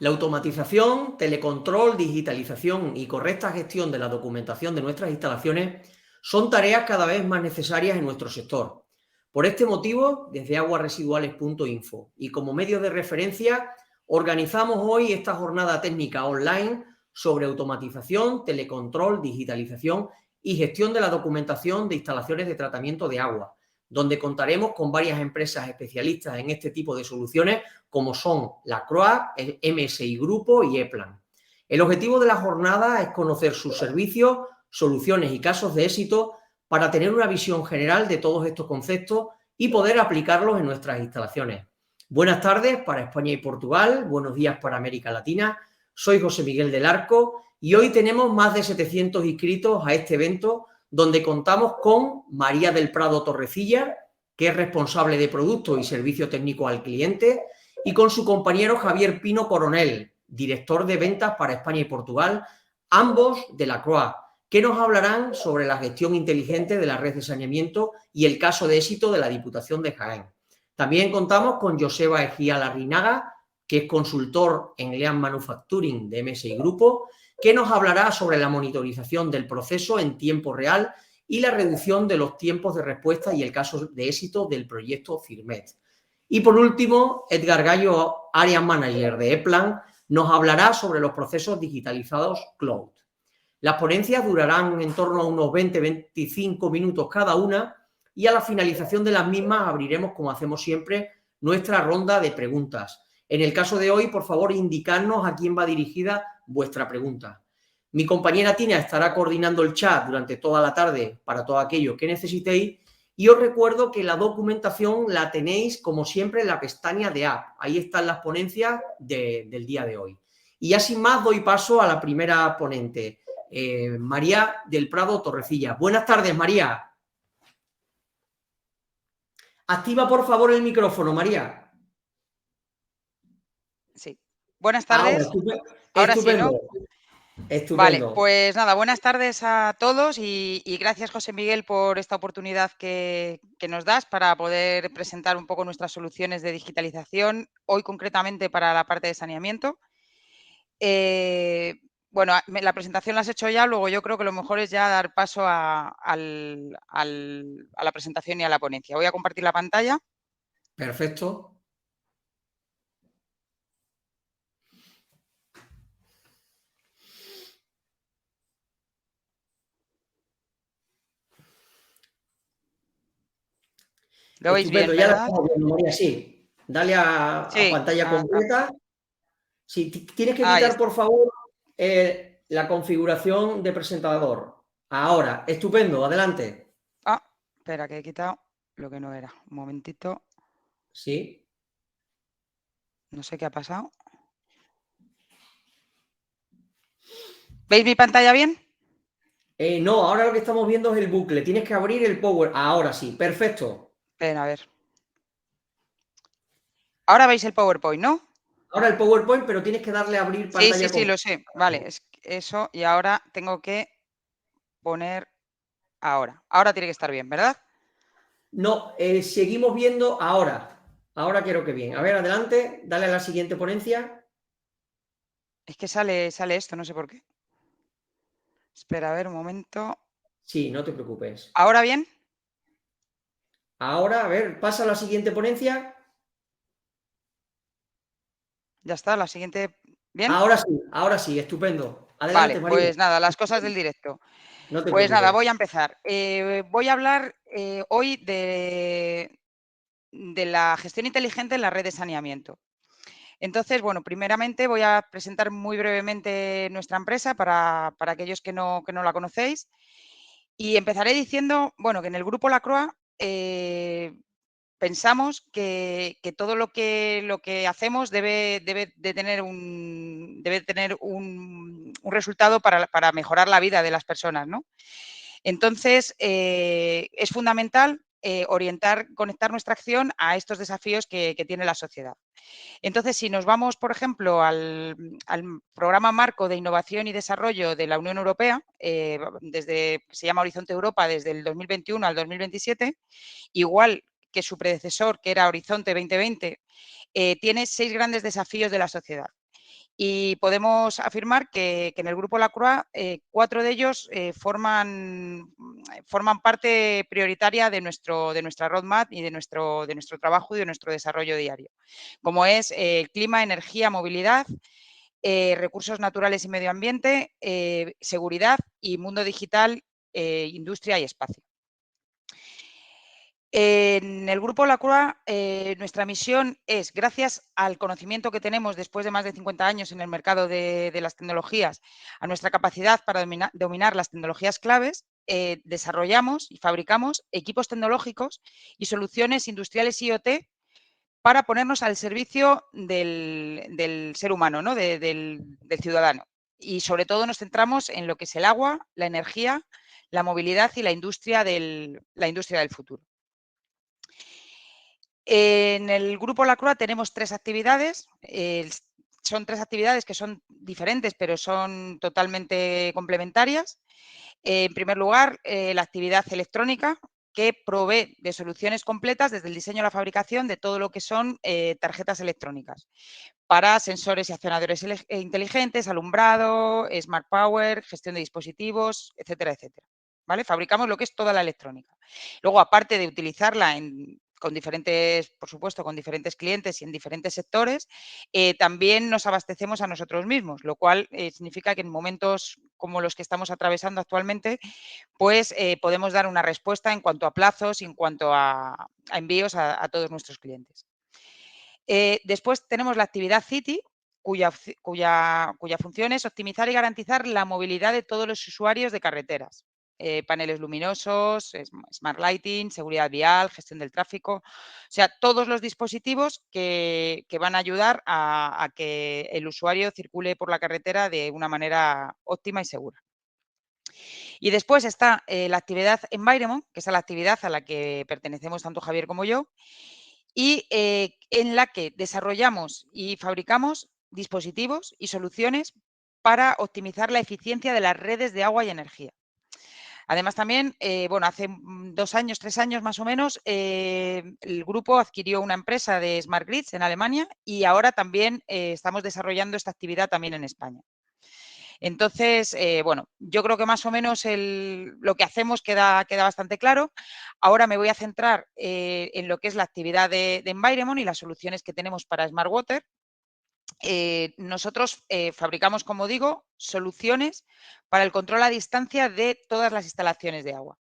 La automatización, telecontrol, digitalización y correcta gestión de la documentación de nuestras instalaciones son tareas cada vez más necesarias en nuestro sector. Por este motivo, desde aguasresiduales.info y como medio de referencia, organizamos hoy esta jornada técnica online sobre automatización, telecontrol, digitalización y gestión de la documentación de instalaciones de tratamiento de agua, donde contaremos con varias empresas especialistas en este tipo de soluciones, como son la CROA, el MSI Grupo y EPLAN. El objetivo de la jornada es conocer sus servicios, soluciones y casos de éxito para tener una visión general de todos estos conceptos y poder aplicarlos en nuestras instalaciones. Buenas tardes para España y Portugal, buenos días para América Latina. Soy José Miguel del Arco y hoy tenemos más de 700 inscritos a este evento, donde contamos con María del Prado Torrecilla, que es responsable de producto y servicio técnico al cliente, y con su compañero Javier Pino Coronel, director de ventas para España y Portugal, ambos de la CROA, que nos hablarán sobre la gestión inteligente de la red de saneamiento y el caso de éxito de la Diputación de Jaén. También contamos con Joseba Ejía Larrinaga, que es consultor en Lean Manufacturing de MSI Grupo, que nos hablará sobre la monitorización del proceso en tiempo real y la reducción de los tiempos de respuesta y el caso de éxito del proyecto CIRMET. Y por último, Edgar Gallo, Area Manager de EPLAN, nos hablará sobre los procesos digitalizados Cloud. Las ponencias durarán en torno a unos 20-25 minutos cada una y a la finalización de las mismas abriremos, como hacemos siempre, nuestra ronda de preguntas. En el caso de hoy, por favor, indicadnos a quién va dirigida vuestra pregunta. Mi compañera Tina estará coordinando el chat durante toda la tarde para todo aquello que necesitéis y os recuerdo que la documentación la tenéis, como siempre, en la pestaña de App. Ahí están las ponencias del día de hoy. Y ya sin más, doy paso a la primera ponente, María del Prado Torrecilla. Buenas tardes, María. Activa, por favor, el micrófono, María. Sí. Buenas tardes. Ahora sí, ¿no? Estupendo. Vale, pues nada, buenas tardes a todos y gracias, José Miguel, por esta oportunidad que nos das para poder presentar un poco nuestras soluciones de digitalización, hoy concretamente para la parte de saneamiento. Bueno, la presentación la has hecho ya, luego yo creo que lo mejor es ya dar paso a la presentación y a la ponencia. Voy a compartir la pantalla. Perfecto. ¿Lo veis bien, ya la verdad? estamos viendo, María, sí. Dale a Sí, pantalla completa. Sí, tienes que ahí quitar, está. por favor, la configuración de presentador. Ahora, estupendo, adelante. Ah, espera, que he quitado lo que no era. Un momentito. Sí. No sé qué ha pasado. ¿Veis mi pantalla bien? No, ahora lo que estamos viendo es el bucle. Tienes que abrir el Power. Ahora sí, perfecto. Ven, a ver. Ahora veis el PowerPoint, ¿no? Ahora el PowerPoint, pero tienes que darle a abrir Sí, pantalla sí, sí, completa. lo sé. Vale, es eso. Y ahora tengo que poner ahora. Ahora tiene que estar bien, ¿verdad? No, seguimos viendo ahora. Ahora quiero que bien. A ver, adelante, dale a la siguiente ponencia. Es que sale esto, no sé por qué. Espera, a ver un momento. Sí, no te preocupes. ¿Ahora bien? Ahora, a ver, pasa a la siguiente ponencia. Ya está, la siguiente. ¿Bien? Ahora sí, estupendo. Adelante, Vale, María. pues nada, las cosas del directo. No te Pues nada, preocupes. voy a empezar. Voy a hablar hoy de la gestión inteligente en la red de saneamiento. Entonces, bueno, primeramente voy a presentar muy brevemente nuestra empresa para aquellos que no la conocéis y empezaré diciendo, bueno, que en el grupo Lacroix pensamos que todo lo que hacemos debe de tener un resultado para mejorar la vida de las personas, ¿no? Entonces, es fundamental conectar nuestra acción a estos desafíos que tiene la sociedad. Entonces, si nos vamos, por ejemplo, al programa marco de innovación y desarrollo de la Unión Europea, se llama Horizonte Europa desde el 2021 al 2027, igual que su predecesor, que era Horizonte 2020, tiene 6 grandes desafíos de la sociedad. y podemos afirmar que en el grupo Lacroix 4 de ellos forman parte prioritaria de nuestra roadmap y de nuestro trabajo y de nuestro desarrollo diario, como es clima, energía, movilidad, recursos naturales y medio ambiente, seguridad y mundo digital, industria y espacio. En el grupo Lacroix, nuestra misión es, gracias al conocimiento que tenemos después de más de 50 años en el mercado de las tecnologías, a nuestra capacidad para dominar las tecnologías claves, desarrollamos y fabricamos equipos tecnológicos y soluciones industriales IoT para ponernos al servicio del ser humano, ¿no? del ciudadano. Y sobre todo nos centramos en lo que es el agua, la energía, la movilidad y la industria del futuro. En el grupo Lacroix tenemos 3 actividades. Son 3 actividades que son diferentes, pero son totalmente complementarias. En primer lugar, la actividad electrónica, que provee de soluciones completas desde el diseño a la fabricación de todo lo que son tarjetas electrónicas para sensores y accionadores inteligentes, alumbrado, smart power, gestión de dispositivos, etcétera, etcétera. ¿Vale? Fabricamos lo que es toda la electrónica. Luego, aparte de utilizarla con diferentes, por supuesto, con diferentes clientes y en diferentes sectores, también nos abastecemos a nosotros mismos, lo cual significa que en momentos como los que estamos atravesando actualmente, pues podemos dar una respuesta en cuanto a plazos y en cuanto a envíos a todos nuestros clientes. Después tenemos la actividad City, cuya función es optimizar y garantizar la movilidad de todos los usuarios de carreteras. Paneles luminosos, smart lighting, seguridad vial, gestión del tráfico, o sea, todos los dispositivos que van a ayudar a que el usuario circule por la carretera de una manera óptima y segura. Y después está la actividad Environment, que es la actividad a la que pertenecemos tanto Javier como yo, y en la que desarrollamos y fabricamos dispositivos y soluciones para optimizar la eficiencia de las redes de agua y energía. Además, también, bueno, hace 2 años, 3 años más o menos, el grupo adquirió una empresa de Smart Grids en Alemania y ahora también estamos desarrollando esta actividad también en España. Entonces, bueno, yo creo que más o menos lo que hacemos queda bastante claro. Ahora me voy a centrar en lo que es la actividad de Environment y las soluciones que tenemos para Smart Water. Nosotros fabricamos, como digo, soluciones para el control a distancia de todas las instalaciones de agua.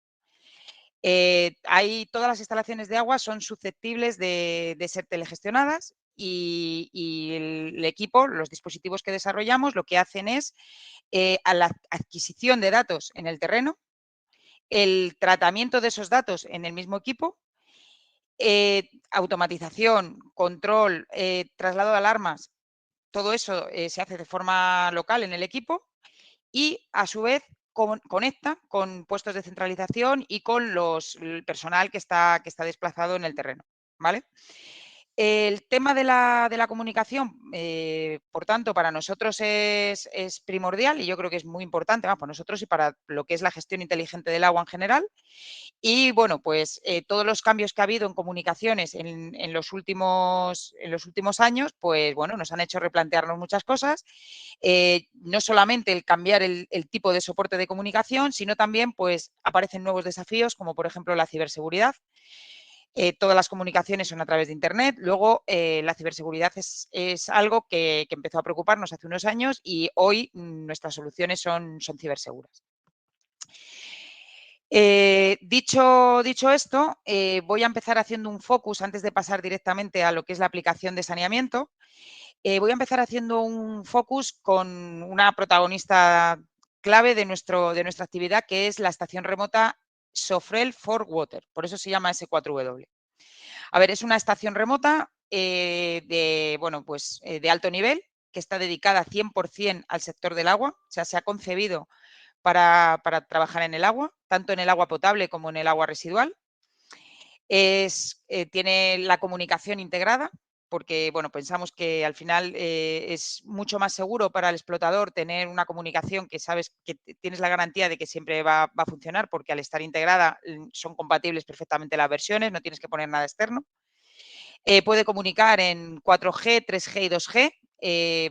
Todas las instalaciones de agua son susceptibles de ser telegestionadas y el equipo, los dispositivos que desarrollamos, lo que hacen es a la adquisición de datos en el terreno, el tratamiento de esos datos en el mismo equipo, automatización, control, traslado de alarmas, todo eso se hace de forma local en el equipo y a su vez conecta con puestos de centralización y con el personal que está desplazado en el terreno, ¿vale? El tema de la comunicación, por tanto, para nosotros es primordial y yo creo que es muy importante, para nosotros y para lo que es la gestión inteligente del agua en general. Y bueno, pues todos los cambios que ha habido en comunicaciones en los últimos años, pues bueno, nos han hecho replantearnos muchas cosas. No solamente el cambiar el tipo de soporte de comunicación, sino también pues aparecen nuevos desafíos, como por ejemplo la ciberseguridad. Todas las comunicaciones son a través de Internet. Luego, la ciberseguridad es algo que empezó a preocuparnos hace unos años y hoy nuestras soluciones son ciberseguras. Dicho esto, voy a empezar haciendo un focus antes de pasar directamente a lo que es la aplicación de saneamiento. Voy a empezar haciendo un focus con una protagonista clave de nuestra actividad, que es la estación remota Sofrel for Water, por eso se llama S4W. A ver, es una estación remota de alto nivel que está dedicada 100% al sector del agua, o sea, se ha concebido para trabajar en el agua, tanto en el agua potable como en el agua residual. Tiene la comunicación integrada, porque bueno, pensamos que al final es mucho más seguro para el explotador tener una comunicación que sabes que tienes la garantía de que siempre va a funcionar, porque al estar integrada son compatibles perfectamente las versiones, no tienes que poner nada externo. Puede comunicar en 4G, 3G y 2G,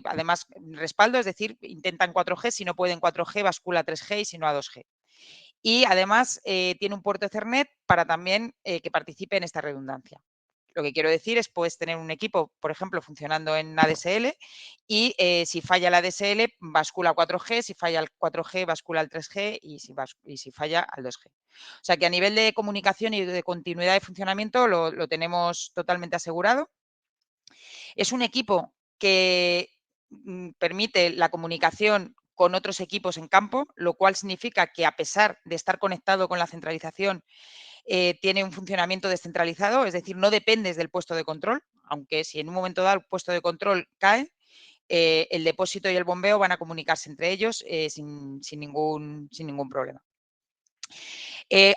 además respaldo, es decir, intentan 4G, si no pueden 4G, bascula a 3G y si no a 2G. Y además tiene un puerto Ethernet para también que participe en esta redundancia. Lo que quiero decir es, puedes tener un equipo, por ejemplo, funcionando en ADSL y si falla la ADSL, bascula a 4G, si falla el 4G, bascula al 3G y si falla al 2G. O sea que a nivel de comunicación y de continuidad de funcionamiento lo tenemos totalmente asegurado. Es un equipo que permite la comunicación con otros equipos en campo, lo cual significa que a pesar de estar conectado con la centralización, tiene un funcionamiento descentralizado, es decir, no dependes del puesto de control, aunque si en un momento dado el puesto de control cae, el depósito y el bombeo van a comunicarse entre ellos sin ningún problema.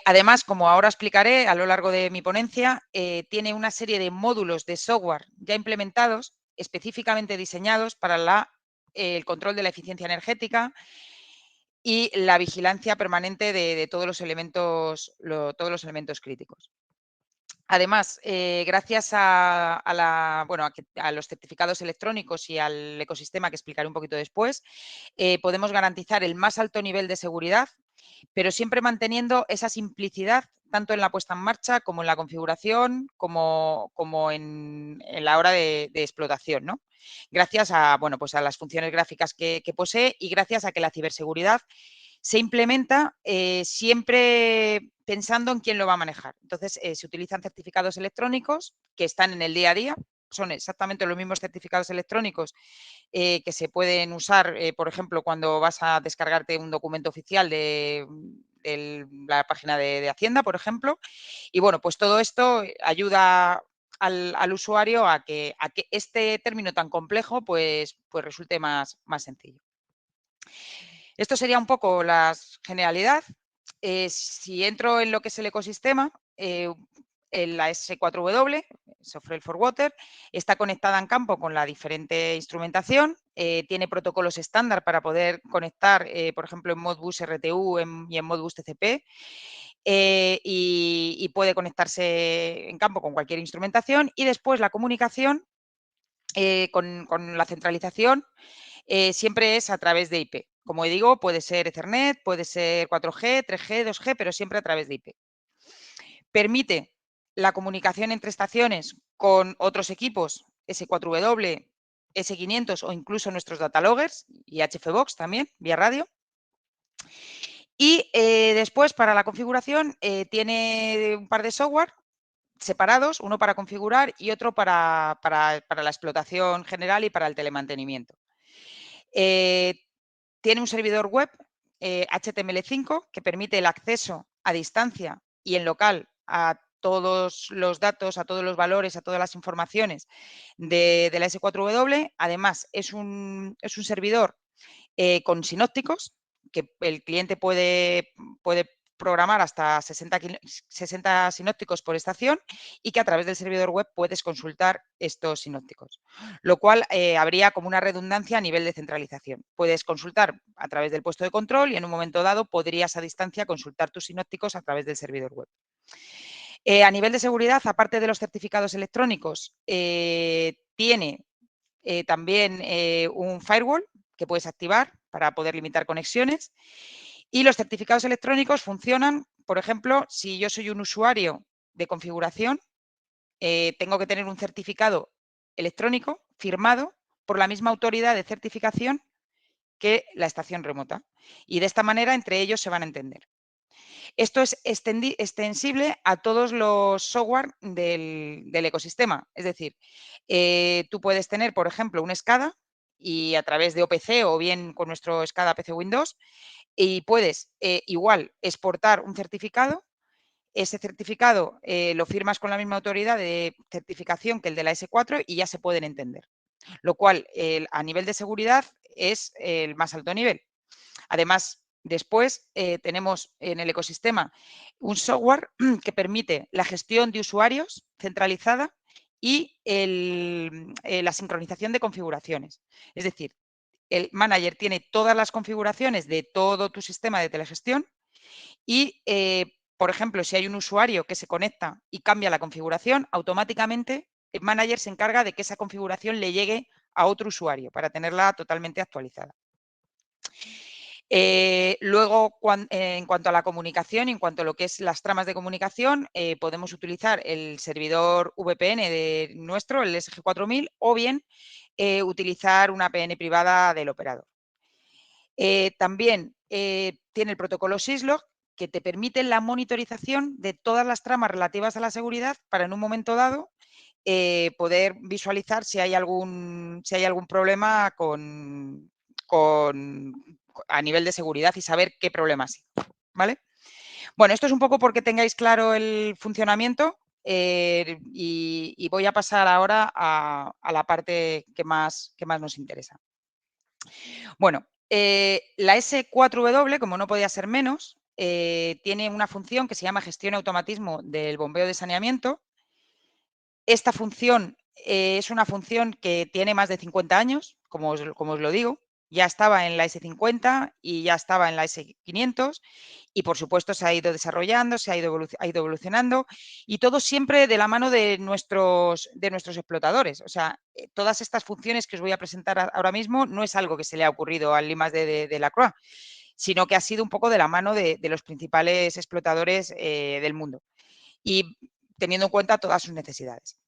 Además, como ahora explicaré a lo largo de mi ponencia, tiene una serie de módulos de software ya implementados, específicamente diseñados para el control de la eficiencia energética y la vigilancia permanente de todos los elementos críticos. Además, gracias a los certificados electrónicos y al ecosistema que explicaré un poquito después, podemos garantizar el más alto nivel de seguridad, pero siempre manteniendo esa simplicidad tanto en la puesta en marcha como en la configuración, como en la hora de explotación, ¿no? Gracias a las funciones gráficas que posee y gracias a que la ciberseguridad se implementa siempre pensando en quién lo va a manejar. Entonces, se utilizan certificados electrónicos que están en el día a día, son exactamente los mismos certificados electrónicos que se pueden usar, por ejemplo, cuando vas a descargarte un documento oficial de la página de Hacienda, por ejemplo. Y bueno, pues todo esto ayuda al usuario a que este término tan complejo pues resulte más sencillo. Esto sería un poco la generalidad. Si entro en lo que es el ecosistema, la S4W, Software for Water, está conectada en campo con la diferente instrumentación, tiene protocolos estándar para poder conectar, por ejemplo, en Modbus RTU y en Modbus TCP, y puede conectarse en campo con cualquier instrumentación. Y después la comunicación con la centralización siempre es a través de IP. Como digo, puede ser Ethernet, puede ser 4G, 3G, 2G, pero siempre a través de IP. Permite la comunicación entre estaciones con otros equipos, S4W, S500 o incluso nuestros dataloggers y HFBox también, vía radio. Y después, para la configuración, tiene un par de software separados, uno para configurar y otro para la explotación general y para el telemantenimiento. Tiene un servidor web HTML5 que permite el acceso a distancia y en local a todos los datos, a todos los valores, a todas las informaciones de la S4W. Además, es un servidor con sinópticos que el cliente puede programar hasta 60 sinópticos por estación y que a través del servidor web puedes consultar estos sinópticos, lo cual habría como una redundancia a nivel de centralización. Puedes consultar a través del puesto de control y en un momento dado podrías a distancia consultar tus sinópticos a través del servidor web. A nivel de seguridad, aparte de los certificados electrónicos, tiene también un firewall que puedes activar para poder limitar conexiones. Y los certificados electrónicos funcionan, por ejemplo, si yo soy un usuario de configuración, tengo que tener un certificado electrónico firmado por la misma autoridad de certificación que la estación remota. Y de esta manera, entre ellos se van a entender. Esto es extensible a todos los software del ecosistema. Es decir, tú puedes tener, por ejemplo, un SCADA y a través de OPC o bien con nuestro SCADA PC Windows y puedes igual exportar un certificado. Ese certificado lo firmas con la misma autoridad de certificación que el de la S4 y ya se pueden entender. Lo cual, a nivel de seguridad, es el más alto nivel. Además, después tenemos en el ecosistema un software que permite la gestión de usuarios centralizada y la sincronización de configuraciones. Es decir, el manager tiene todas las configuraciones de todo tu sistema de telegestión y, por ejemplo, si hay un usuario que se conecta y cambia la configuración, automáticamente el manager se encarga de que esa configuración le llegue a otro usuario para tenerla totalmente actualizada. Luego, en cuanto a la comunicación, en cuanto a lo que es las tramas de comunicación, podemos utilizar el servidor VPN de nuestro, el SG4000, o bien utilizar una PN privada del operador. También tiene el protocolo Syslog, que te permite la monitorización de todas las tramas relativas a la seguridad para en un momento dado poder visualizar si hay algún problema a nivel de seguridad y saber qué problemas hay, ¿vale? Bueno, esto es un poco porque tengáis claro el funcionamiento y voy a pasar ahora a la parte que más nos interesa. Bueno, la S4W, como no podía ser menos, tiene una función que se llama gestión y automatismo del bombeo de saneamiento. Esta función es una función que tiene más de 50 años, como os lo digo. Ya estaba en la S50 y ya estaba en la S500 y, por supuesto, se ha ido desarrollando, ha ido evolucionando y todo siempre de la mano de nuestros explotadores. O sea, todas estas funciones que os voy a presentar ahora mismo no es algo que se le ha ocurrido al I+D de la Croix, sino que ha sido un poco de la mano de los principales explotadores del mundo y teniendo en cuenta todas sus necesidades.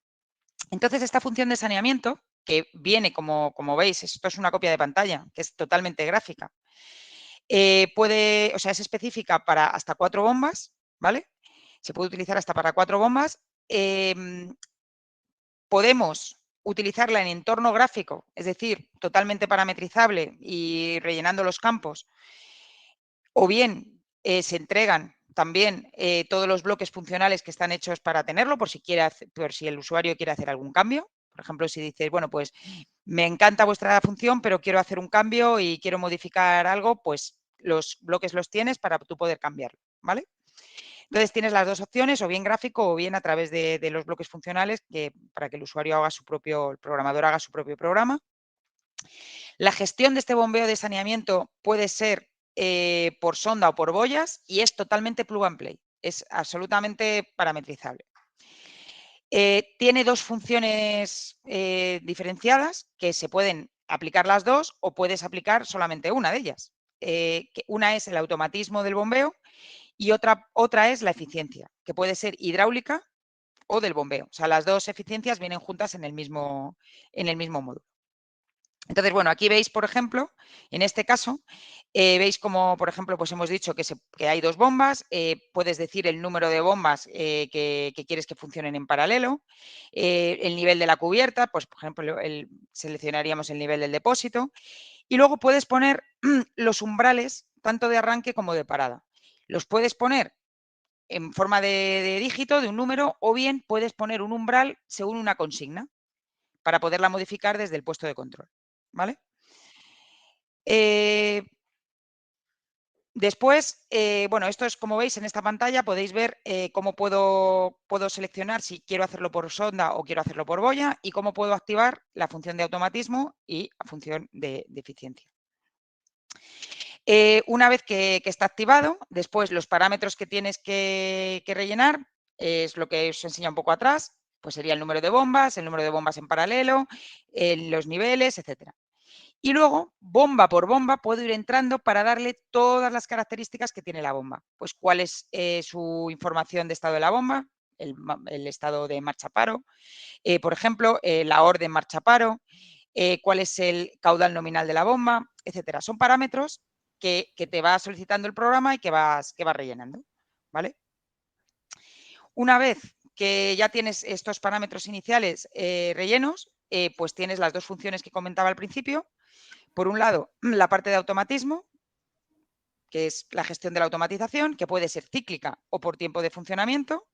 Entonces, esta función de saneamiento, que viene, como veis, esto es una copia de pantalla, que es totalmente gráfica, es específica para hasta 4 bombas, ¿vale? Se puede utilizar hasta para 4 bombas. Podemos utilizarla en entorno gráfico, es decir, totalmente parametrizable y rellenando los campos, o bien se entregan también todos los bloques funcionales que están hechos para tenerlo, por si el usuario quiere hacer algún cambio. Por ejemplo, si dices, bueno, pues me encanta vuestra función, pero quiero hacer un cambio y quiero modificar algo, pues los bloques los tienes para tú poder cambiarlo, ¿vale? Entonces tienes las dos opciones, o bien gráfico o bien a través de los bloques funcionales, para que el usuario haga el programador haga su propio programa. La gestión de este bombeo de saneamiento puede ser por sonda o por boyas y es totalmente plug and play, es absolutamente parametrizable. Tiene dos funciones diferenciadas que se pueden aplicar las dos o puedes aplicar solamente una de ellas. Una es el automatismo del bombeo y otra es la eficiencia, que puede ser hidráulica o del bombeo. O sea, las dos eficiencias vienen juntas en el mismo módulo. Entonces, bueno, aquí veis, por ejemplo, en este caso, veis como, por ejemplo, pues hemos dicho que hay 2 bombas, puedes decir el número de bombas que quieres que funcionen en paralelo, el nivel de la cubierta, pues, por ejemplo, seleccionaríamos el nivel del depósito y luego puedes poner los umbrales tanto de arranque como de parada. Los puedes poner en forma de dígito, de un número, o bien puedes poner un umbral según una consigna para poderla modificar desde el puesto de control, ¿vale? Después, bueno, esto es como veis en esta pantalla, podéis ver cómo puedo seleccionar si quiero hacerlo por sonda o quiero hacerlo por boya y cómo puedo activar la función de automatismo y la función de eficiencia. Una vez que está activado, después los parámetros que tienes que rellenar es lo que os enseña un poco atrás, pues sería el número de bombas en paralelo, los niveles, etcétera. Y luego, bomba por bomba, puedo ir entrando para darle todas las características que tiene la bomba. Pues cuál es su información de estado de la bomba, el estado de marcha paro, por ejemplo, la orden marcha paro, cuál es el caudal nominal de la bomba, etcétera. Son parámetros que te va solicitando el programa y que vas rellenando, ¿vale? Una vez que ya tienes estos parámetros iniciales rellenos, pues tienes las dos funciones que comentaba al principio. Por un lado, la parte de automatismo, que es la gestión de la automatización, que puede ser cíclica o por tiempo de funcionamiento.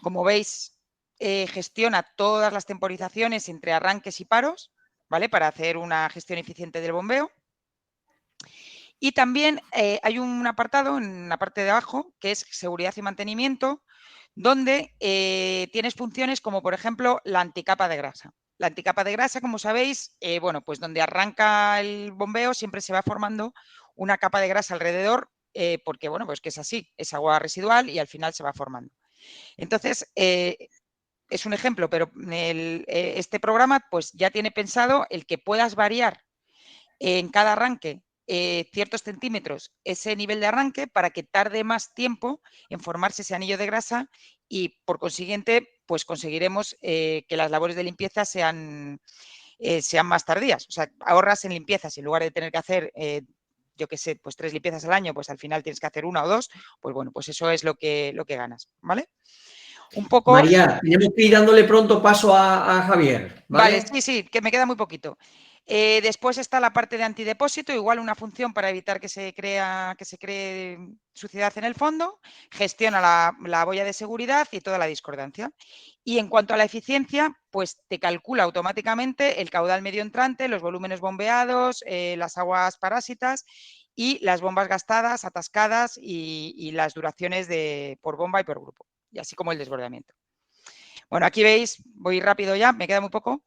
Como veis, gestiona todas las temporizaciones entre arranques y paros, ¿vale? Para hacer una gestión eficiente del bombeo. Y también hay un apartado en la parte de abajo que es seguridad y mantenimiento, donde tienes funciones como, por ejemplo, la anticapa de grasa. La anticapa de grasa, como sabéis, bueno, pues donde arranca el bombeo siempre se va formando una capa de grasa alrededor, porque, bueno, pues que es así, es agua residual y al final se va formando. Entonces, es un ejemplo, pero este programa pues ya tiene pensado el que puedas variar en cada arranque ciertos centímetros ese nivel de arranque para que tarde más tiempo en formarse ese anillo de grasa y por consiguiente pues conseguiremos que las labores de limpieza sean más tardías. O sea, ahorras en limpiezas y en lugar de tener que hacer yo qué sé, pues 3 limpiezas al año, pues al final tienes que hacer 1 o 2, pues bueno, pues eso es lo que ganas, ¿vale? Un poco... María, tenemos que ir dándole pronto paso a Javier, Vale, ¿vale? sí, que me queda muy poquito. Después está la parte de antidepósito, igual una función para evitar que se cree suciedad en el fondo, gestiona la boya de seguridad y toda la discordancia. Y en cuanto a la eficiencia, pues te calcula automáticamente el caudal medio entrante, los volúmenes bombeados, las aguas parásitas y las bombas gastadas, atascadas y las duraciones por bomba y por grupo, y así como el desbordamiento. Bueno, aquí veis, voy rápido ya, me queda muy poco.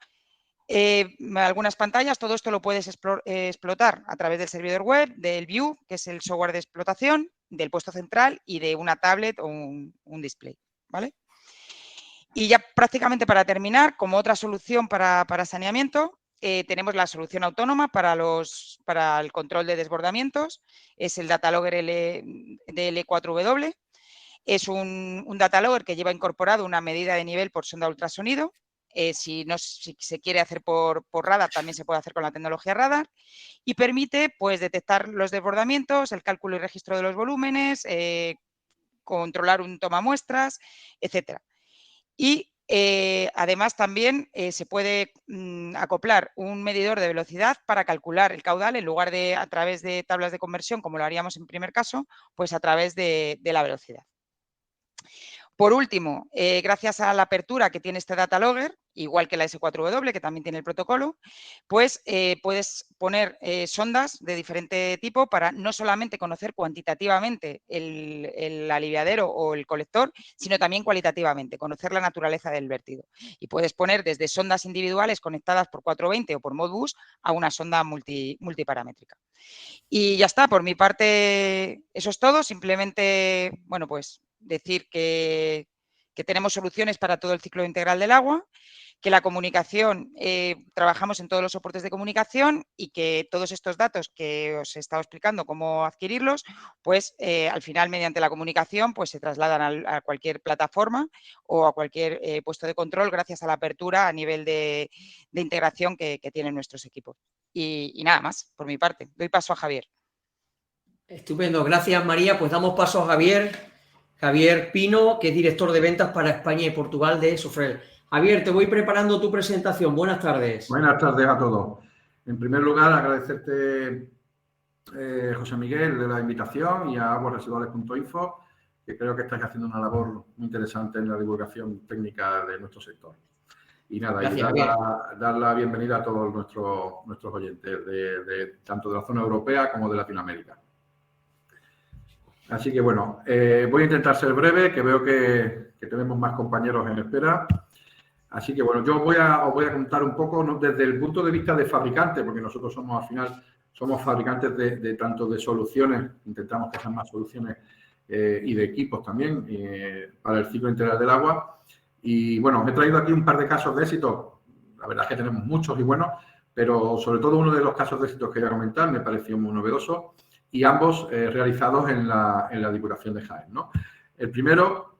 Algunas pantallas, todo esto lo puedes explotar a través del servidor web, del View, que es el software de explotación, del puesto central y de una tablet o un display, ¿vale? Y ya prácticamente para terminar, como otra solución para saneamiento, tenemos la solución autónoma para el control de desbordamientos, es el Datalogger DL4W. Es un datalogger que lleva incorporado una medida de nivel por sonda ultrasonido. Si se quiere hacer por radar, también se puede hacer con la tecnología radar y permite pues, detectar los desbordamientos, el cálculo y registro de los volúmenes, controlar un toma muestras, etcétera. Y además también se puede acoplar un medidor de velocidad para calcular el caudal en lugar de a través de tablas de conversión, como lo haríamos en primer caso, pues a través de la velocidad. Por último, gracias a la apertura que tiene este Datalogger, igual que la S4W, que también tiene el protocolo, pues puedes poner sondas de diferente tipo para no solamente conocer cuantitativamente el aliviadero o el colector, sino también cualitativamente, conocer la naturaleza del vertido. Y puedes poner desde sondas individuales conectadas por 420 o por Modbus a una sonda multiparamétrica. Y ya está, por mi parte eso es todo, simplemente, bueno, pues decir que tenemos soluciones para todo el ciclo integral del agua, que la comunicación, trabajamos en todos los soportes de comunicación y que todos estos datos que os he estado explicando cómo adquirirlos, pues al final mediante la comunicación pues se trasladan a cualquier plataforma o a cualquier puesto de control gracias a la apertura a nivel de integración que tienen nuestros equipos. Y nada más, por mi parte. Doy paso a Javier. Estupendo, gracias María. Pues damos paso a Javier Pino, que es director de ventas para España y Portugal de Sofrel. Javier, te voy preparando tu presentación. Buenas tardes. Buenas tardes a todos. En primer lugar, agradecerte, José Miguel, de la invitación y a aguasresiduales.info, que creo que estáis haciendo una labor muy interesante en la divulgación técnica de nuestro sector. Y nada, gracias, y dar la bienvenida a todos nuestros oyentes, tanto de la zona europea como de Latinoamérica. Así que bueno, voy a intentar ser breve, que veo que tenemos más compañeros en espera. Así que bueno, yo os voy a contar un poco, ¿no?, desde el punto de vista de fabricante, porque nosotros somos al final fabricantes de tanto de soluciones, intentamos que sean más soluciones y de equipos también para el ciclo integral del agua. Y bueno, os he traído aquí un par de casos de éxito. La verdad es que tenemos muchos y buenos, pero sobre todo uno de los casos de éxito que voy a comentar me pareció muy novedoso y ambos realizados en la Diputación de Jaén, ¿no? El primero,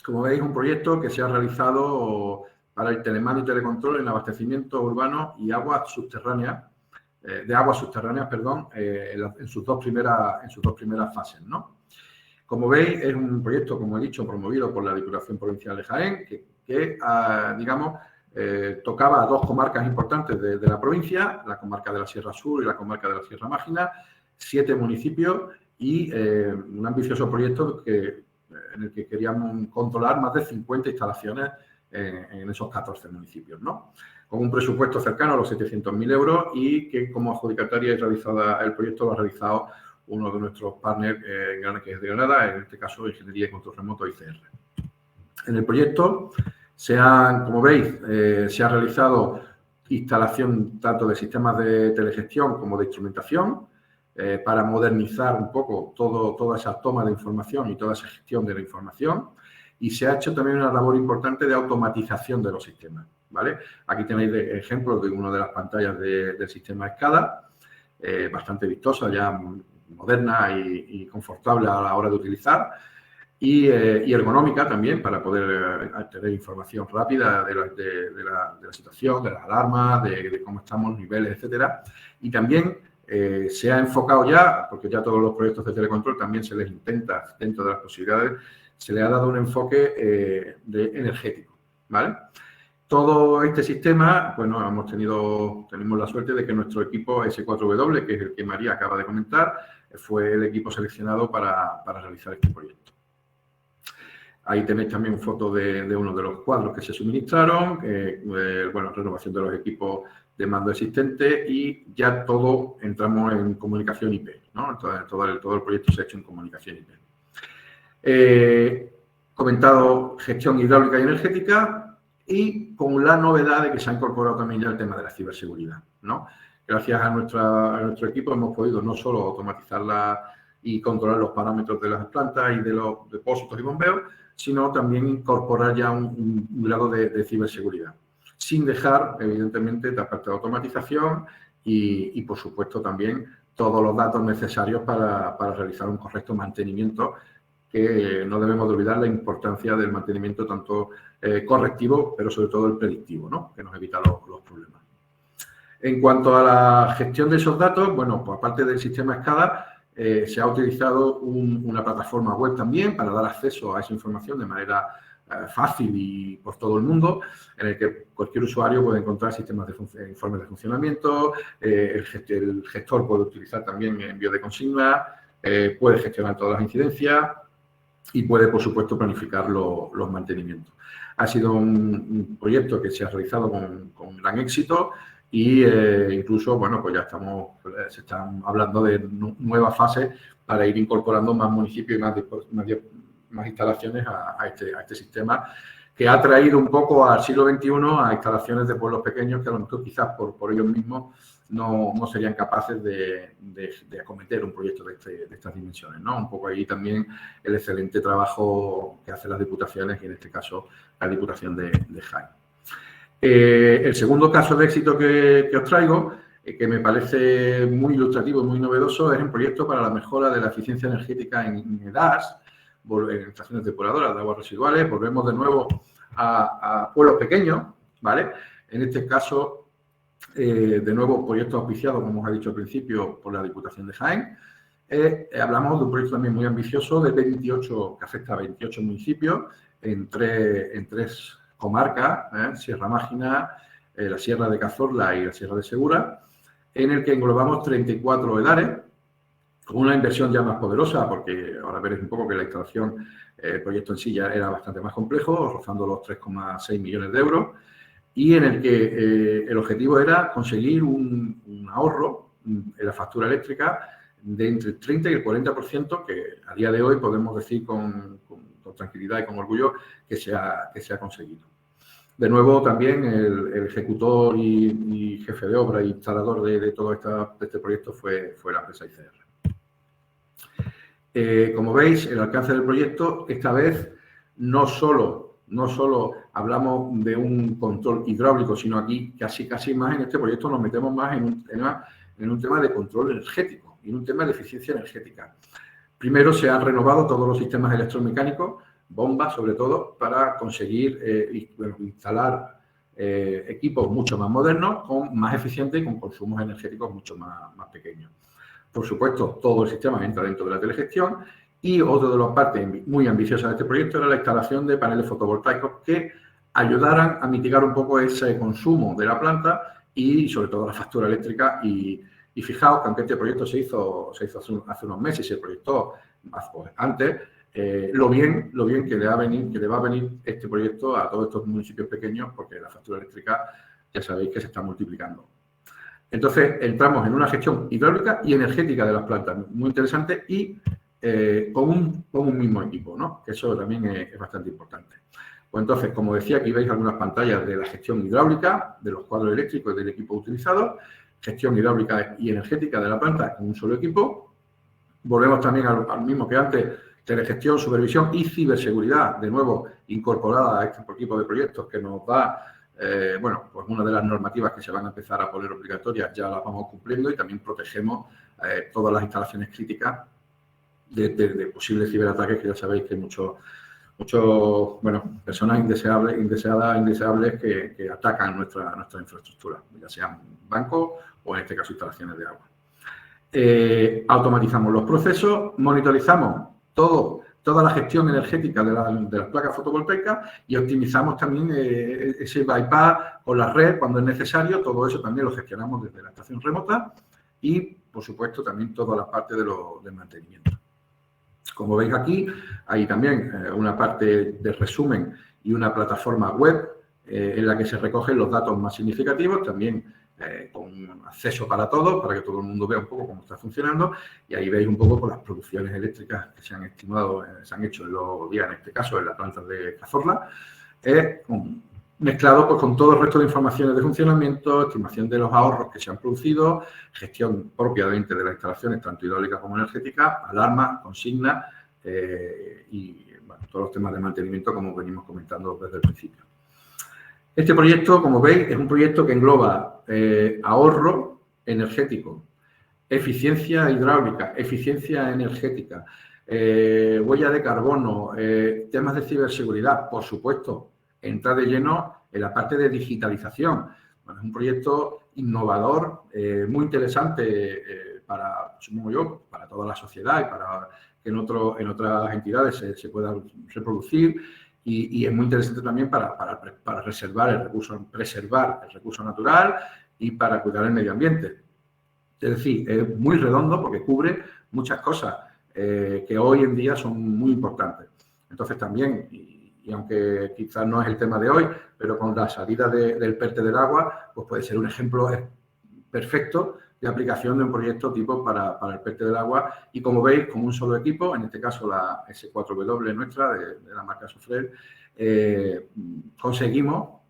como veis, un proyecto que se ha realizado para el telemando y telecontrol en abastecimiento urbano y aguas subterráneas, en sus dos primeras fases, ¿no? Como veis, es un proyecto, como he dicho, promovido por la Diputación Provincial de Jaén, que tocaba a dos comarcas importantes de la provincia, la comarca de la Sierra Sur y la comarca de la Sierra Mágina, 7 municipios y un ambicioso proyecto en el que queríamos controlar más de 50 instalaciones en esos 14 municipios, ¿no? Con un presupuesto cercano a los 700.000 euros y que como adjudicataria el proyecto lo ha realizado uno de nuestros partners que es de Granada, en este caso Ingeniería y Control Remoto ICR. En el proyecto como veis, se ha realizado instalación tanto de sistemas de telegestión como de instrumentación para modernizar un poco toda esa toma de información y toda esa gestión de la información. y se ha hecho también una labor importante de automatización de los sistemas, ¿vale? Aquí tenéis ejemplos de una de las pantallas del sistema SCADA, bastante vistosa, ya moderna y confortable a la hora de utilizar, y ergonómica también para poder tener información rápida de la situación, de las alarmas, de cómo estamos, los niveles, etcétera. Y también se ha enfocado ya, porque ya todos los proyectos de telecontrol también se les intenta, dentro de las posibilidades, se le ha dado un enfoque energético, ¿vale? Todo este sistema, bueno, tenemos la suerte de que nuestro equipo S4W, que es el que María acaba de comentar, fue el equipo seleccionado para realizar este proyecto. Ahí tenéis también una foto de uno de los cuadros que se suministraron, bueno, renovación de los equipos de mando existentes y ya todo entramos en comunicación IP, ¿no? Todo el proyecto se ha hecho en comunicación IP. Comentado gestión hidráulica y energética y con la novedad de que se ha incorporado también ya el tema de la ciberseguridad, ¿no? Gracias a nuestro equipo hemos podido no solo automatizarla y controlar los parámetros de las plantas y de los depósitos y bombeos, sino también incorporar ya un grado de ciberseguridad, sin dejar, evidentemente, la parte de automatización y, por supuesto, también todos los datos necesarios para realizar un correcto mantenimiento, que no debemos de olvidar la importancia del mantenimiento tanto correctivo, pero sobre todo el predictivo, ¿no? Que nos evita los problemas. En cuanto a la gestión de esos datos, bueno, pues aparte del sistema SCADA, se ha utilizado una plataforma web también para dar acceso a esa información de manera fácil y por todo el mundo, en el que cualquier usuario puede encontrar sistemas informes de funcionamiento, el gestor puede utilizar también envío de consignas, puede gestionar todas las incidencias y puede, por supuesto, planificar los mantenimientos. Ha sido un proyecto que se ha realizado con gran éxito y incluso, bueno, pues ya se están hablando de nuevas fases para ir incorporando más municipios y más instalaciones a este sistema, que ha traído un poco al siglo XXI a instalaciones de pueblos pequeños que a lo mejor quizás por ellos mismos no serían capaces de acometer un proyecto de estas dimensiones, ¿no? Un poco ahí también el excelente trabajo que hacen las diputaciones y en este caso la Diputación de Jaén. El segundo caso de éxito que os traigo, que me parece muy ilustrativo y muy novedoso, es un proyecto para la mejora de la eficiencia energética en EDAS, en estaciones depuradoras de aguas residuales. Volvemos de nuevo a pueblos pequeños, ¿vale? En este caso, de nuevo, proyecto auspiciado, como os he dicho al principio, por la Diputación de Jaén. Hablamos de un proyecto también muy ambicioso que afecta a 28 municipios en tres comarcas, Sierra Mágina, la Sierra de Cazorla y la Sierra de Segura, en el que englobamos 34 EDARES, con una inversión ya más poderosa, porque ahora veréis un poco que la instalación, el proyecto en sí ya era bastante más complejo, rozando los 3,6 millones de euros, y en el que el objetivo era conseguir un ahorro en la factura eléctrica de entre el 30 y el 40%, que a día de hoy podemos decir con tranquilidad y con orgullo que se ha conseguido. De nuevo, también el ejecutor y jefe de obra e instalador de todo este proyecto fue la empresa ICR. Como veis, el alcance del proyecto, esta vez, no solo hablamos de un control hidráulico, sino aquí casi más en este proyecto nos metemos más en un tema de control energético y en un tema de eficiencia energética. Primero se han renovado todos los sistemas electromecánicos, bombas sobre todo, para conseguir instalar equipos mucho más modernos, más eficientes y con consumos energéticos mucho más pequeños. Por supuesto, todo el sistema entra dentro de la telegestión y otra de las partes muy ambiciosas de este proyecto era la instalación de paneles fotovoltaicos que ayudaran a mitigar un poco ese consumo de la planta y sobre todo la factura eléctrica. Y fijaos que aunque este proyecto se hizo hace unos meses y se proyectó antes, lo bien que le va a venir este proyecto a todos estos municipios pequeños, porque la factura eléctrica ya sabéis que se está multiplicando. Entonces, entramos en una gestión hidráulica y energética de las plantas, muy interesante, y con un mismo equipo, ¿no? Que eso también es bastante importante. Pues entonces, como decía, aquí veis algunas pantallas de la gestión hidráulica, de los cuadros eléctricos y del equipo utilizado, gestión hidráulica y energética de la planta con un solo equipo. Volvemos también al mismo que antes, telegestión, supervisión y ciberseguridad, de nuevo, incorporada a este tipo de proyectos que nos da, bueno, pues una de las normativas que se van a empezar a poner obligatorias, ya las vamos cumpliendo, y también protegemos todas las instalaciones críticas de posibles ciberataques, que ya sabéis que hay muchos, bueno, personas indeseables que atacan nuestra infraestructura, ya sean bancos o en este caso instalaciones de agua. Automatizamos los procesos, monitorizamos toda la gestión energética de las placas fotovoltaicas y optimizamos también ese bypass o la red cuando es necesario. Todo eso también lo gestionamos desde la estación remota y, por supuesto, también toda la parte del mantenimiento. Como veis aquí, hay también una parte de resumen y una plataforma web en la que se recogen los datos más significativos, también con acceso para todos, para que todo el mundo vea un poco cómo está funcionando, y ahí veis un poco por las producciones eléctricas que se han estimado, se han hecho en los días, en este caso en la planta de Cazorla, mezclado pues con todo el resto de informaciones de funcionamiento, estimación de los ahorros que se han producido, gestión propiamente de las instalaciones, tanto hidráulicas como energéticas, alarmas, consignas y bueno, todos los temas de mantenimiento, como venimos comentando desde el principio. Este proyecto, como veis, es un proyecto que engloba ahorro energético, eficiencia hidráulica, eficiencia energética, huella de carbono, temas de ciberseguridad, por supuesto, entrar de lleno en la parte de digitalización. Bueno, es un proyecto innovador, muy interesante supongo yo, para toda la sociedad y para que en otras entidades se pueda reproducir. Y es muy interesante también para preservar el recurso natural y para cuidar el medio ambiente. Es decir, es muy redondo porque cubre muchas cosas que hoy en día son muy importantes. Entonces también, y aunque quizás no es el tema de hoy, pero con la salida del PERTE del agua, pues puede ser un ejemplo perfecto de aplicación de un proyecto tipo para el PERTE del agua. Y como veis, con un solo equipo, en este caso la S4W nuestra, de la marca Sofrel, conseguimos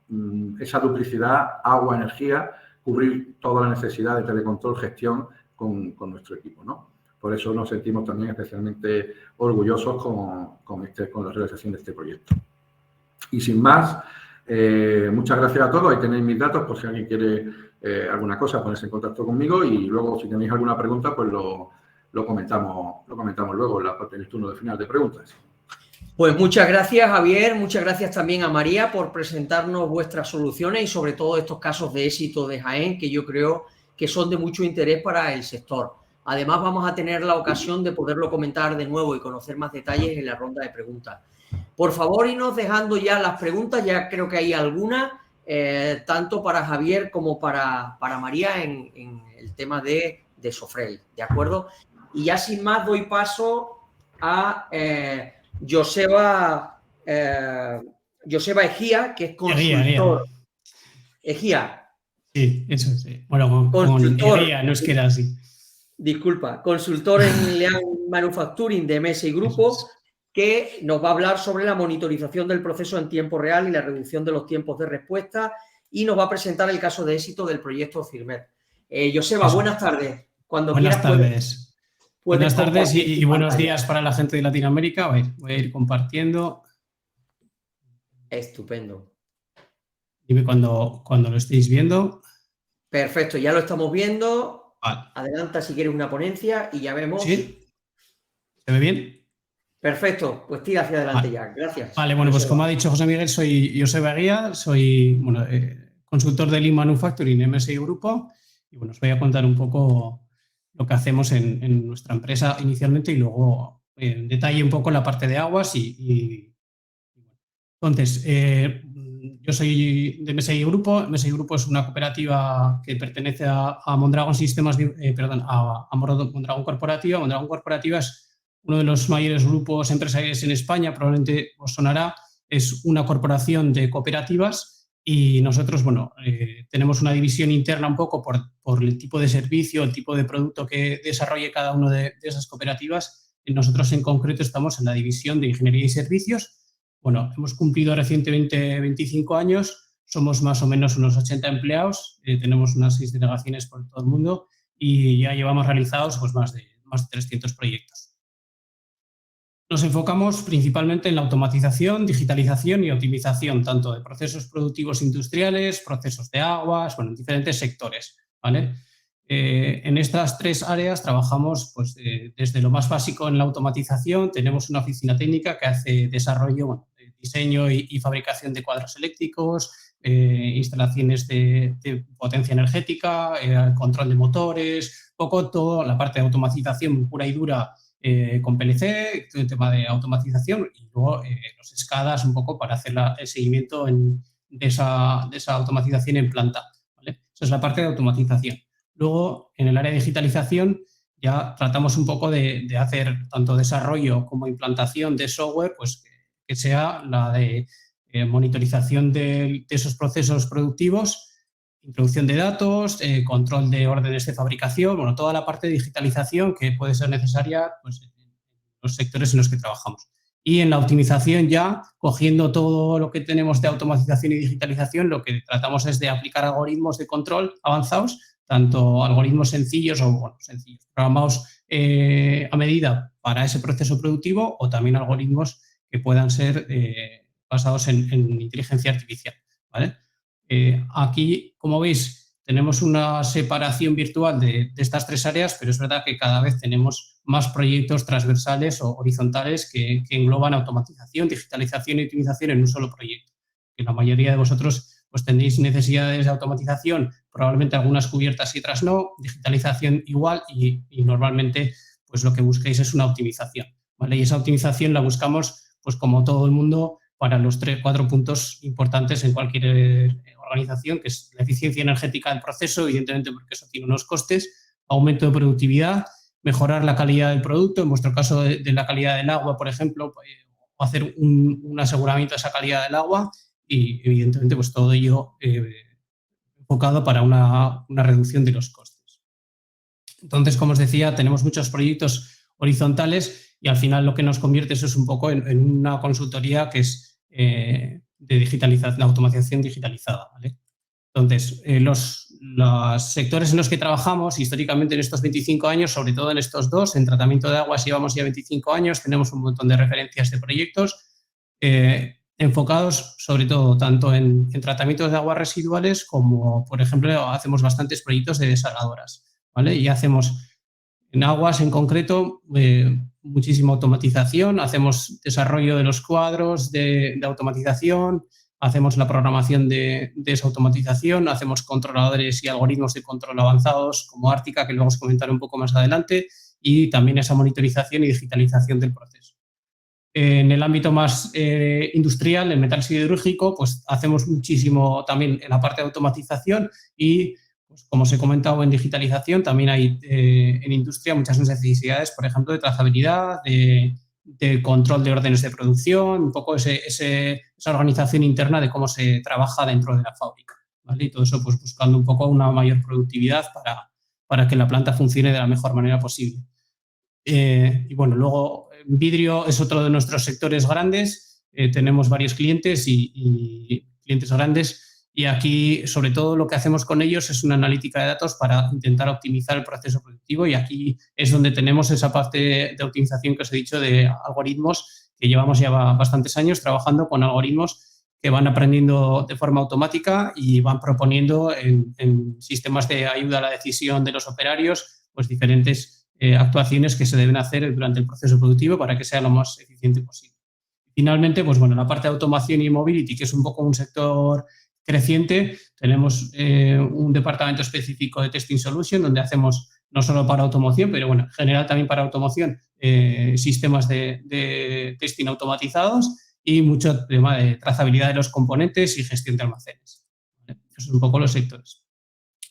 esa duplicidad agua-energía, cubrir toda la necesidad de telecontrol, gestión con nuestro equipo, ¿no? Por eso nos sentimos también especialmente orgullosos con la realización de este proyecto. Y sin más, muchas gracias a todos. Ahí tenéis mis datos por si alguien quiere alguna cosa, ponerse en contacto conmigo, y luego si tenéis alguna pregunta, pues lo comentamos luego en el turno de final de preguntas. Pues muchas gracias, Javier, muchas gracias también a María por presentarnos vuestras soluciones y sobre todo estos casos de éxito de Jaén, que yo creo que son de mucho interés para el sector. Además, vamos a tener la ocasión de poderlo comentar de nuevo y conocer más detalles en la ronda de preguntas. Por favor, irnos dejando ya las preguntas, ya creo que hay algunas, tanto para Javier como para María en el tema de Sofrel, ¿de acuerdo? Y ya sin más doy paso a Joseba Egía, que es consultor. Egía. Sí, eso sí. Bueno, con Egía no es que era así. Disculpa, consultor en Lean Manufacturing de MSI Grupo, que nos va a hablar sobre la monitorización del proceso en tiempo real y la reducción de los tiempos de respuesta, y nos va a presentar el caso de éxito del proyecto Firmet. Joseba, buenas tardes. Buenas tardes. Buenas tardes y buenos días para la gente de Latinoamérica. Voy a ir compartiendo. Estupendo. Dime cuando lo estéis viendo. Perfecto, ya lo estamos viendo. Vale. Adelanta si quieres una ponencia y ya vemos. ¿Sí? ¿Se ve bien? Perfecto, pues tira hacia adelante ya. Gracias. Vale, bueno, pues como ha dicho José Miguel, soy Joseba Egía, soy consultor de Lean Manufacturing en MSI Grupo, y bueno, os voy a contar un poco lo que hacemos en nuestra empresa inicialmente y luego en detalle un poco la parte de aguas Entonces, yo soy de MSI Grupo. MSI Grupo es una cooperativa que pertenece a Mondragon Sistemas, a Mondragon Corporativa. Mondragon Corporativa es uno de los mayores grupos empresariales en España, probablemente os sonará. Es una corporación de cooperativas y nosotros, bueno, tenemos una división interna un poco por el tipo de servicio, el tipo de producto que desarrolle cada una de esas cooperativas. Y nosotros en concreto estamos en la división de ingeniería y servicios. Bueno, hemos cumplido recientemente 25 años, somos más o menos unos 80 empleados, tenemos unas 6 delegaciones por todo el mundo y ya llevamos realizados pues, más de 300 proyectos. Nos enfocamos principalmente en la automatización, digitalización y optimización, tanto de procesos productivos industriales, procesos de aguas, bueno, en diferentes sectores, ¿vale? En estas 3 áreas trabajamos pues, desde lo más básico en la automatización. Tenemos una oficina técnica que hace desarrollo, bueno, diseño y fabricación de cuadros eléctricos, instalaciones de potencia energética, control de motores, poco toda la parte de automatización pura y dura con PLC, todo el tema de automatización, y luego los SCADAs un poco para hacer el seguimiento de esa automatización en planta, ¿vale? Esa es la parte de automatización. Luego, en el área de digitalización, ya tratamos un poco de hacer tanto desarrollo como implantación de software, pues que sea la de monitorización de esos procesos productivos, introducción de datos, control de órdenes de fabricación, bueno, toda la parte de digitalización que puede ser necesaria pues, en los sectores en los que trabajamos. Y en la optimización ya, cogiendo todo lo que tenemos de automatización y digitalización, lo que tratamos es de aplicar algoritmos de control avanzados, tanto algoritmos sencillos o, bueno, sencillos, programados a medida para ese proceso productivo, o también algoritmos que puedan ser basados en inteligencia artificial, ¿vale? Aquí, como veis, tenemos una separación virtual de estas 3 áreas, pero es verdad que cada vez tenemos más proyectos transversales o horizontales que engloban automatización, digitalización y optimización en un solo proyecto. Que la mayoría de vosotros pues tenéis necesidades de automatización, probablemente algunas cubiertas y otras no, digitalización igual, y normalmente pues lo que busquéis es una optimización, ¿vale? Y esa optimización la buscamos, pues como todo el mundo, para los 4 puntos importantes en cualquier organización, que es la eficiencia energética del proceso, evidentemente porque eso tiene unos costes, aumento de productividad, mejorar la calidad del producto, en vuestro caso de la calidad del agua, por ejemplo, hacer un aseguramiento de esa calidad del agua, y evidentemente pues todo ello enfocado para una reducción de los costes. Entonces, como os decía, tenemos muchos proyectos horizontales y al final lo que nos convierte eso es un poco en una consultoría que es de digitalización, de automatización digitalizada, ¿vale? Entonces, los sectores en los que trabajamos históricamente en estos 25 años, sobre todo en estos 2, en tratamiento de aguas llevamos ya 25 años, tenemos un montón de referencias de proyectos enfocados sobre todo tanto en tratamientos de aguas residuales como, por ejemplo, hacemos bastantes proyectos de desaladoras, ¿vale? Y hacemos en aguas en concreto muchísima automatización, hacemos desarrollo de los cuadros de automatización, hacemos la programación de esa automatización, hacemos controladores y algoritmos de control avanzados como Ártica, que lo vamos a comentar un poco más adelante, y también esa monitorización y digitalización del proceso. En el ámbito más industrial, en metal siderúrgico, pues hacemos muchísimo también en la parte de automatización y, pues, como os he comentado, en digitalización también hay en industria muchas necesidades, por ejemplo, de trazabilidad, de control de órdenes de producción, un poco esa organización interna de cómo se trabaja dentro de la fábrica, ¿vale? Y todo eso pues buscando un poco una mayor productividad para que la planta funcione de la mejor manera posible. Y bueno, luego vidrio es otro de nuestros sectores grandes, tenemos varios clientes y clientes grandes, y aquí sobre todo lo que hacemos con ellos es una analítica de datos para intentar optimizar el proceso productivo, y aquí es donde tenemos esa parte de optimización que os he dicho de algoritmos, que llevamos ya bastantes años trabajando con algoritmos que van aprendiendo de forma automática y van proponiendo en sistemas de ayuda a la decisión de los operarios pues diferentes actuaciones que se deben hacer durante el proceso productivo para que sea lo más eficiente posible. Finalmente, pues bueno, la parte de automación y mobility, que es un poco un sector creciente, tenemos un departamento específico de Testing Solution, donde hacemos no solo para automoción, pero bueno, en general también para automoción, sistemas de testing automatizados y mucho tema de trazabilidad de los componentes y gestión de almacenes. ¿Vale? Esos son un poco los sectores.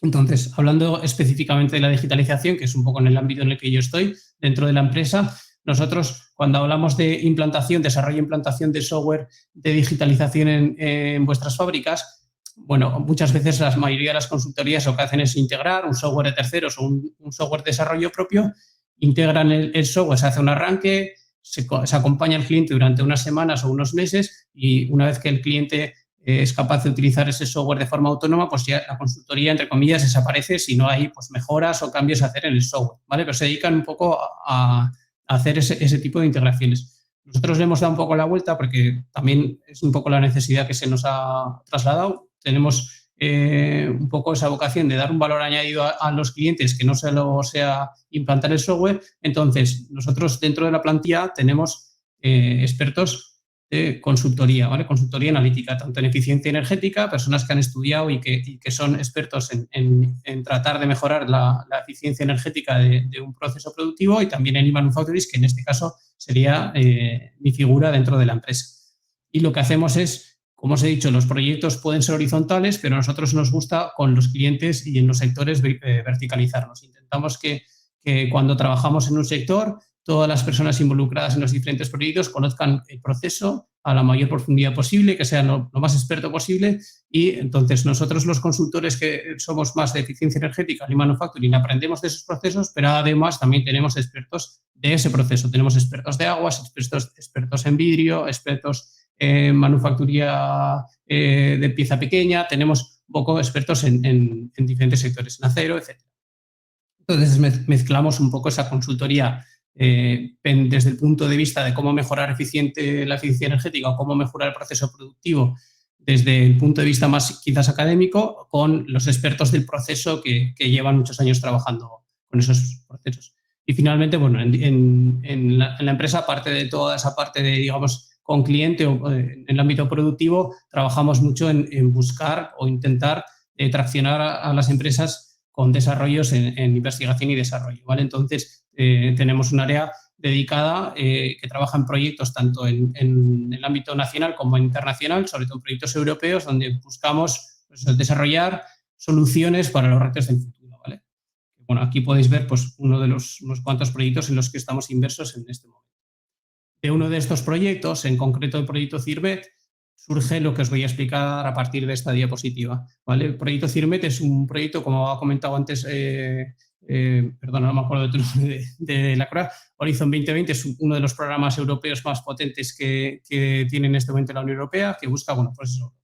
Entonces, hablando específicamente de la digitalización, que es un poco en el ámbito en el que yo estoy dentro de la empresa, nosotros cuando hablamos de implantación, desarrollo e implantación de software de digitalización en vuestras fábricas, bueno, muchas veces la mayoría de las consultorías lo que hacen es integrar un software de terceros o un software de desarrollo propio, integran el software, se hace un arranque, se acompaña al cliente durante unas semanas o unos meses, y una vez que el cliente es capaz de utilizar ese software de forma autónoma, pues ya la consultoría, entre comillas, desaparece si no hay pues mejoras o cambios a hacer en el software, ¿vale? Pero se dedican un poco a hacer ese tipo de integraciones. Nosotros le hemos dado un poco la vuelta porque también es un poco la necesidad que se nos ha trasladado. Tenemos un poco esa vocación de dar un valor añadido a los clientes, que no solo sea implantar el software. Entonces, nosotros dentro de la plantilla tenemos expertos de consultoría, ¿vale? Consultoría analítica, tanto en eficiencia energética, personas que han estudiado y que son expertos en tratar de mejorar la eficiencia energética de un proceso productivo, y también en e-manufacturing, que en este caso sería mi figura dentro de la empresa. Y lo que hacemos es, como os he dicho, los proyectos pueden ser horizontales, pero a nosotros nos gusta con los clientes y en los sectores verticalizarnos. Intentamos que cuando trabajamos en un sector, todas las personas involucradas en los diferentes proyectos conozcan el proceso a la mayor profundidad posible, que sean lo más experto posible, y entonces nosotros los consultores que somos más de eficiencia energética y manufacturing aprendemos de esos procesos, pero además también tenemos expertos de ese proceso. Tenemos expertos de aguas, expertos en vidrio, expertos en manufactura de pieza pequeña, tenemos un poco expertos en diferentes sectores, en acero, etc. Entonces mezclamos un poco esa consultoría desde el punto de vista de cómo mejorar la eficiencia energética o cómo mejorar el proceso productivo desde el punto de vista más quizás académico, con los expertos del proceso que llevan muchos años trabajando con esos procesos. Y finalmente, bueno, en la empresa, aparte de toda esa parte de, digamos, con cliente o en el ámbito productivo, trabajamos mucho en buscar o intentar traccionar a las empresas con desarrollos en investigación y desarrollo, ¿vale? Entonces, tenemos un área dedicada que trabaja en proyectos tanto en el ámbito nacional como internacional, sobre todo en proyectos europeos, donde buscamos desarrollar soluciones para los retos del futuro, ¿vale? Bueno, aquí podéis ver pues, uno de unos cuantos proyectos en los que estamos inmersos en este momento. De uno de estos proyectos, en concreto el proyecto CIRMET, surge lo que os voy a explicar a partir de esta diapositiva, ¿vale? El proyecto CIRMET es un proyecto, como ha comentado antes, no me acuerdo de tu nombre de la CRA, Horizon 2020 es uno de los programas europeos más potentes que tiene en este momento la Unión Europea, que busca, bueno, pues eso,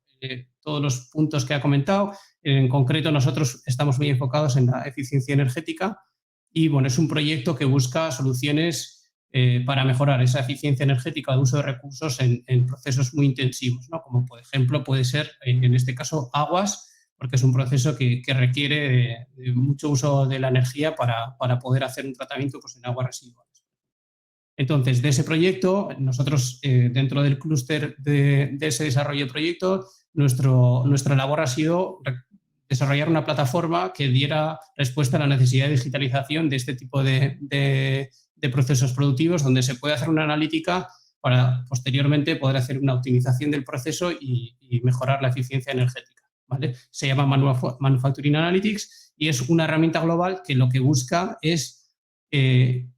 todos los puntos que ha comentado. En concreto, nosotros estamos muy enfocados en la eficiencia energética y, bueno, es un proyecto que busca soluciones para mejorar esa eficiencia energética de uso de recursos en procesos muy intensivos, ¿no? Como, por ejemplo, puede ser, en este caso, aguas, porque es un proceso que requiere de mucho uso de la energía para poder hacer un tratamiento pues, en aguas residuales. Entonces, de ese proyecto, nosotros, dentro del clúster de ese desarrollo de proyecto, nuestra labor ha sido desarrollar una plataforma que diera respuesta a la necesidad de digitalización de este tipo de procesos productivos, donde se puede hacer una analítica para posteriormente poder hacer una optimización del proceso y mejorar la eficiencia energética, ¿vale? Se llama Manufacturing Analytics y es una herramienta global que lo que busca es que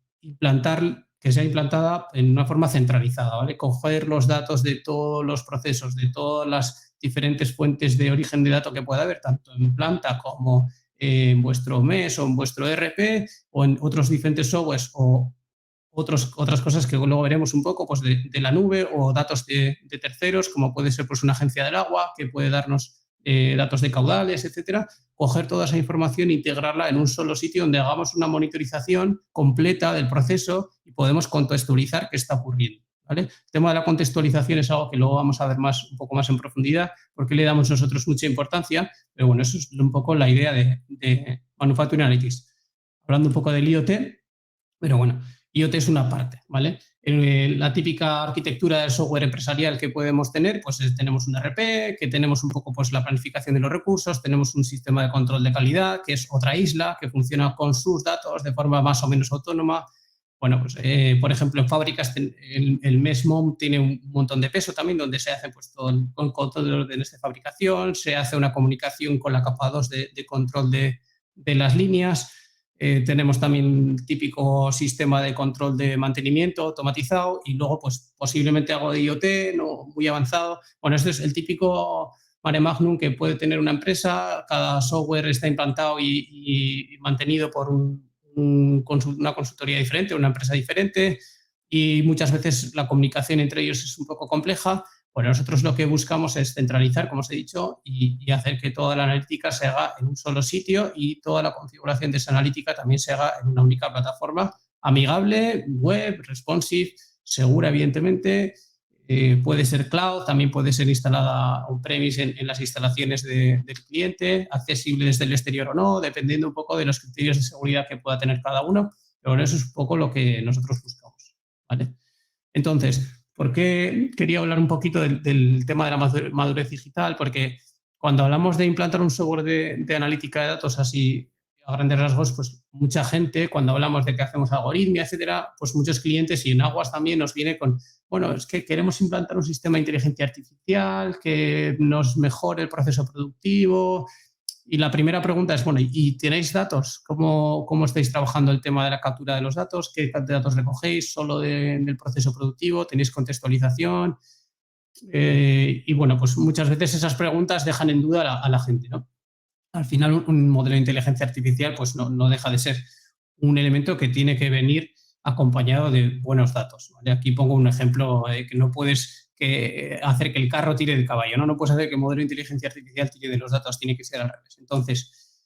sea implantada en una forma centralizada, ¿vale? Coger los datos de todos los procesos, de todas las diferentes fuentes de origen de datos que pueda haber, tanto en planta como en vuestro MES o en vuestro ERP o en otros diferentes softwares o otras cosas que luego veremos un poco pues de la nube o datos de terceros, como puede ser pues, una agencia del agua que puede darnos datos de caudales, etcétera. Coger toda esa información e integrarla en un solo sitio donde hagamos una monitorización completa del proceso y podemos contextualizar qué está ocurriendo, ¿vale? El tema de la contextualización es algo que luego vamos a ver un poco más en profundidad, porque le damos nosotros mucha importancia, pero bueno, eso es un poco la idea de Manufacturing Analytics. Hablando un poco del IoT, pero bueno, IoT es una parte, ¿vale? La típica arquitectura del software empresarial que podemos tener, pues tenemos un ERP, que tenemos un poco pues, la planificación de los recursos, tenemos un sistema de control de calidad, que es otra isla, que funciona con sus datos de forma más o menos autónoma. Bueno, pues, por ejemplo, en fábricas el MES-MOM tiene un montón de peso también, donde se hace pues, todo el control de órdenes de fabricación, se hace una comunicación con la capa 2 de control de las líneas. Tenemos también el típico sistema de control de mantenimiento automatizado y luego pues posiblemente algo de IoT, no muy avanzado. Bueno, esto es el típico mare magnum que puede tener una empresa. Cada software está implantado y mantenido por una consultoría diferente, una empresa diferente, y muchas veces la comunicación entre ellos es un poco compleja. Bueno, nosotros lo que buscamos es centralizar, como os he dicho, y hacer que toda la analítica se haga en un solo sitio y toda la configuración de esa analítica también se haga en una única plataforma amigable, web, responsive segura, evidentemente, puede ser cloud, también puede ser instalada on-premise en las instalaciones del cliente, accesible desde el exterior o no, dependiendo un poco de los criterios de seguridad que pueda tener cada uno, pero bueno, eso es un poco lo que nosotros buscamos, ¿vale? Entonces, ¿por qué quería hablar un poquito del tema de la madurez digital? Porque cuando hablamos de implantar un software de analítica de datos así a grandes rasgos, pues mucha gente, cuando hablamos de que hacemos algoritmia, etcétera, pues muchos clientes y en Aguas también nos viene con, bueno, es que queremos implantar un sistema de inteligencia artificial que nos mejore el proceso productivo. Y la primera pregunta es, bueno, ¿y tenéis datos? ¿Cómo estáis trabajando el tema de la captura de los datos? ¿Qué datos recogéis? ¿Solo del proceso productivo? ¿Tenéis contextualización? Y bueno, pues muchas veces esas preguntas dejan en duda a la gente, ¿no? Al final, un modelo de inteligencia artificial pues no deja de ser un elemento que tiene que venir acompañado de buenos datos, ¿vale? Aquí pongo un ejemplo que no puedes hacer que el carro tire del caballo, ¿no? No puedes hacer que el modelo de inteligencia artificial tire de los datos, tiene que ser al revés. Entonces,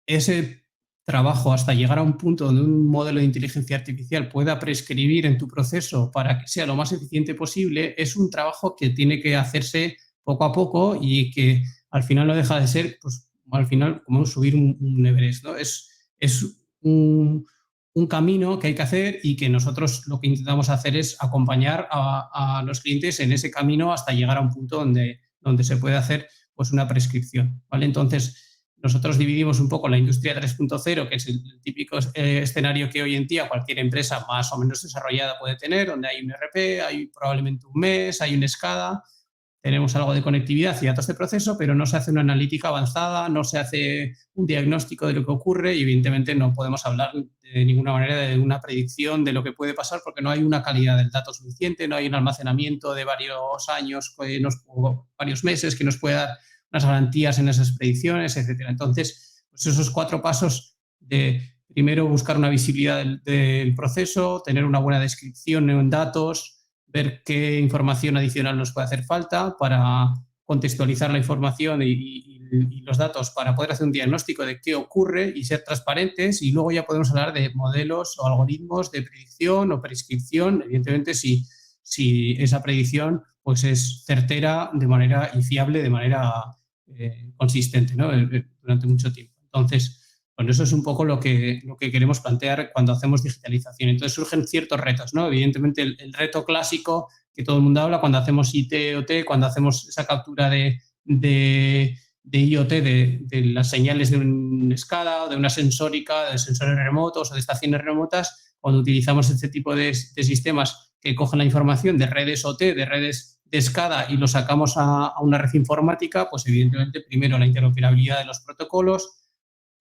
ese trabajo hasta llegar a un punto donde un modelo de inteligencia artificial pueda prescribir en tu proceso para que sea lo más eficiente posible, es un trabajo que tiene que hacerse poco a poco y que al final no deja de ser, pues, al final como subir un Everest, ¿no? Es un camino que hay que hacer y que nosotros lo que intentamos hacer es acompañar a los clientes en ese camino hasta llegar a un punto donde se puede hacer pues una prescripción, ¿vale? Entonces, nosotros dividimos un poco la industria 3.0, que es el típico escenario que hoy en día cualquier empresa más o menos desarrollada puede tener, donde hay un ERP, hay probablemente un MES, hay un SCADA, tenemos algo de conectividad y datos de proceso, pero no se hace una analítica avanzada, no se hace un diagnóstico de lo que ocurre y evidentemente no podemos hablar de ninguna manera de una predicción de lo que puede pasar porque no hay una calidad del dato suficiente, no hay un almacenamiento de varios años, varios meses que nos pueda dar unas garantías en esas predicciones, etcétera. Entonces, pues esos 4 pasos de primero buscar una visibilidad del proceso, tener una buena descripción en datos, ver qué información adicional nos puede hacer falta para contextualizar la información y los datos para poder hacer un diagnóstico de qué ocurre y ser transparentes, y luego ya podemos hablar de modelos o algoritmos de predicción o prescripción, evidentemente si esa predicción pues es certera de manera y fiable de manera consistente, ¿no? Durante mucho tiempo. Entonces, bueno, eso es un poco lo que queremos plantear cuando hacemos digitalización. Entonces surgen ciertos retos, ¿no? Evidentemente el reto clásico que todo el mundo habla cuando hacemos IT-OT, cuando hacemos esa captura de IoT, de las señales de un SCADA, de una sensórica, de sensores remotos o de estaciones remotas, cuando utilizamos este tipo de sistemas que cogen la información de redes OT, de redes de SCADA y lo sacamos a una red informática, pues evidentemente primero la interoperabilidad de los protocolos,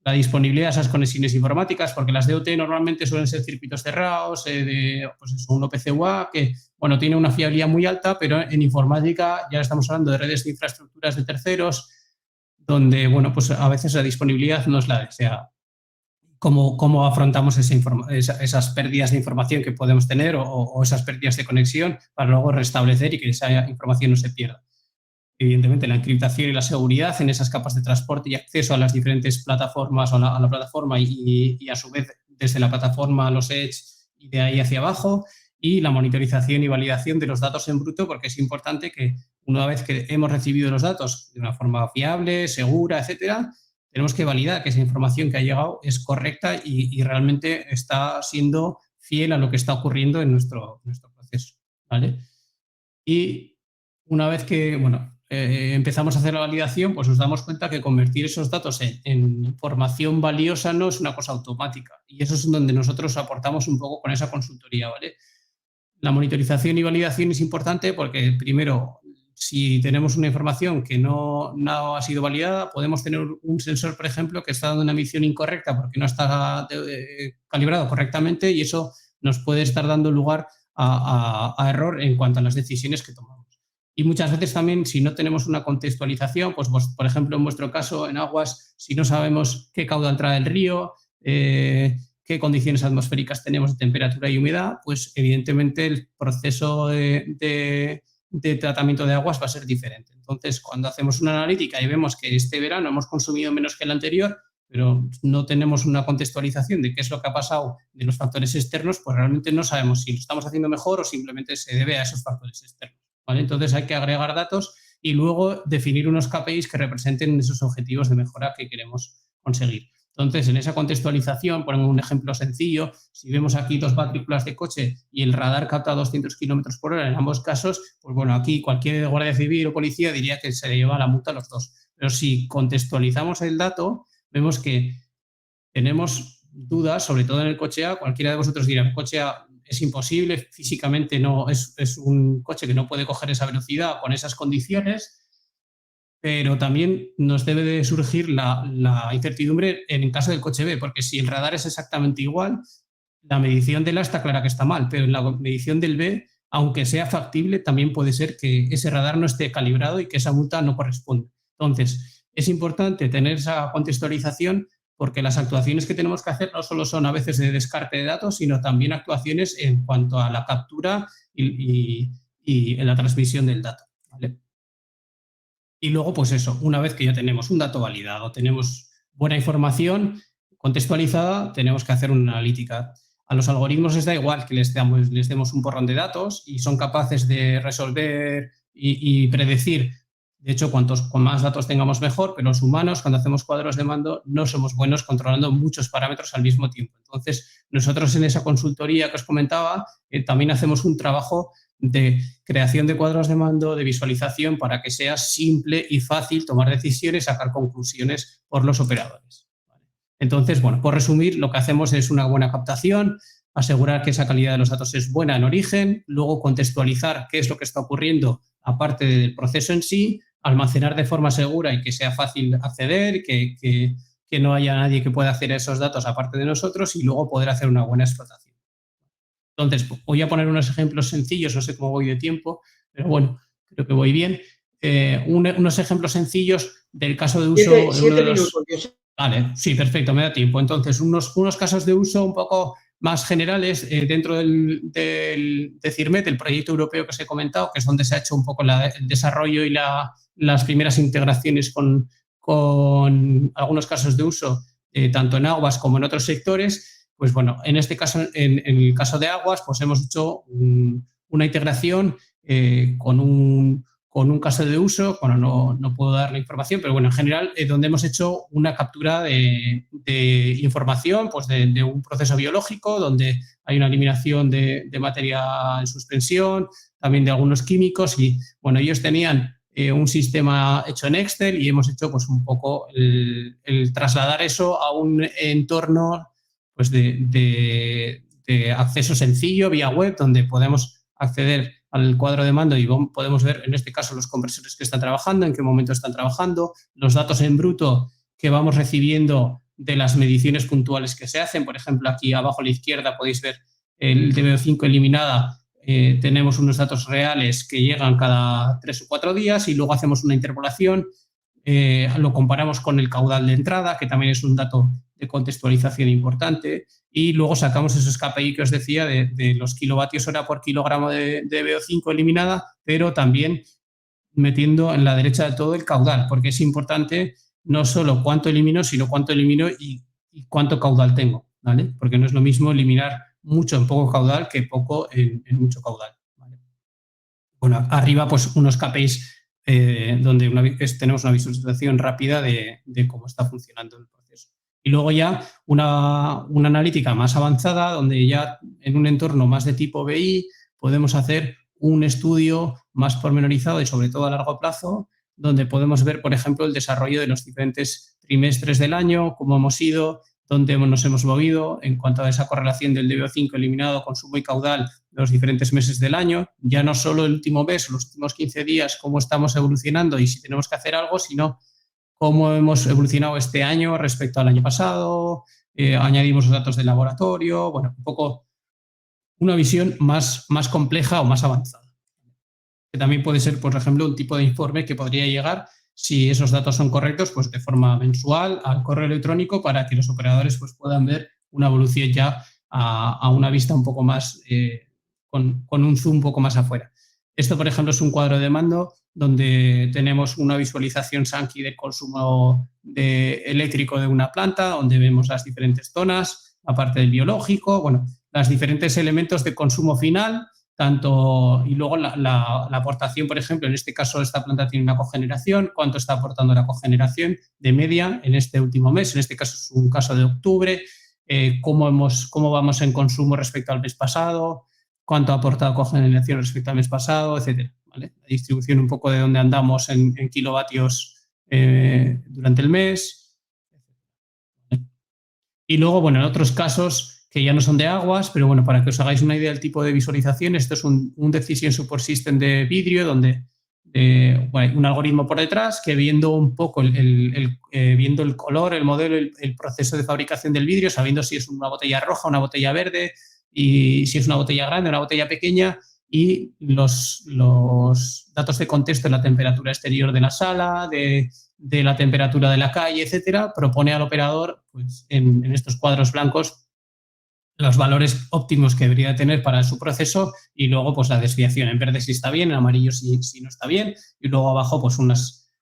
la disponibilidad de esas conexiones informáticas, porque las de OT normalmente suelen ser circuitos cerrados, pues eso, un OPC-UA, que bueno, tiene una fiabilidad muy alta, pero en informática ya estamos hablando de redes de infraestructuras de terceros, donde bueno, pues a veces la disponibilidad no es la deseada. ¿Cómo afrontamos esas pérdidas de información que podemos tener o esas pérdidas de conexión para luego restablecer y que esa información no se pierda? Evidentemente, la encriptación y la seguridad en esas capas de transporte y acceso a las diferentes plataformas o a la plataforma y a su vez desde la plataforma a los edge y de ahí hacia abajo, y la monitorización y validación de los datos en bruto, porque es importante que una vez que hemos recibido los datos de una forma fiable, segura, etcétera, tenemos que validar que esa información que ha llegado es correcta y realmente está siendo fiel a lo que está ocurriendo en nuestro proceso, ¿vale? Y una vez que, bueno, empezamos a hacer la validación, pues nos damos cuenta que convertir esos datos en información valiosa no es una cosa automática. Y eso es donde nosotros aportamos un poco con esa consultoría, ¿vale? La monitorización y validación es importante porque, primero, si tenemos una información que no ha sido validada, podemos tener un sensor, por ejemplo, que está dando una medición incorrecta porque no está calibrado correctamente, y eso nos puede estar dando lugar a error en cuanto a las decisiones que tomamos. Y muchas veces también, si no tenemos una contextualización, pues por ejemplo, en vuestro caso, en Aguas, si no sabemos qué caudal trae el río, qué condiciones atmosféricas tenemos de temperatura y humedad, pues evidentemente el proceso de tratamiento de aguas va a ser diferente. Entonces, cuando hacemos una analítica y vemos que este verano hemos consumido menos que el anterior, pero no tenemos una contextualización de qué es lo que ha pasado de los factores externos, pues realmente no sabemos si lo estamos haciendo mejor o simplemente se debe a esos factores externos, ¿vale? Entonces hay que agregar datos y luego definir unos KPIs que representen esos objetivos de mejora que queremos conseguir. Entonces, en esa contextualización, ponemos un ejemplo sencillo. Si vemos aquí 2 matrículas de coche y el radar capta 200 kilómetros por hora en ambos casos, pues bueno, aquí cualquier guardia civil o policía diría que se le lleva la multa a los dos. Pero si contextualizamos el dato, vemos que tenemos dudas, sobre todo en el coche A. Cualquiera de vosotros dirá, el coche A es imposible, físicamente no, es un coche que no puede coger esa velocidad con esas condiciones, pero también nos debe de surgir la incertidumbre en el caso del coche B, porque si el radar es exactamente igual, la medición del A está clara que está mal, pero en la medición del B, aunque sea factible, también puede ser que ese radar no esté calibrado y que esa multa no corresponde. Entonces, es importante tener esa contextualización porque las actuaciones que tenemos que hacer no solo son a veces de descarte de datos, sino también actuaciones en cuanto a la captura y en la transmisión del dato, ¿vale? Y luego, pues eso, una vez que ya tenemos un dato validado, tenemos buena información contextualizada, tenemos que hacer una analítica. A los algoritmos les da igual que les demos un porrón de datos y son capaces de resolver y predecir. De hecho, con más datos tengamos mejor, pero los humanos, cuando hacemos cuadros de mando, no somos buenos controlando muchos parámetros al mismo tiempo. Entonces, nosotros en esa consultoría que os comentaba, también hacemos un trabajo de creación de cuadros de mando, de visualización, para que sea simple y fácil tomar decisiones, sacar conclusiones por los operadores. Entonces, bueno, por resumir, lo que hacemos es una buena captación, asegurar que esa calidad de los datos es buena en origen, luego contextualizar qué es lo que está ocurriendo aparte del proceso en sí, almacenar de forma segura y que sea fácil acceder, que no haya nadie que pueda hacer esos datos aparte de nosotros y luego poder hacer una buena explotación. Entonces, voy a poner unos ejemplos sencillos, no sé cómo voy de tiempo, pero bueno, creo que voy bien. Unos ejemplos sencillos del caso de uso. 7 minutos. Vale, sí, perfecto, me da tiempo. Entonces, unos casos de uso un poco más generales dentro de CIRMET, el proyecto europeo que os he comentado, que es donde se ha hecho un poco el desarrollo y las primeras integraciones con algunos casos de uso, tanto en aguas como en otros sectores. Pues bueno, en este caso, en el caso de aguas, pues hemos hecho una integración con un caso de uso. Bueno, no puedo dar la información, pero bueno, en general, donde hemos hecho una captura de información, pues de un proceso biológico, donde hay una eliminación de materia en suspensión, también de algunos químicos, y bueno, ellos tenían un sistema hecho en Excel y hemos hecho pues un poco el trasladar eso a un entorno pues de acceso sencillo vía web, donde podemos acceder al cuadro de mando y podemos ver, en este caso, los compresores que están trabajando, en qué momento están trabajando, los datos en bruto que vamos recibiendo de las mediciones puntuales que se hacen. Por ejemplo, aquí abajo a la izquierda podéis ver el DBO5 eliminada. Tenemos unos datos reales que llegan cada 3 o 4 días y luego hacemos una interpolación, lo comparamos con el caudal de entrada, que también es un dato de contextualización importante, y luego sacamos esos KPI que os decía de los kilovatios hora por kilogramo de DBO5 eliminada, pero también metiendo en la derecha de todo el caudal, porque es importante no solo cuánto elimino, sino cuánto elimino y cuánto caudal tengo, ¿vale? Porque no es lo mismo eliminar mucho en poco caudal que poco en mucho caudal, ¿vale? Bueno, arriba pues unos KPIs donde tenemos una visualización rápida de cómo está funcionando el proceso. Y luego ya una analítica más avanzada, donde ya en un entorno más de tipo BI podemos hacer un estudio más pormenorizado y sobre todo a largo plazo, donde podemos ver, por ejemplo, el desarrollo de los diferentes trimestres del año, cómo hemos ido, dónde nos hemos movido en cuanto a esa correlación del DBO5 eliminado, consumo y caudal de los diferentes meses del año, ya no solo el último mes o los últimos 15 días, cómo estamos evolucionando y si tenemos que hacer algo, sino cómo hemos evolucionado este año respecto al año pasado, añadimos los datos del laboratorio, bueno, un poco una visión más compleja o más avanzada. Que también puede ser, por ejemplo, un tipo de informe que podría llegar, si esos datos son correctos, pues de forma mensual al correo electrónico para que los operadores pues, puedan ver una evolución ya a una vista un poco más, con un zoom un poco más afuera. Esto, por ejemplo, es un cuadro de mando donde tenemos una visualización Sankey del consumo eléctrico de una planta, donde vemos las diferentes zonas, aparte del biológico, bueno, los diferentes elementos de consumo final, y luego la aportación, por ejemplo, en este caso esta planta tiene una cogeneración, cuánto está aportando la cogeneración de media en este último mes, en este caso es un caso de octubre, cómo vamos en consumo respecto al mes pasado, cuánto ha aportado cogeneración respecto al mes pasado, etcétera, ¿vale? La distribución un poco de dónde andamos en kilovatios durante el mes. Y luego, bueno, en otros casos que ya no son de aguas, pero bueno, para que os hagáis una idea del tipo de visualización, esto es un Decision Support System de vidrio donde hay un algoritmo por detrás que viendo un poco viendo el color, el modelo, el proceso de fabricación del vidrio, sabiendo si es una botella roja, una botella verde, y si es una botella grande, una botella pequeña, y los datos de contexto de la temperatura exterior de la sala, de la temperatura de la calle, etcétera, propone al operador, pues, en estos cuadros blancos, los valores óptimos que debería tener para su proceso y luego pues la desviación, en verde si está bien, en amarillo si no está bien, y luego abajo pues unas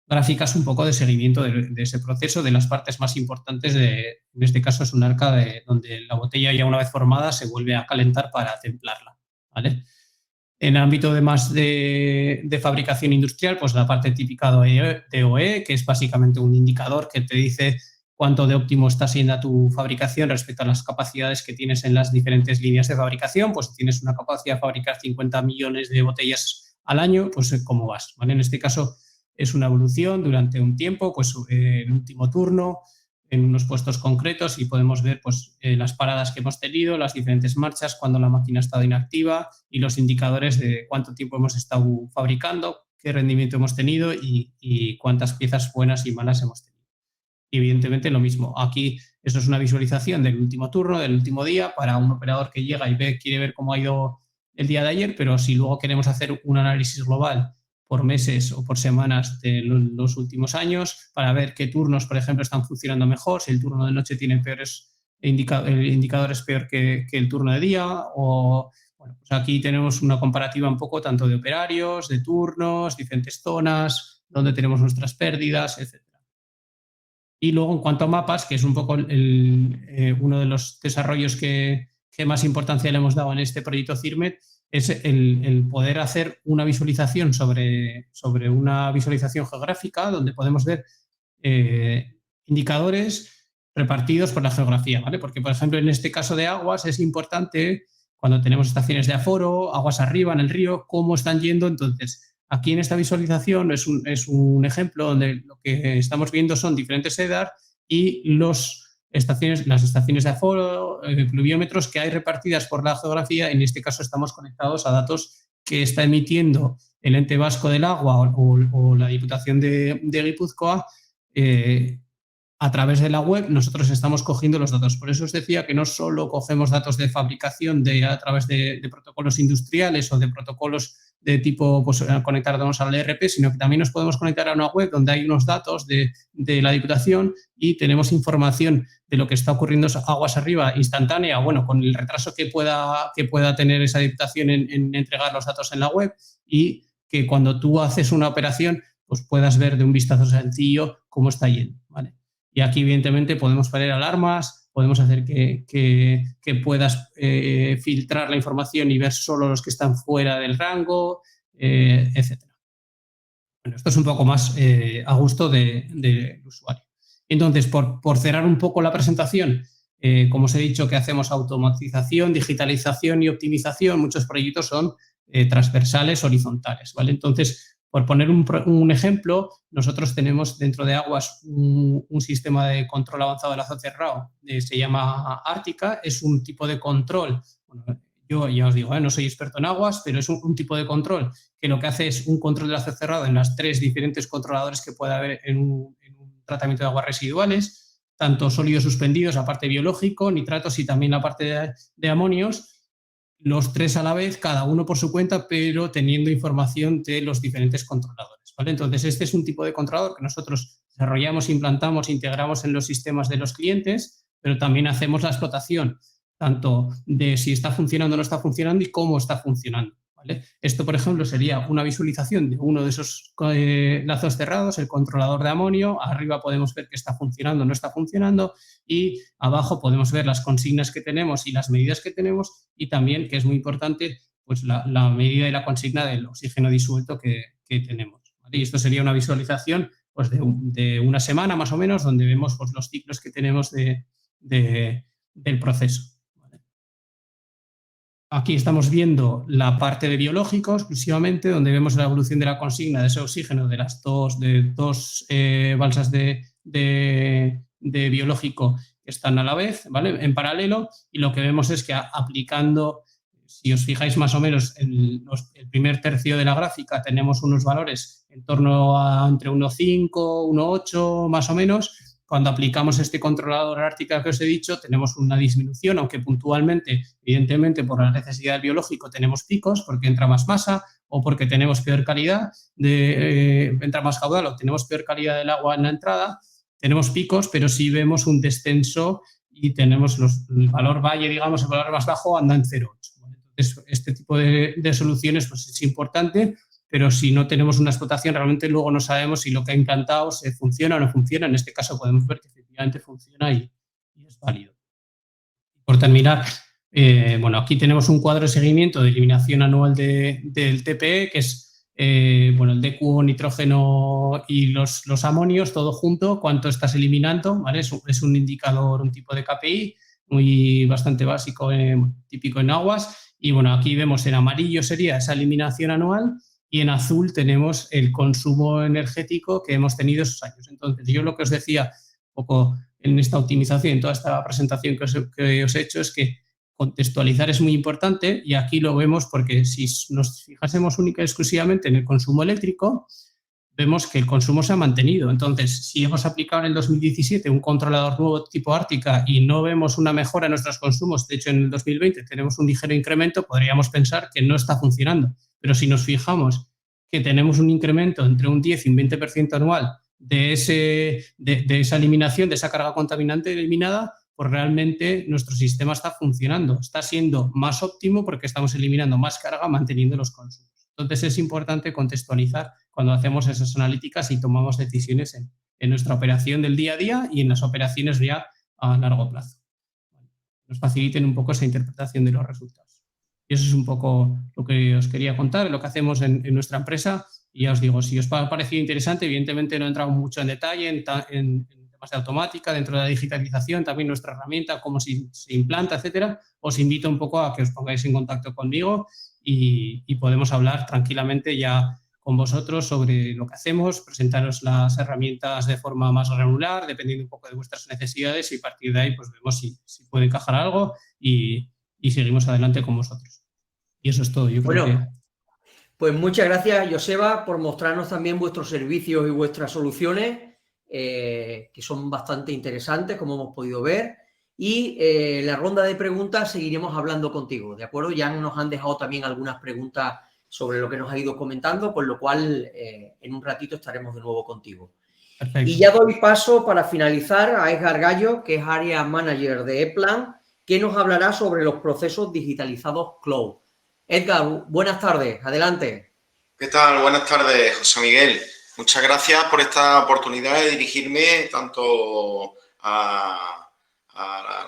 gráficas un poco de seguimiento de ese proceso, de las partes más importantes en este caso es un arca donde la botella ya una vez formada se vuelve a calentar para templarla, ¿vale? En el ámbito de fabricación industrial, pues la parte típica de OE, que es básicamente un indicador que te dice cuánto de óptimo está siendo tu fabricación respecto a las capacidades que tienes en las diferentes líneas de fabricación. Pues si tienes una capacidad de fabricar 50 millones de botellas al año, pues cómo vas, ¿vale? En este caso es una evolución durante un tiempo, pues el último turno, en unos puestos concretos y podemos ver pues, las paradas que hemos tenido, las diferentes marchas, cuando la máquina ha estado inactiva y los indicadores de cuánto tiempo hemos estado fabricando, qué rendimiento hemos tenido y cuántas piezas buenas y malas hemos tenido. Y evidentemente lo mismo. Aquí esto es una visualización del último turno, del último día, para un operador que llega y quiere ver cómo ha ido el día de ayer, pero si luego queremos hacer un análisis global por meses o por semanas de los últimos años, para ver qué turnos, por ejemplo, están funcionando mejor, si el turno de noche tiene peores el indicador es peor que el turno de día, o bueno, pues aquí tenemos una comparativa un poco tanto de operarios, de turnos, diferentes zonas, donde tenemos nuestras pérdidas, etc. Y luego, en cuanto a mapas, que es un poco uno de los desarrollos que más importancia le hemos dado en este proyecto CIRMET, es el poder hacer una visualización sobre una visualización geográfica donde podemos ver indicadores repartidos por la geografía, ¿vale? Porque, por ejemplo, en este caso de aguas es importante cuando tenemos estaciones de aforo, aguas arriba en el río, cómo están yendo. Entonces, aquí en esta visualización es un ejemplo donde lo que estamos viendo son diferentes EDAR y las estaciones de aforo, pluviómetros que hay repartidas por la geografía. En este caso estamos conectados a datos que está emitiendo el Ente Vasco del Agua o la Diputación de Guipúzcoa. A través de la web nosotros estamos cogiendo los datos. Por eso os decía que no solo cogemos datos de fabricación a través de protocolos industriales o de protocolos de tipo pues, conectarnos al ERP, sino que también nos podemos conectar a una web donde hay unos datos de la Diputación y tenemos información de lo que está ocurriendo aguas arriba instantánea, bueno, con el retraso que pueda tener esa Diputación en entregar los datos en la web, y que cuando tú haces una operación pues puedas ver de un vistazo sencillo cómo está yendo, ¿vale? Y aquí, evidentemente, podemos poner alarmas, podemos hacer que puedas filtrar la información y ver solo los que están fuera del rango, etc. Bueno, esto es un poco más a gusto del usuario. Entonces, por cerrar un poco la presentación, como os he dicho que hacemos automatización, digitalización y optimización, muchos proyectos son transversales, horizontales, ¿vale? Entonces, por poner un ejemplo, nosotros tenemos dentro de Aguas un sistema de control avanzado de lazo cerrado, se llama Ártica, es un tipo de control, bueno, yo ya os digo, no soy experto en aguas, pero es un tipo de control que lo que hace es un control de lazo cerrado en las 3 diferentes controladores que puede haber en un tratamiento de aguas residuales, tanto sólidos suspendidos, la parte biológico, nitratos y también la parte de amonios, los 3 a la vez, cada uno por su cuenta, pero teniendo información de los diferentes controladores, ¿vale? Entonces, este es un tipo de controlador que nosotros desarrollamos, implantamos, integramos en los sistemas de los clientes, pero también hacemos la explotación, tanto de si está funcionando o no está funcionando y cómo está funcionando, ¿vale? Esto, por ejemplo, sería una visualización de uno de esos lazos cerrados, el controlador de amonio. Arriba podemos ver que está funcionando o no está funcionando, y abajo podemos ver las consignas que tenemos y las medidas que tenemos, y también, que es muy importante, pues la medida y la consigna del oxígeno disuelto que tenemos, ¿vale? Y esto sería una visualización, pues, de una semana más o menos, donde vemos, pues, los ciclos que tenemos del proceso. Aquí estamos viendo la parte de biológico exclusivamente, donde vemos la evolución de la consigna de ese oxígeno de las dos balsas de biológico que están a la vez, ¿vale? En paralelo, y lo que vemos es que aplicando, si os fijáis más o menos en el primer tercio de la gráfica, tenemos unos valores en torno a entre 1,5, 1,8 más o menos. Cuando aplicamos este controlador ártica que os he dicho, tenemos una disminución, aunque puntualmente, evidentemente, por la necesidad del biológico tenemos picos, porque entra más masa o porque tenemos peor calidad, entra más caudal o tenemos peor calidad del agua en la entrada, tenemos picos, pero sí vemos un descenso y tenemos el valor valle, digamos, el valor más bajo anda en 0,8. Entonces, este tipo de soluciones, pues, es importante, pero si no tenemos una explotación, realmente luego no sabemos si lo que ha implantado funciona o no funciona. En este caso podemos ver que efectivamente funciona y es válido. Por terminar, bueno, aquí tenemos un cuadro de seguimiento de eliminación anual del TPE, que es bueno, el DQO, nitrógeno y los amonios, todo junto, cuánto estás eliminando, ¿vale? Es un indicador, un tipo de KPI bastante básico, típico en aguas. Y bueno, aquí vemos en amarillo sería esa eliminación anual, y en azul tenemos el consumo energético que hemos tenido esos años. Entonces, yo lo que os decía un poco en esta optimización, en toda esta presentación que os he hecho, es que contextualizar es muy importante, y aquí lo vemos porque si nos fijásemos única y exclusivamente en el consumo eléctrico, vemos que el consumo se ha mantenido. Entonces, si hemos aplicado en el 2017 un controlador nuevo tipo Ártica y no vemos una mejora en nuestros consumos, de hecho en el 2020 tenemos un ligero incremento, podríamos pensar que no está funcionando. Pero si nos fijamos que tenemos un incremento entre un 10 y un 20% anual de esa eliminación, de esa carga contaminante eliminada, pues realmente nuestro sistema está funcionando, está siendo más óptimo porque estamos eliminando más carga manteniendo los consumos. Entonces es importante contextualizar cuando hacemos esas analíticas y tomamos decisiones en nuestra operación del día a día y en las operaciones ya a largo plazo. Nos faciliten un poco esa interpretación de los resultados. Y eso es un poco lo que os quería contar, lo que hacemos en nuestra empresa. Y ya os digo, si os ha parecido interesante, evidentemente no he entrado mucho en detalle en temas de automática, dentro de la digitalización, también nuestra herramienta, cómo se implanta, etcétera. Os invito un poco a que os pongáis en contacto conmigo y podemos hablar tranquilamente ya con vosotros sobre lo que hacemos, presentaros las herramientas de forma más granular, dependiendo un poco de vuestras necesidades, y a partir de ahí pues vemos si puede encajar algo y seguimos adelante con vosotros. Y eso es todo, yo creo que... Pues muchas gracias, Joseba, por mostrarnos también vuestros servicios y vuestras soluciones, que son bastante interesantes, como hemos podido ver. Y en la ronda de preguntas seguiremos hablando contigo, ¿de acuerdo? Ya nos han dejado también algunas preguntas sobre lo que nos ha ido comentando, con lo cual en un ratito estaremos de nuevo contigo. Perfecto. Y ya doy paso para finalizar a Edgar Gallo, que es Area Manager de ePlan, que nos hablará sobre los procesos digitalizados Cloud. Edgar, buenas tardes, adelante. ¿Qué tal? Buenas tardes, José Miguel. Muchas gracias por esta oportunidad de dirigirme tanto a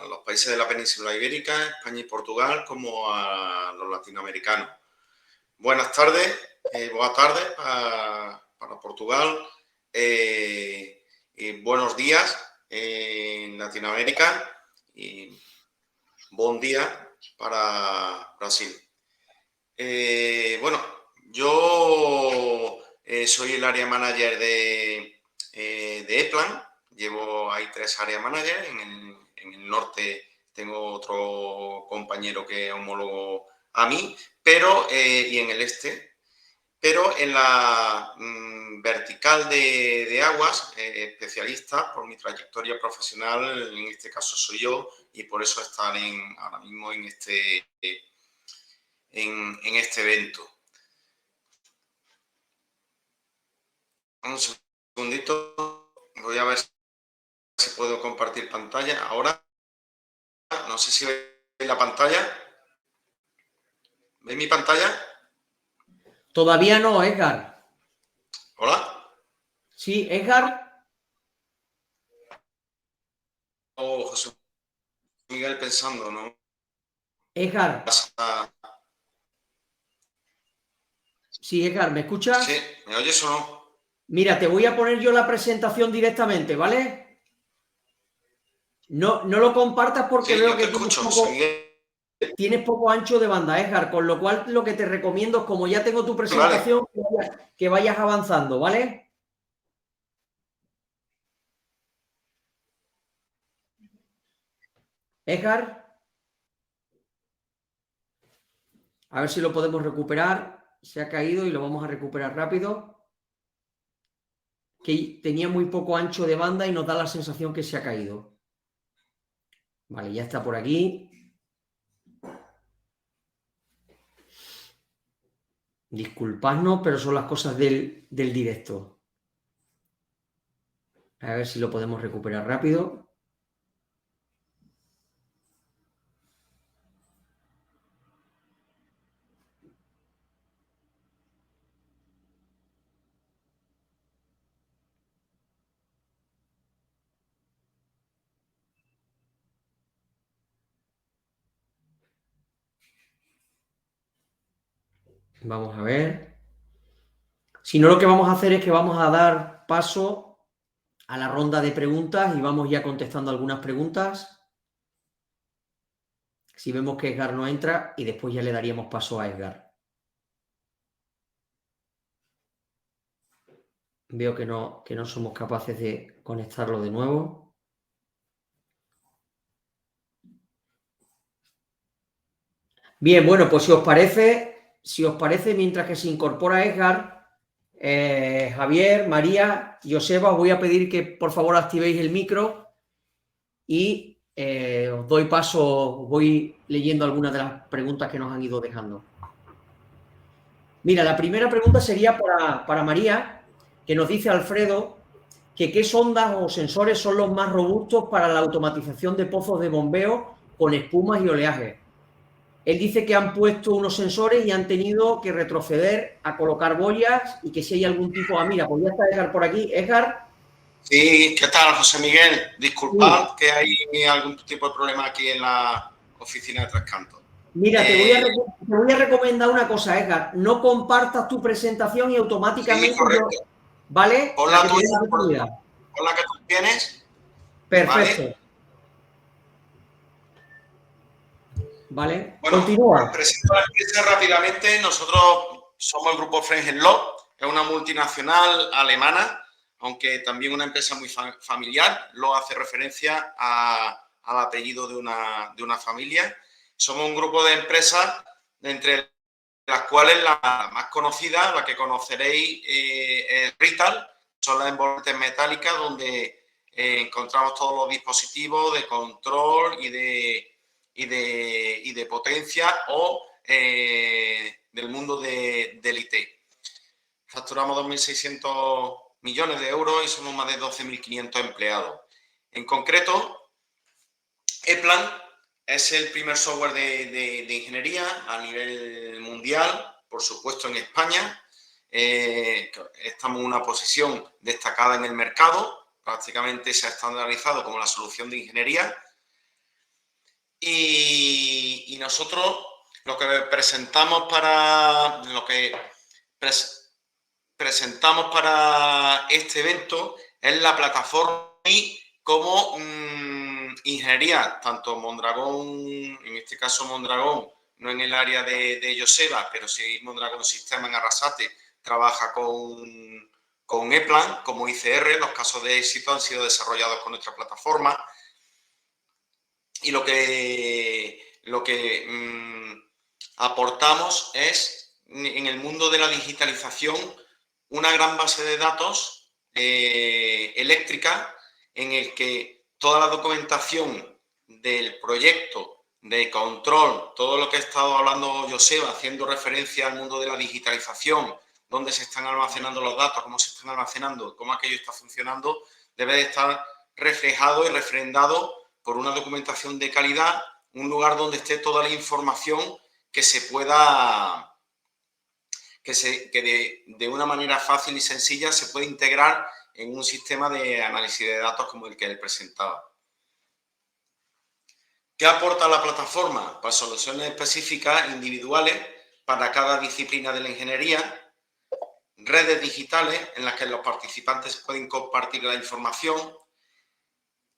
los países de la península ibérica, España y Portugal, como a los latinoamericanos. Buenas tardes para Portugal, buenos días en Latinoamérica y buen día para Brasil. Bueno, yo soy el área manager de ePlan. Llevo ahí 3 áreas manager. En el norte tengo otro compañero que es homólogo a mí, y en el este. Pero en la vertical de aguas, especialista por mi trayectoria profesional, en este caso soy yo, y por eso estar ahora mismo en este evento. Un segundito, voy a ver si puedo compartir pantalla. Ahora, no sé si veis la pantalla. ¿Veis mi pantalla? Todavía no, Edgar. ¿Hola? Sí, Edgar. Oh, José Miguel pensando, ¿no? Edgar. Sí, Edgar, ¿me escuchas? Sí, ¿me oyes o no? Mira, te voy a poner yo la presentación directamente, ¿vale? No lo compartas porque Sí, veo yo te que escucho, José Miguel. tienes poco ancho de banda, Edgar, con lo cual lo que te recomiendo es, como ya tengo tu Vale. presentación, que vayas avanzando, ¿vale? Edgar, a ver si lo podemos recuperar. Se ha caído y lo vamos a recuperar rápido. Que tenía muy poco ancho de banda y nos da la sensación que se ha caído. Vale, ya está por aquí. Disculpadnos, pero son las cosas del directo. A ver si lo podemos recuperar rápido. Vamos a ver. Si no, lo que vamos a hacer es que vamos a dar paso a la ronda de preguntas y vamos ya contestando algunas preguntas. Si vemos que Edgar no entra y después ya le daríamos paso a Edgar. Veo que no somos capaces de conectarlo de nuevo. Bien, bueno, pues si os parece, mientras que se incorpora Edgar, Javier, María, Joseba, os voy a pedir que por favor activéis el micro y os doy paso, voy leyendo algunas de las preguntas que nos han ido dejando. Mira, la primera pregunta sería para María, que nos dice Alfredo que qué sondas o sensores son los más robustos para la automatización de pozos de bombeo con espumas y oleaje. Él dice que han puesto unos sensores y han tenido que retroceder a colocar boyas y que si hay algún tipo... Ah, mira, pues ya está Edgar por aquí. Edgar. Sí, ¿qué tal, José Miguel? Disculpad que hay algún tipo de problema aquí en la oficina de Tres Cantos. Mira, te voy a recomendar una cosa, Edgar. No compartas tu presentación y automáticamente... Sí, correcto. ¿Vale? Pon la tuya, pon la que tú tienes. Perfecto. Vale. Bueno, Continúa. presento la empresa rápidamente. Nosotros somos el grupo Frengenloh, es una multinacional alemana, aunque también una empresa muy familiar. Lo hace referencia al apellido de una familia. Somos un grupo de empresas, entre las cuales la más conocida, la que conoceréis, es Rital. Son las envolventes metálicas donde encontramos todos los dispositivos de control y de potencia o del mundo del IT. Facturamos 2.600 millones de euros y somos más de 12.500 empleados. En concreto, Eplan es el primer software de ingeniería a nivel mundial, por supuesto en España. Estamos en una posición destacada en el mercado, prácticamente se ha estandarizado como la solución de ingeniería. Y nosotros lo que presentamos para este evento es la plataforma y como ingeniería, tanto Mondragón, en este caso Mondragón, no en el área de Joseba, pero sí Mondragón Sistema en Arrasate, trabaja con Eplan como ICR. Los casos de éxito han sido desarrollados con nuestra plataforma. Y lo que aportamos es, en el mundo de la digitalización, una gran base de datos eléctrica en el que toda la documentación del proyecto de control, todo lo que ha estado hablando Joseba, haciendo referencia al mundo de la digitalización, dónde se están almacenando los datos, cómo se están almacenando, cómo aquello está funcionando, debe de estar reflejado y refrendado por una documentación de calidad, un lugar donde esté toda la información que se pueda que de una manera fácil y sencilla se puede integrar en un sistema de análisis de datos como el que él presentaba. ¿Qué aporta la plataforma? Pues soluciones específicas individuales para cada disciplina de la ingeniería, redes digitales en las que los participantes pueden compartir la información,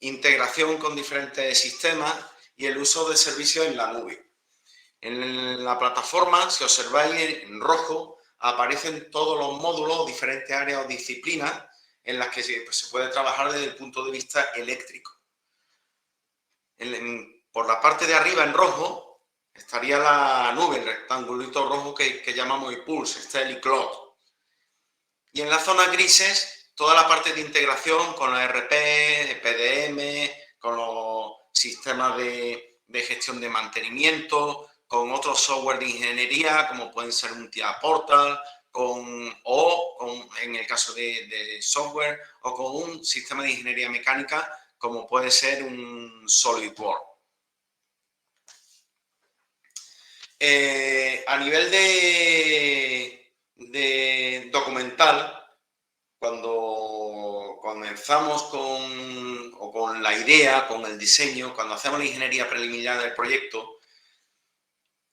integración con diferentes sistemas y el uso de servicios en la nube. En la plataforma, si observáis en rojo, aparecen todos los módulos, diferentes áreas o disciplinas en las que se puede trabajar desde el punto de vista eléctrico. Por la parte de arriba, en rojo, estaría la nube, el rectangulito rojo que llamamos iPulse, este es el iCloud. Y en las zonas grises, toda la parte de integración con la ERP, PDM, con los sistemas de gestión de mantenimiento, con otros software de ingeniería, como pueden ser un TIA Portal, en el caso de software, o con un sistema de ingeniería mecánica, como puede ser un SolidWorks. A nivel de documental, cuando comenzamos con la idea, con el diseño, cuando hacemos la ingeniería preliminar del proyecto,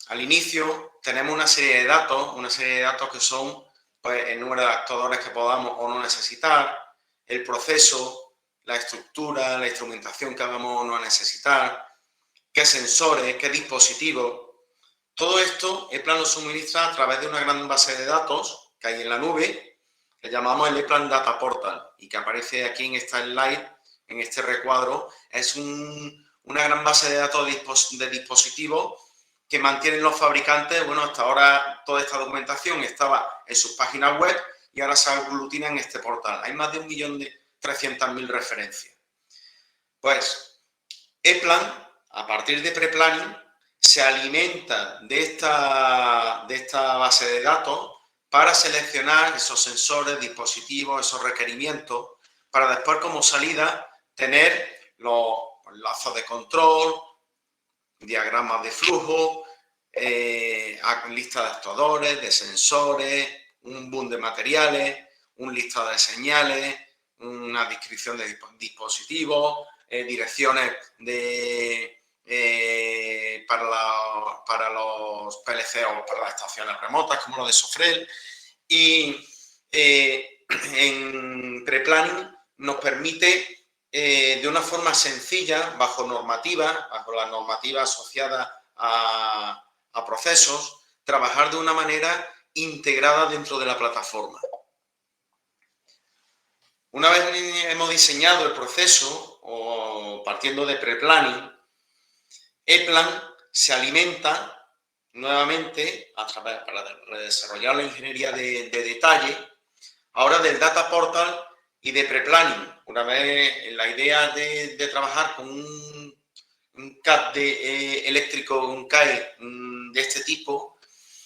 al inicio tenemos una serie de datos que son pues, el número de actuadores que podamos o no necesitar, el proceso, la estructura, la instrumentación que vamos o no necesitar, qué sensores, qué dispositivos. Todo esto EPLAN lo suministra a través de una gran base de datos que hay en la nube, que llamamos el EPLAN Data Portal y que aparece aquí en esta slide, en este recuadro. Es una gran base de datos de dispositivos que mantienen los fabricantes. Bueno, hasta ahora toda esta documentación estaba en sus páginas web y ahora se aglutina en este portal. Hay más de 1.300.000 referencias. Pues EPLAN, a partir de Preplanning, se alimenta de esta base de datos para seleccionar esos sensores, dispositivos, esos requerimientos, para después como salida tener los lazos de control, diagramas de flujo, lista de actuadores, de sensores, un boom de materiales, un listado de señales, una descripción de dispositivos, direcciones para los PLC o para las estaciones remotas, como lo de Sofrel. Y en Preplanning nos permite, de una forma sencilla, bajo la normativa asociada a procesos, trabajar de una manera integrada dentro de la plataforma. Una vez hemos diseñado el proceso, o partiendo de Preplanning, EPLAN se alimenta nuevamente para desarrollar la ingeniería de detalle, ahora del Data Portal y de Preplanning. Una vez la idea de trabajar con un CAD eléctrico, un CAE de este tipo,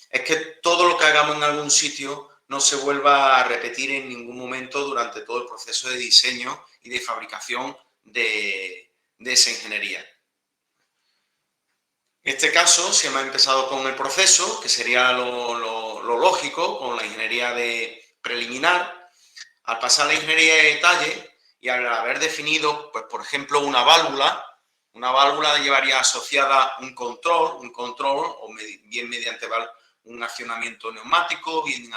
es que todo lo que hagamos en algún sitio no se vuelva a repetir en ningún momento durante todo el proceso de diseño y de fabricación de esa ingeniería. En este caso, si hemos empezado con el proceso, que sería lo lógico, con la ingeniería preliminar, al pasar a la ingeniería de detalle y al haber definido, pues, por ejemplo, una válvula llevaría asociada un control, o bien mediante un accionamiento neumático, bien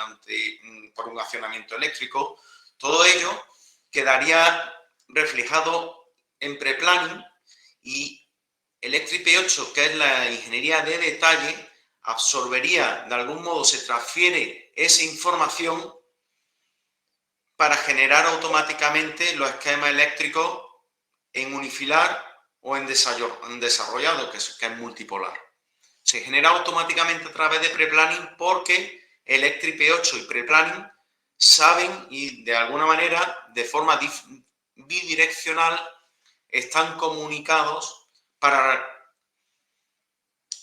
por un accionamiento eléctrico. Todo ello quedaría reflejado en Preplanning y el ElectriP8, que es la ingeniería de detalle, absorbería, de algún modo se transfiere esa información para generar automáticamente los esquemas eléctricos en unifilar o en desarrollado, que es multipolar. Se genera automáticamente a través de Preplanning porque ElectriP8 y Preplanning saben y de alguna manera, de forma bidireccional, están comunicados para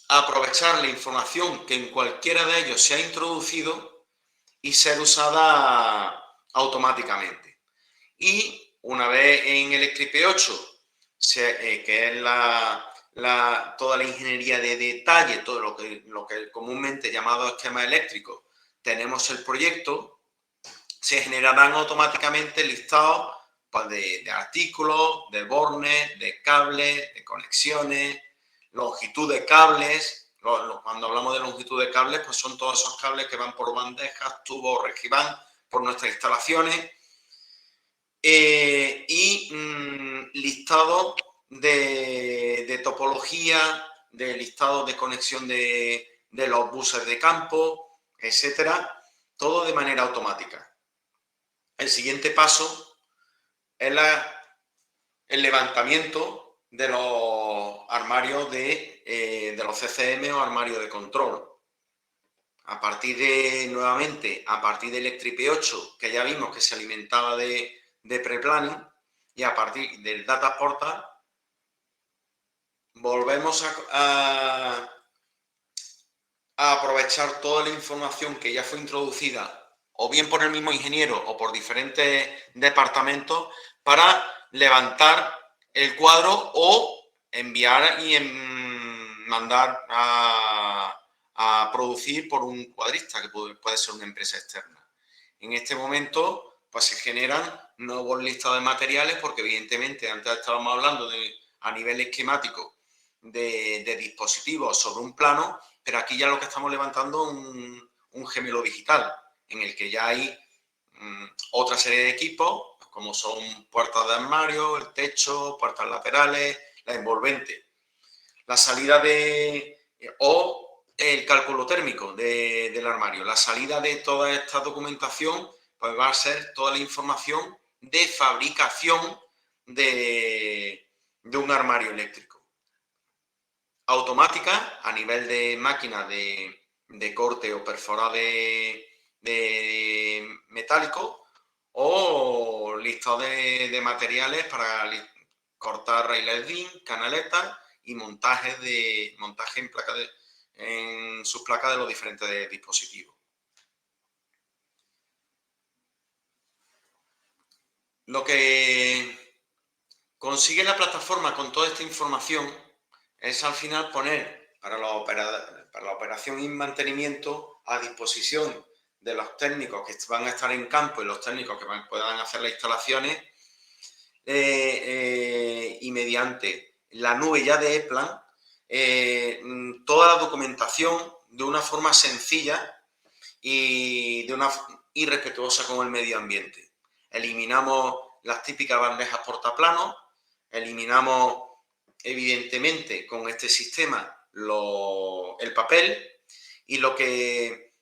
aprovechar la información que en cualquiera de ellos se ha introducido y ser usada automáticamente. Y una vez en ElectriP8, que es toda la ingeniería de detalle, todo lo que comúnmente llamado esquema eléctrico, tenemos el proyecto, se generarán automáticamente listados pues, de artículos, de bornes, de cables, de conexiones, longitud de cables. Cuando hablamos de longitud de cables, pues son todos esos cables que van por bandejas, tubos, regiván, por nuestras instalaciones. Y listado de topología, de listado de conexión de los buses de campo, etcétera, todo de manera automática. El siguiente paso es el levantamiento de los armarios de los CCM o armarios de control. A partir de Electric P8, que ya vimos que se alimentaba de pre-planning, y a partir del Data Portal, volvemos a aprovechar toda la información que ya fue introducida o bien por el mismo ingeniero o por diferentes departamentos para levantar el cuadro o enviar y mandar a producir por un cuadrista, que puede ser una empresa externa. En este momento, pues se generan nuevos listados de materiales porque evidentemente antes estábamos hablando a nivel esquemático de dispositivos sobre un plano, pero aquí ya lo que estamos levantando es un gemelo digital, en el que ya hay otra serie de equipos, como son puertas de armario, el techo, puertas laterales, la envolvente. La salida o el cálculo térmico del armario. La salida de toda esta documentación pues va a ser toda la información de fabricación de un armario eléctrico. Automática a nivel de máquina de corte o perforado de metálico o listado de materiales para cortar raíles DIN, canaletas y montaje en sus placas de los diferentes dispositivos. Lo que consigue la plataforma con toda esta información es al final poner para la operación y mantenimiento a disposición de los técnicos que van a estar en campo y los técnicos que puedan hacer las instalaciones y mediante la nube ya de Eplan toda la documentación de una forma sencilla y respetuosa con el medio ambiente. Eliminamos las típicas bandejas portaplanos, eliminamos evidentemente con este sistema el papel, y lo que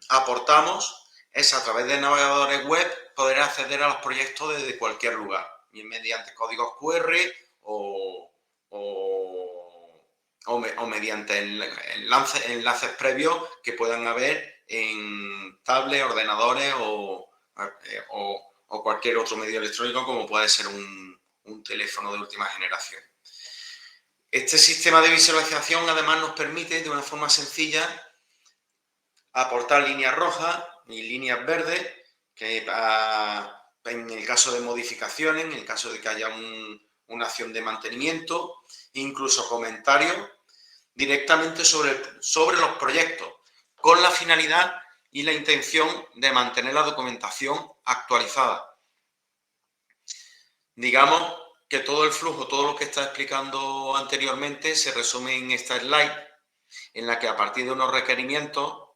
aportamos es a través de navegadores web poder acceder a los proyectos desde cualquier lugar, bien mediante códigos QR o mediante enlaces previos que puedan haber en tablets, ordenadores o cualquier otro medio electrónico como puede ser un teléfono de última generación. Este sistema de visualización además nos permite de una forma sencilla aportar líneas rojas y líneas verdes que en el caso de modificaciones, en el caso de que haya una acción de mantenimiento, incluso comentarios directamente sobre los proyectos, con la finalidad y la intención de mantener la documentación actualizada. Digamos que todo el flujo, todo lo que está explicando anteriormente se resume en esta slide, en la que a partir de unos requerimientos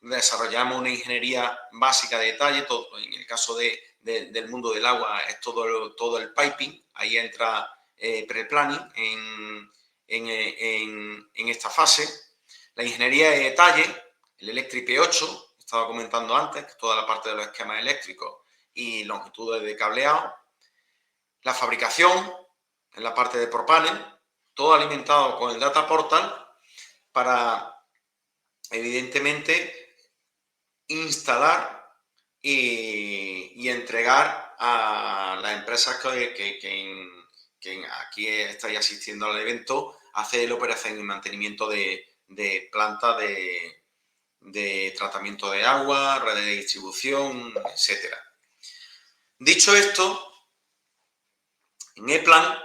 desarrollamos una ingeniería básica de detalle. En el caso del mundo del agua es todo el piping, ahí entra pre-planning en esta fase. La ingeniería de detalle, el Electric P8, estaba comentando antes, toda la parte de los esquemas eléctricos y longitudes de cableado. La fabricación, en la parte de ProPanel, todo alimentado con el Data Portal para, evidentemente, instalar y entregar a las empresas que aquí estáis asistiendo al evento, hacer la operación y mantenimiento de plantas de tratamiento de agua, redes de distribución, etcétera. Dicho esto, en Eplan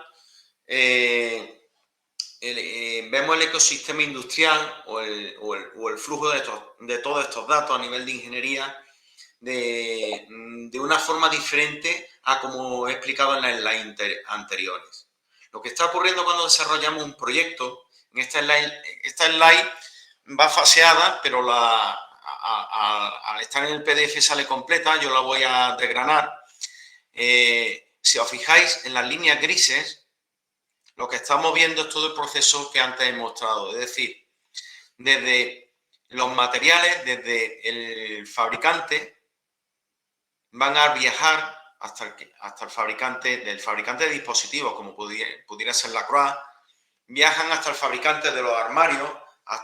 vemos el ecosistema industrial o el flujo de todos estos datos a nivel de ingeniería de una forma diferente a como he explicado en las slides anteriores. Lo que está ocurriendo cuando desarrollamos un proyecto, en esta slide va faseada, pero al estar en el PDF sale completa, yo la voy a desgranar. Si os fijáis en las líneas grises, lo que estamos viendo es todo el proceso que antes he mostrado, es decir, desde los materiales, desde el fabricante, van a viajar hasta el fabricante, del fabricante de dispositivos, como pudiera ser Lacroix, viajan hasta el fabricante de los armarios,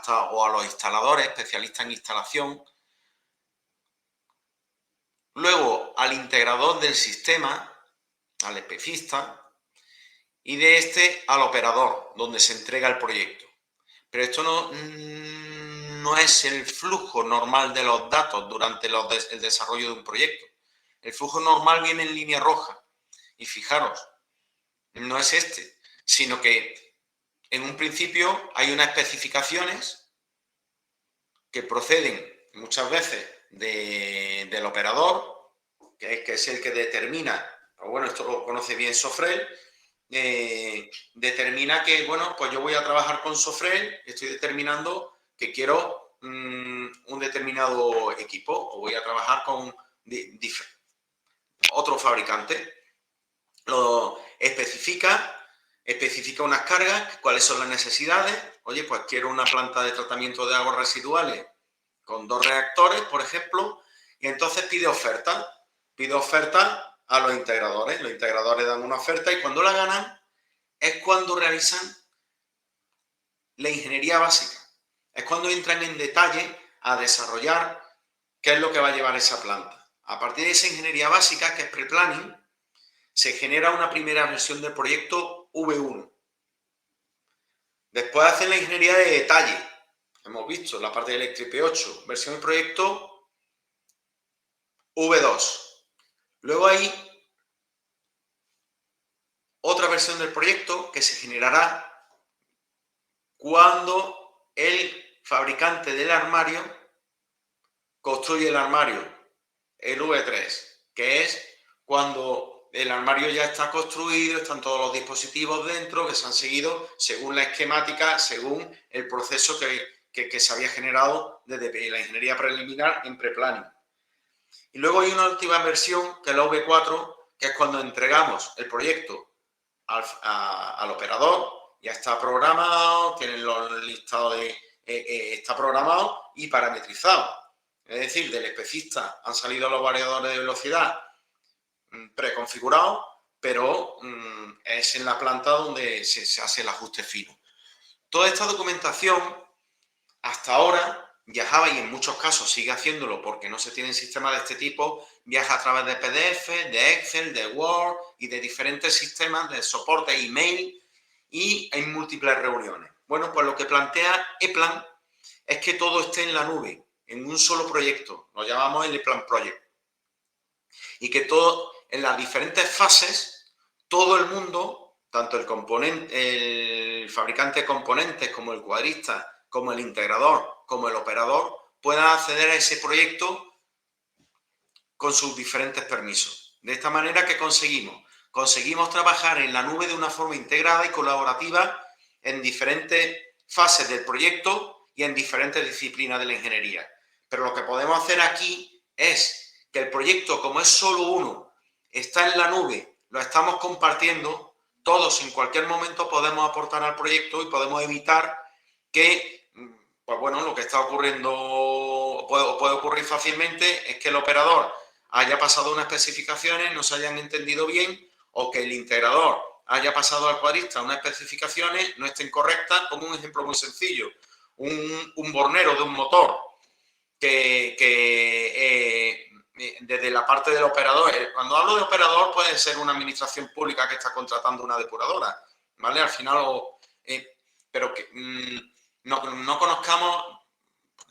o a los instaladores, especialistas en instalación, luego al integrador del sistema, al especista, y de este al operador, donde se entrega el proyecto. Pero esto no es el flujo normal de los datos durante el desarrollo de un proyecto. El flujo normal viene en línea roja. Y fijaros, no es este, sino que en un principio hay unas especificaciones que proceden muchas veces del operador, que es el que determina, o bueno, esto lo conoce bien Sofrel, determina que, bueno, pues yo voy a trabajar con Sofrel, estoy determinando que quiero un determinado equipo, o voy a trabajar con otro fabricante. Lo especifica unas cargas, cuáles son las necesidades. Oye, pues quiero una planta de tratamiento de aguas residuales con 2 reactores, por ejemplo, y entonces pide oferta a los integradores. Los integradores dan una oferta y cuando la ganan es cuando realizan la ingeniería básica. Es cuando entran en detalle a desarrollar qué es lo que va a llevar esa planta. A partir de esa ingeniería básica, que es pre-planning, se genera una primera versión del proyecto V1. Después hacen la ingeniería de detalle. Hemos visto la parte del Electric P8, versión del proyecto V2. Luego hay otra versión del proyecto que se generará cuando el fabricante del armario construye el armario, el V3, que es cuando el armario ya está construido, están todos los dispositivos dentro que se han seguido según la esquemática, según el proceso que se había generado desde la ingeniería preliminar en pre-planning. Y luego hay una última versión, que es la V4, que es cuando entregamos el proyecto al operador, ya está programado, tienen los listados está programado y parametrizado. Es decir, del especista han salido los variadores de velocidad preconfigurados, pero es en la planta donde se hace el ajuste fino. Toda esta documentación, hasta ahora, viajaba y en muchos casos sigue haciéndolo porque no se tienen sistemas de este tipo, viaja a través de PDF, de Excel, de Word y de diferentes sistemas de soporte email y en múltiples reuniones. Bueno, pues lo que plantea ePlan es que todo esté en la nube, en un solo proyecto, lo llamamos el ePlan Project. Y que todo, en las diferentes fases, todo el mundo, tanto el fabricante de componentes como el cuadrista, como el integrador, como el operador, puedan acceder a ese proyecto con sus diferentes permisos. De esta manera, ¿qué conseguimos? Conseguimos trabajar en la nube de una forma integrada y colaborativa en diferentes fases del proyecto y en diferentes disciplinas de la ingeniería. Pero lo que podemos hacer aquí es que el proyecto, como es solo uno, está en la nube, lo estamos compartiendo, todos en cualquier momento podemos aportar al proyecto y podemos evitar que, pues bueno, lo que está ocurriendo, puede ocurrir fácilmente, es que el operador haya pasado unas especificaciones, no se hayan entendido bien, o que el integrador haya pasado al cuadrista unas especificaciones, no estén correctas. Como un ejemplo muy sencillo, un bornero de un motor desde la parte del operador, cuando hablo de operador puede ser una administración pública que está contratando una depuradora, ¿vale? Al final, pero que no conozcamos,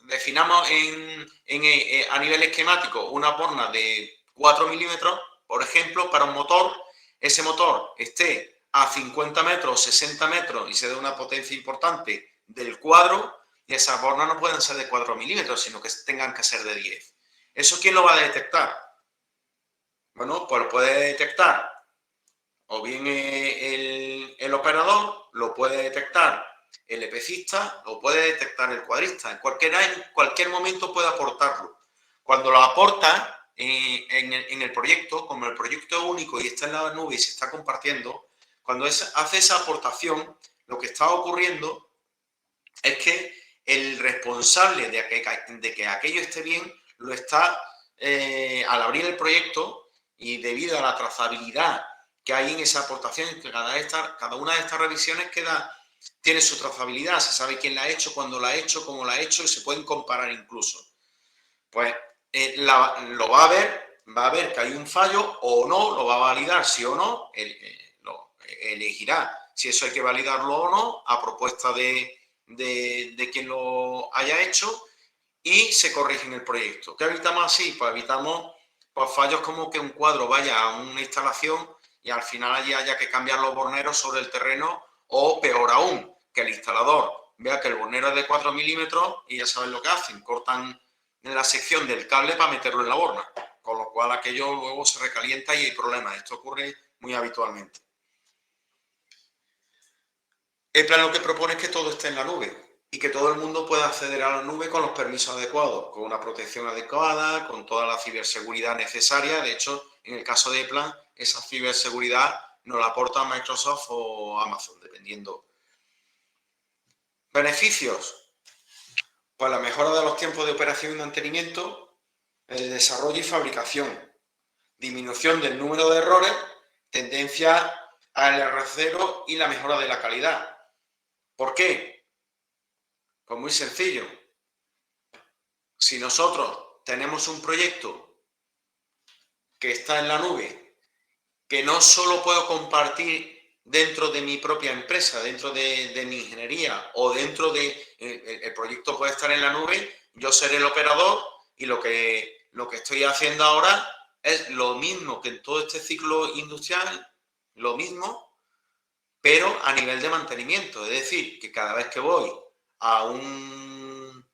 definamos a nivel esquemático una borna de 4 milímetros, por ejemplo, para un motor, ese motor esté a 50 metros, 60 metros y se da una potencia importante del cuadro, y esas bornas no pueden ser de 4 milímetros, sino que tengan que ser de 10. ¿Eso quién lo va a detectar? Bueno, pues lo puede detectar o bien el operador, lo puede detectar el epicista, lo puede detectar el cuadrista. En cualquier momento puede aportarlo. Cuando lo aporta en el proyecto, como el proyecto es único y está en la nube y se está compartiendo, cuando hace esa aportación, lo que está ocurriendo es que el responsable de que aquello esté bien lo está, al abrir el proyecto, y debido a la trazabilidad que hay en esa aportación, que cada una de estas revisiones tiene su trazabilidad, se sabe quién la ha hecho, cuándo la ha hecho, cómo la ha hecho, y se pueden comparar incluso. Pues lo va a ver que hay un fallo o no, lo va a validar sí o no, lo elegirá si eso hay que validarlo o no, a propuesta de quien lo haya hecho, y se corrige en el proyecto. ¿Qué evitamos así? Pues evitamos fallos como que un cuadro vaya a una instalación y al final allí haya que cambiar los borneros sobre el terreno, o peor aún, que el instalador vea que el bornero es de 4 milímetros y ya saben lo que hacen, cortan en la sección del cable para meterlo en la borna, con lo cual aquello luego se recalienta y hay problemas. Esto ocurre muy habitualmente. EPLAN lo que propone es que todo esté en la nube y que todo el mundo pueda acceder a la nube con los permisos adecuados, con una protección adecuada, con toda la ciberseguridad necesaria. De hecho, en el caso de EPLAN, esa ciberseguridad nos la aporta Microsoft o Amazon, dependiendo. Beneficios: pues la mejora de los tiempos de operación y mantenimiento, el desarrollo y fabricación, disminución del número de errores, tendencia al R0 y la mejora de la calidad. ¿Por qué? Pues muy sencillo. Si nosotros tenemos un proyecto que está en la nube, que no solo puedo compartir dentro de mi propia empresa, dentro de mi ingeniería, o dentro de... el proyecto puede estar en la nube, yo seré el operador, y lo que estoy haciendo ahora es lo mismo que en todo este ciclo industrial, lo mismo, pero a nivel de mantenimiento. Es decir, que cada vez que voy a un,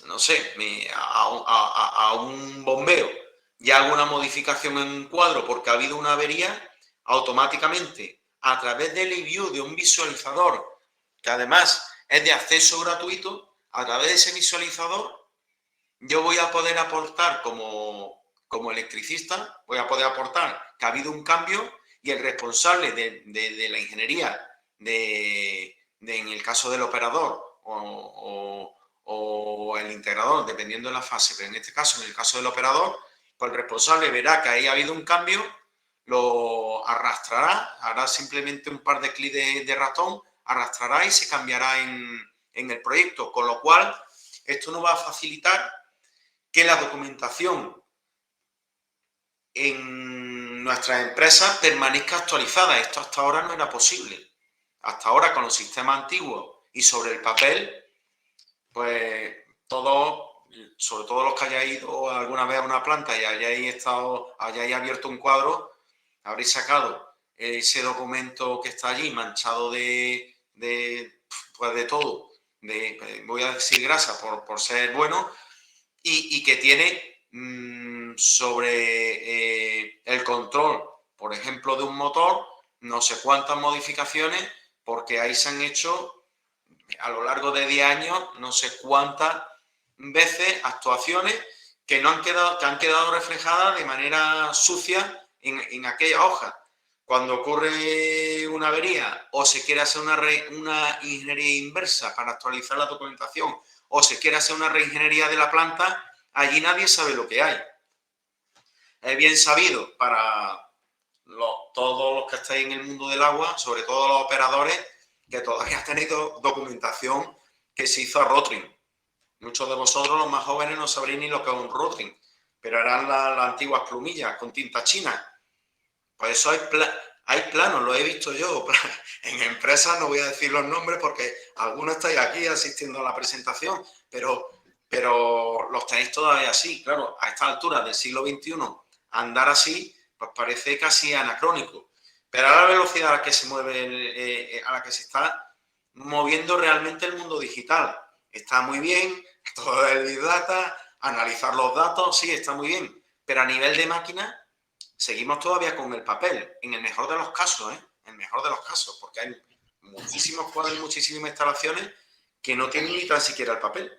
no sé, a un bombeo y hago una modificación en un cuadro porque ha habido una avería, automáticamente, a través del eView, de un visualizador, que además es de acceso gratuito, a través de ese visualizador, yo voy a poder aportar como electricista, voy a poder aportar que ha habido un cambio, y el responsable de la ingeniería, en el caso del operador o el integrador, dependiendo de la fase, pero en este caso, en el caso del operador, pues el responsable verá que ahí ha habido un cambio, lo arrastrará, hará simplemente un par de clics de ratón, arrastrará y se cambiará en el proyecto, con lo cual esto nos va a facilitar que la documentación en nuestras empresas permanezca actualizada. Esto hasta ahora no era posible. Hasta ahora, con los sistemas antiguos y sobre el papel, pues todos, sobre todo los que hayáis ido alguna vez a una planta y hayáis abierto un cuadro, habréis sacado ese documento que está allí manchado de todo, voy a decir grasa por ser bueno, y que tiene sobre el control, por ejemplo, de un motor, no sé cuántas modificaciones, porque ahí se han hecho a lo largo de 10 años no sé cuántas veces actuaciones que han quedado reflejadas de manera sucia en aquella hoja. Cuando ocurre una avería o se quiere hacer una ingeniería inversa para actualizar la documentación, o se quiere hacer una reingeniería de la planta, allí nadie sabe lo que hay. Es bien sabido para todos los que estáis en el mundo del agua, sobre todo los operadores, que todavía tenéis documentación que se hizo a Rotring. Muchos de vosotros, los más jóvenes, no sabréis ni lo que es un Rotring, pero eran las antiguas plumillas con tinta china. Por eso hay planos, lo he visto yo, en empresas, no voy a decir los nombres porque algunos estáis aquí asistiendo a la presentación, pero los tenéis todavía así. Claro, a esta altura del siglo XXI, andar así, pues parece casi anacrónico. pero a la velocidad a la que se mueve, a la que se está moviendo realmente el mundo digital. Está muy bien, todo el Big Data, analizar los datos, sí, está muy bien, pero a nivel de máquina seguimos todavía con el papel, en el mejor de los casos, en el mejor de los casos, porque hay muchísimos cuadros y muchísimas instalaciones que no tienen ni tan siquiera el papel.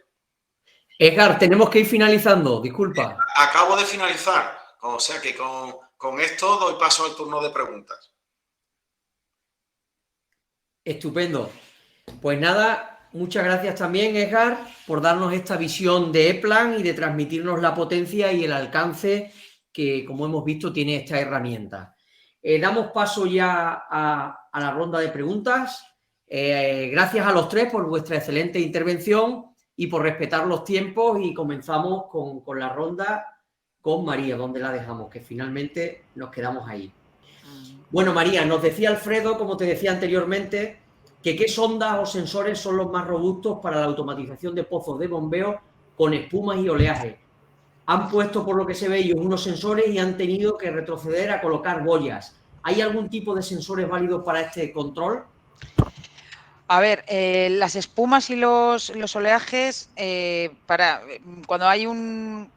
Edgar, tenemos que ir finalizando, disculpa. Acabo de finalizar, o sea que con esto doy paso al turno de preguntas. Estupendo. Pues nada, muchas gracias también, Edgar, por darnos esta visión de E-Plan y de transmitirnos la potencia y el alcance que, como hemos visto, tiene esta herramienta. Damos paso ya a la ronda de preguntas. Gracias a los tres por vuestra excelente intervención y por respetar los tiempos, y comenzamos con la ronda con María, donde la dejamos, que finalmente nos quedamos ahí. Bueno, María, nos decía Alfredo, como te decía anteriormente, que qué sondas o sensores son los más robustos para la automatización de pozos de bombeo con espumas y oleaje. Han puesto, por lo que se ve, ellos unos sensores y han tenido que retroceder a colocar boyas. ¿Hay algún tipo de sensores válidos para este control? A ver, las espumas y los oleajes, cuando hay un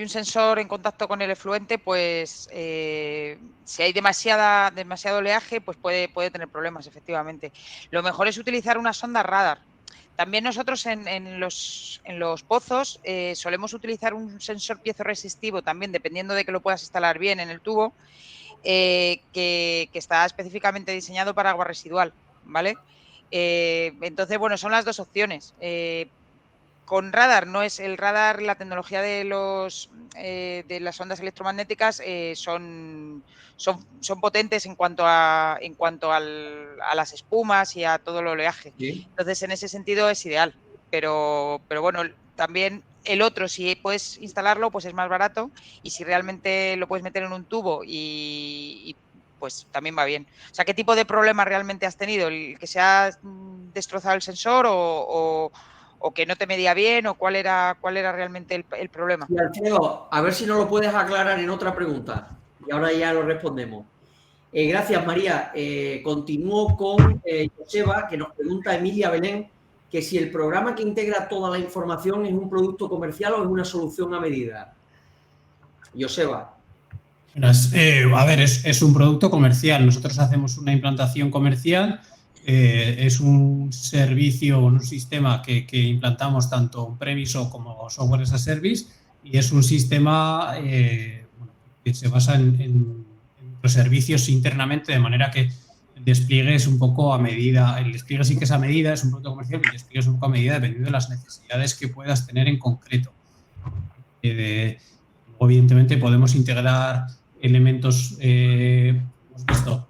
sensor en contacto con el efluente, pues si hay demasiado oleaje, pues puede tener problemas, efectivamente. Lo mejor es utilizar una sonda radar. También nosotros en los pozos solemos utilizar un sensor piezo-resistivo, también dependiendo de que lo puedas instalar bien en el tubo, que está específicamente diseñado para agua residual, ¿vale? Entonces, bueno, son las dos opciones. Con radar, no es el radar, la tecnología de las ondas electromagnéticas son potentes en cuanto a las espumas y a todo el oleaje. Sí. Entonces, en ese sentido es ideal. Pero bueno, también el otro, si puedes instalarlo, pues es más barato, y si realmente lo puedes meter en un tubo y pues también va bien. O sea, ¿qué tipo de problema realmente has tenido? ¿El que se ha destrozado el sensor o que no te medía bien, o cuál era realmente el problema? Y Alfredo, a ver si nos lo puedes aclarar en otra pregunta. Y ahora ya lo respondemos. Gracias, María. Continúo con Joseba, que nos pregunta Emilia Belén, que si el programa que integra toda la información es un producto comercial o es una solución a medida. Joseba. A ver, es un producto comercial. Nosotros hacemos una implantación comercial. Es un servicio, un sistema que implantamos tanto on-premise como software as a service, y es un sistema que se basa en los servicios internamente, de manera que el despliegue es un poco a medida. El despliegue sí que es a medida, es un producto comercial, pero el despliegue es un poco a medida dependiendo de las necesidades que puedas tener en concreto. Evidentemente podemos integrar elementos, hemos visto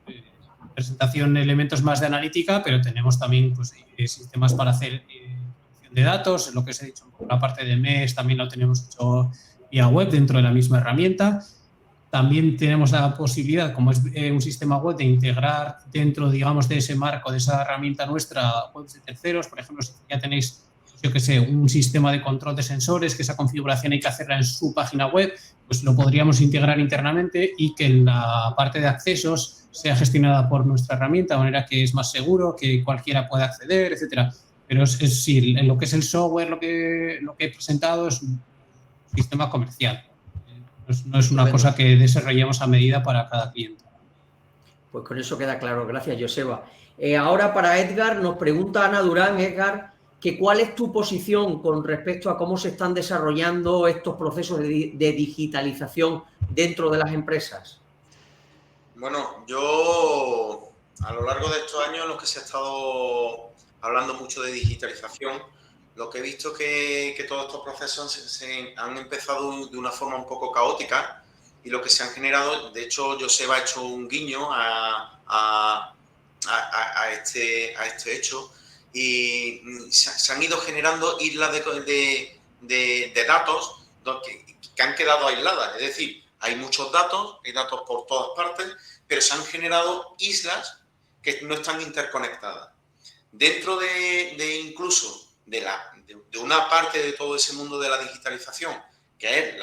presentación, elementos más de analítica, pero tenemos también pues, sistemas para hacer producción de datos. Lo que os he dicho, la parte de MES también lo tenemos hecho vía web dentro de la misma herramienta. También tenemos la posibilidad, como es un sistema web, de integrar dentro, digamos, de ese marco, de esa herramienta nuestra, webs de terceros. Por ejemplo, si ya tenéis, yo que sé, un sistema de control de sensores, que esa configuración hay que hacerla en su página web, pues lo podríamos integrar internamente y que la parte de accesos sea gestionada por nuestra herramienta, de manera que es más seguro, que cualquiera pueda acceder, etcétera. Pero sí, en lo que es el software, lo que he presentado es un sistema comercial. No es una cosa que desarrollamos a medida para cada cliente. Pues con eso queda claro. Gracias, Joseba. Ahora para Edgar, nos pregunta Ana Durán, Edgar, que cuál es tu posición con respecto a cómo se están desarrollando estos procesos de digitalización dentro de las empresas. Bueno, yo a lo largo de estos años en los que se ha estado hablando mucho de digitalización, lo que he visto es que todos estos procesos se han empezado de una forma un poco caótica, y lo que se han generado, de hecho, Joseba ha hecho un guiño a este hecho, y se han ido generando islas de datos que han quedado aisladas. Es decir, hay muchos datos, hay datos por todas partes, pero se han generado islas que no están interconectadas. Dentro de incluso de una parte de todo ese mundo de la digitalización, que es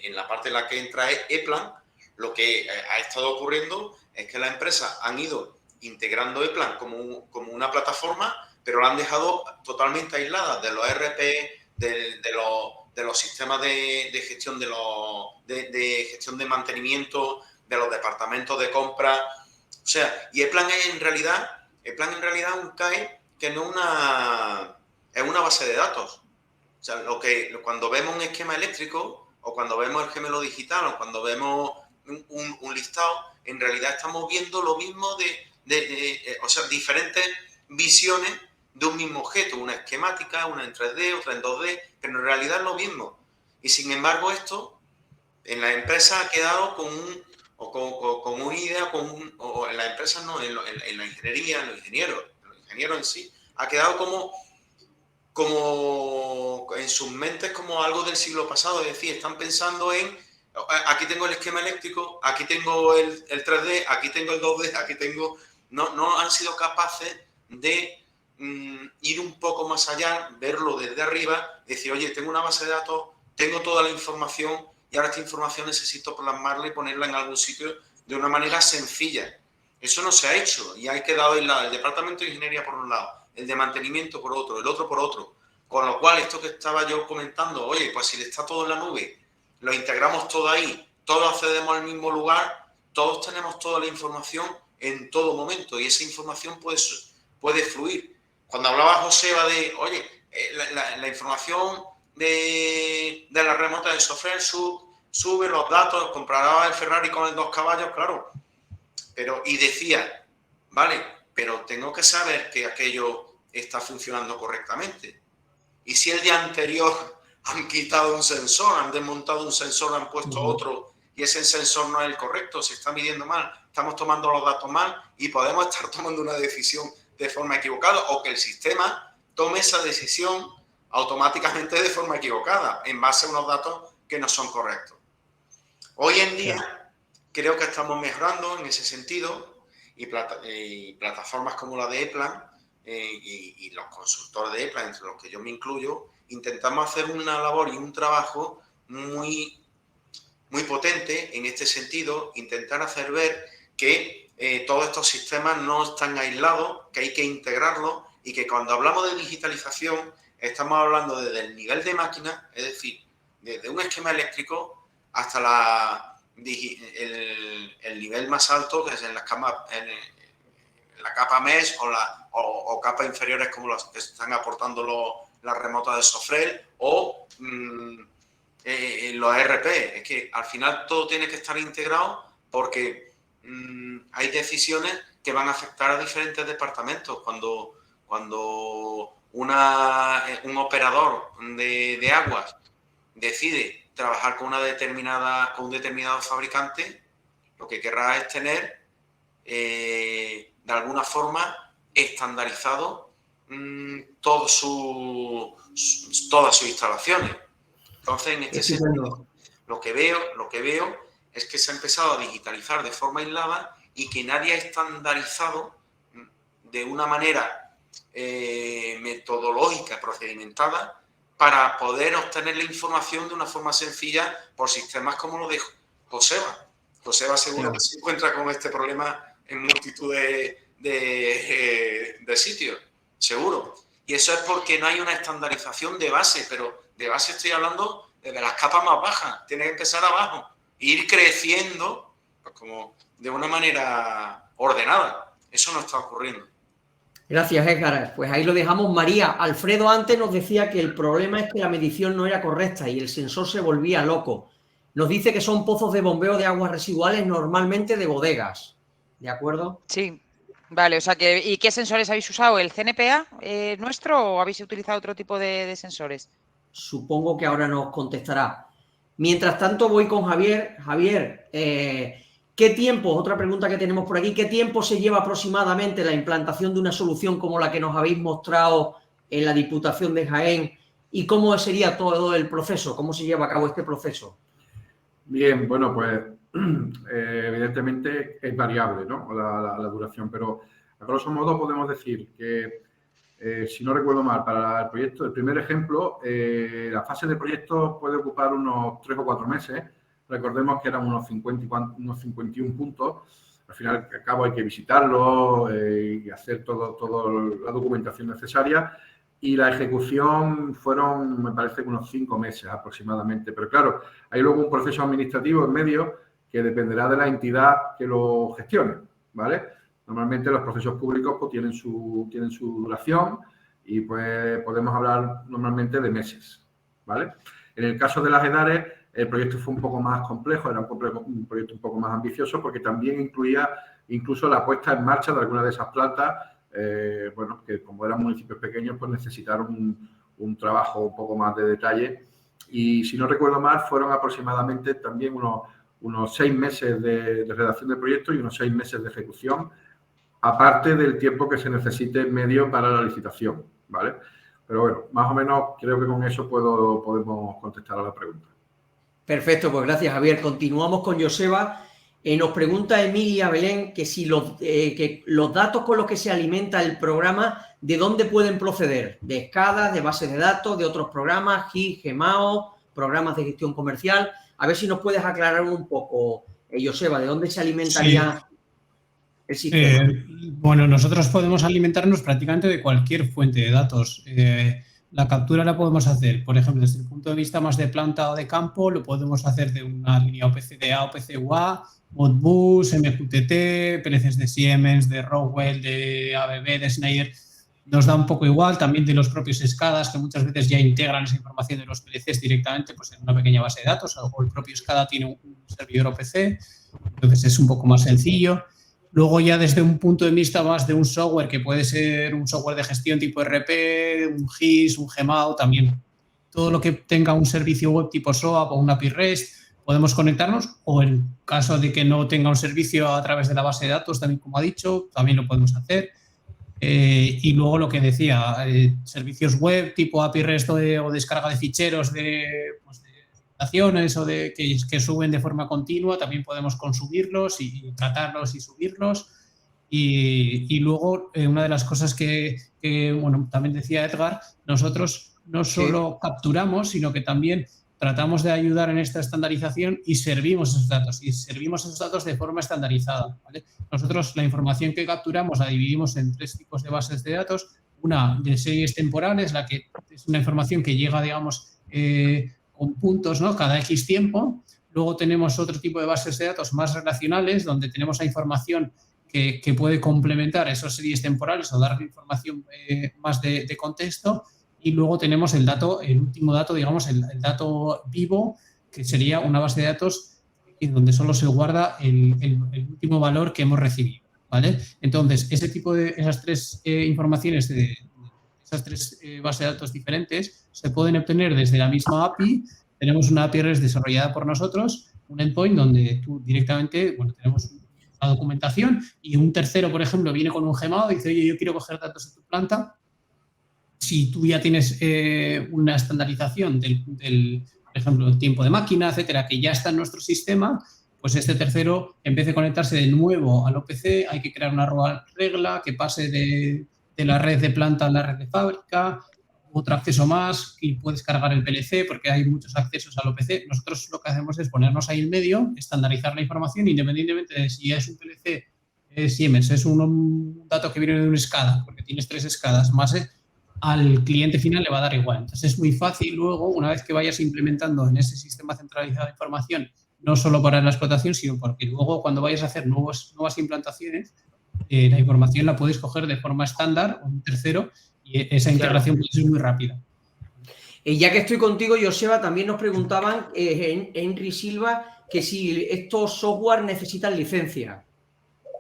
en la parte en la que entra E-Plan, lo que ha estado ocurriendo es que las empresas han ido integrando EPLAN como una plataforma, pero la han dejado totalmente aislada de los ERP, de los sistemas de gestión de gestión de mantenimiento, de los departamentos de compra. O sea, y EPLAN en realidad es un CAE que no es una base de datos. O sea, cuando vemos un esquema eléctrico o cuando vemos el gemelo digital o cuando vemos un listado, en realidad estamos viendo lo mismo o sea, diferentes visiones de un mismo objeto, una esquemática, una en 3D, otra en 2D, pero en realidad es lo mismo. Y sin embargo esto en la empresa ha quedado con una idea, o en las empresas no, en la ingeniería, en los ingenieros en sí, ha quedado como en sus mentes como algo del siglo pasado, es decir, están pensando en aquí tengo el esquema eléctrico, aquí tengo el 3D, aquí tengo el 2D, aquí tengo... No han sido capaces de ir un poco más allá, verlo desde arriba, decir, oye, tengo una base de datos, tengo toda la información y ahora esta información necesito plasmarla y ponerla en algún sitio de una manera sencilla. Eso no se ha hecho y ha quedado aislado el departamento de ingeniería por un lado, el de mantenimiento por otro, el otro por otro. Con lo cual, esto que estaba yo comentando, oye, pues si está todo en la nube, lo integramos todo ahí, todos accedemos al mismo lugar, todos tenemos toda la información en todo momento y esa información puede fluir. Cuando hablaba Joseba de, oye, la información de la remota de software sube los datos, comprará el Ferrari con el 2 caballos, claro, y decía, vale, pero tengo que saber que aquello está funcionando correctamente. Y si el día anterior han quitado un sensor, han desmontado un sensor, han puesto otro y ese sensor no es el correcto, se está midiendo mal, estamos tomando los datos mal y podemos estar tomando una decisión de forma equivocada o que el sistema tome esa decisión automáticamente de forma equivocada en base a unos datos que no son correctos. Hoy en día creo que estamos mejorando en ese sentido y plataformas como la de EPLAN y los consultores de EPLAN, entre los que yo me incluyo, intentamos hacer una labor y un trabajo muy potente en este sentido, intentar hacer ver que todos estos sistemas no están aislados, que hay que integrarlos y que cuando hablamos de digitalización estamos hablando desde el nivel de máquina, es decir, desde un esquema eléctrico hasta el nivel más alto, que es en la capa mesh o capas inferiores como las que están aportando las remotas de software o los ERP. Es que al final todo tiene que estar integrado porque hay decisiones que van a afectar a diferentes departamentos. Cuando un operador de aguas decide trabajar con un determinado fabricante, lo que querrá es tener de alguna forma estandarizado todas sus instalaciones. Entonces, en este sentido, lo que veo es que se ha empezado a digitalizar de forma aislada y que nadie ha estandarizado de una manera metodológica, procedimentada, para poder obtener la información de una forma sencilla por sistemas como lo de Joseba. Joseba seguro que se encuentra con este problema en multitud de sitios, seguro. Y eso es porque no hay una estandarización de base, pero de base estoy hablando desde las capas más bajas. Tiene que empezar abajo e ir creciendo pues, como de una manera ordenada. Eso no está ocurriendo. Gracias, Edgar. Pues ahí lo dejamos. María, Alfredo antes nos decía que el problema es que la medición no era correcta y el sensor se volvía loco. Nos dice que son pozos de bombeo de aguas residuales normalmente de bodegas. ¿De acuerdo? Sí. Vale, o sea que, ¿y qué sensores habéis usado? ¿El CNPA nuestro o habéis utilizado otro tipo de sensores? Supongo que ahora nos contestará. Mientras tanto voy con Javier. Javier, ¿qué tiempo? Otra pregunta que tenemos por aquí. ¿Qué tiempo se lleva aproximadamente la implantación de una solución como la que nos habéis mostrado en la Diputación de Jaén? ¿Y cómo sería todo el proceso? ¿Cómo se lleva a cabo este proceso? Bien, bueno, pues evidentemente es variable, ¿no? La duración, pero a grosso modo podemos decir que, si no recuerdo mal, para el proyecto, el primer ejemplo, la fase de proyecto puede ocupar unos 3 o 4 meses. Recordemos que eran unos 51 puntos. al final y al cabo hay que visitarlo y hacer toda la documentación necesaria. Y la ejecución fueron, me parece, unos 5 meses aproximadamente. Pero claro, hay luego un proceso administrativo en medio que dependerá de la entidad que lo gestione, ¿vale? Normalmente los procesos públicos pues, tienen su duración y pues podemos hablar normalmente de meses, ¿vale? En el caso de las EDARES, el proyecto fue un poco más complejo, era un proyecto un poco más ambicioso porque también incluía incluso la puesta en marcha de algunas de esas plantas, bueno, que como eran municipios pequeños, pues necesitaron un trabajo un poco más de detalle. Y si no recuerdo mal, fueron aproximadamente también unos 6 meses de redacción del proyecto y unos 6 meses de ejecución, aparte del tiempo que se necesite en medio para la licitación, ¿vale? Pero bueno, más o menos creo que con eso podemos contestar a la pregunta. Perfecto, pues gracias, Javier. Continuamos con Joseba. Nos pregunta Emilia Belén que si que los datos con los que se alimenta el programa, ¿de dónde pueden proceder? ¿De escadas, de bases de datos, de otros programas, GIS, GEMAO, programas de gestión comercial? A ver si nos puedes aclarar un poco, Joseba, ¿de dónde se alimentaría el sistema? Bueno, nosotros podemos alimentarnos prácticamente de cualquier fuente de datos. La captura la podemos hacer, por ejemplo, desde el punto de vista más de planta o de campo, lo podemos hacer de una línea OPCDA, OPC-UA, Modbus, MQTT, PLCs de Siemens, de Rockwell, de ABB, de Schneider. Nos da un poco igual, también de los propios SCADAs, que muchas veces ya integran esa información de los PLCs directamente pues, en una pequeña base de datos, o el propio SCADA tiene un servidor OPC, entonces es un poco más sencillo. Luego ya desde un punto de vista más de un software, que puede ser un software de gestión tipo RP, un GIS, un GEMAO, también todo lo que tenga un servicio web tipo SOAP o un API REST, podemos conectarnos, o en caso de que no tenga un servicio a través de la base de datos, también como ha dicho, también lo podemos hacer. Y luego lo que decía, servicios web tipo API REST o descarga de ficheros de aplicaciones o que suben de forma continua, también podemos consumirlos y tratarlos y subirlos. Y luego una de las cosas que bueno, también decía Edgar, nosotros no solo capturamos, sino que también tratamos de ayudar en esta estandarización y servimos esos datos de forma estandarizada, ¿vale? Nosotros la información que capturamos la dividimos en 3 tipos de bases de datos. Una de series temporales, la que es una información que llega, digamos, con puntos, ¿no? Cada X tiempo. Luego tenemos otro tipo de bases de datos más relacionales, donde tenemos la información que puede complementar esas series temporales o darle información más de contexto. Y luego tenemos el último dato, digamos, el dato vivo, que sería una base de datos en donde solo se guarda el último valor que hemos recibido, ¿vale? Entonces, esas 3 informaciones de esas 3 bases de datos diferentes se pueden obtener desde la misma API. Tenemos una API REST desarrollada por nosotros, un endpoint donde tú directamente, bueno, tenemos una documentación y un tercero, por ejemplo, viene con un GEMAO y dice, oye, yo quiero coger datos de tu planta. Si tú ya tienes una estandarización del, por ejemplo, el tiempo de máquina, etcétera, que ya está en nuestro sistema, pues este tercero, en vez de conectarse de nuevo al OPC, hay que crear una nueva regla que pase de la red de planta a la red de fábrica, otro acceso más y puedes cargar el PLC porque hay muchos accesos al OPC. Nosotros lo que hacemos es ponernos ahí en medio, estandarizar la información independientemente de si es un PLC Siemens, es un dato que viene de un SCADA, porque tienes 3 SCADAs más, al cliente final le va a dar igual. Entonces es muy fácil luego, una vez que vayas implementando en ese sistema centralizado de información, no solo para la explotación, sino porque luego cuando vayas a hacer nuevas implantaciones, la información la puedes coger de forma estándar o un tercero y esa integración puede ser muy rápida. Ya que estoy contigo, Joseba, también nos preguntaban, Henry Silva, que si estos software necesitan licencia.